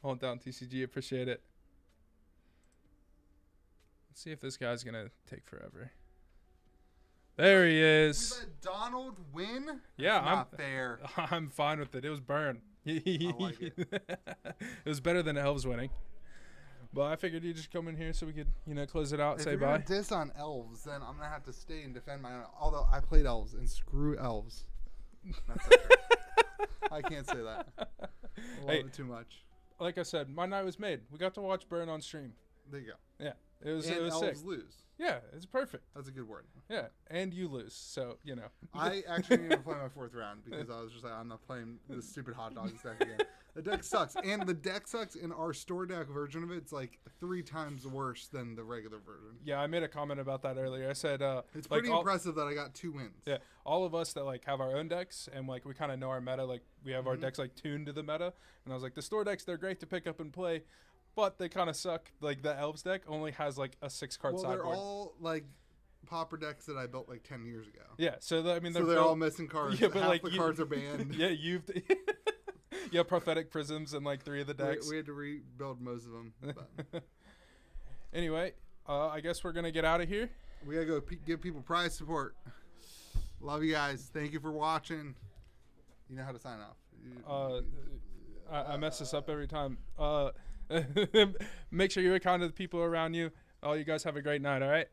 hold down TCG. Appreciate it. Let's see if this guy's gonna take forever. There he is. We let Donald win? Yeah, Not fair. I'm fine with it. It was burn. I like it. It was better than Elves winning. But I figured you'd just come in here so we could, close it out, If say you're bye. gonna diss on Elves, then I'm gonna have to stay and defend my own. Although I played Elves and screw Elves. That's okay. I can't say that. I love it too much. Like I said, my night was made. We got to watch Burn on stream. There you go. Yeah, it was And Elves Elves sick. lose. Yeah, it's perfect. That's a good word. Yeah, and you lose, so I actually didn't even play my 4th round because I was just like, I'm not playing this stupid hot dogs deck again. The deck sucks, and the deck sucks. In our store deck version of it, it's like 3 times worse than the regular version. Yeah, I made a comment about that earlier. I said, it's pretty impressive that I got 2 wins. Yeah, all of us that have our own decks and we kind of know our meta. We have our decks tuned to the meta, and I was like, the store decks, they're great to pick up and play, but they kind of suck. The Elves deck only has a 6-card sideboard. They're all Pauper decks that I built 10 years ago. Yeah, so they're all missing cards. Yeah, but half the cards are banned. Yeah, yeah, prophetic prisms in 3 of the decks. We had to rebuild most of them. Anyway, I guess we're gonna get out of here. We gotta go give people prize support. Love you guys. Thank you for watching. You know how to sign off. I mess this up every time. Make sure you're kind to the people around you. All you guys have a great night. All right.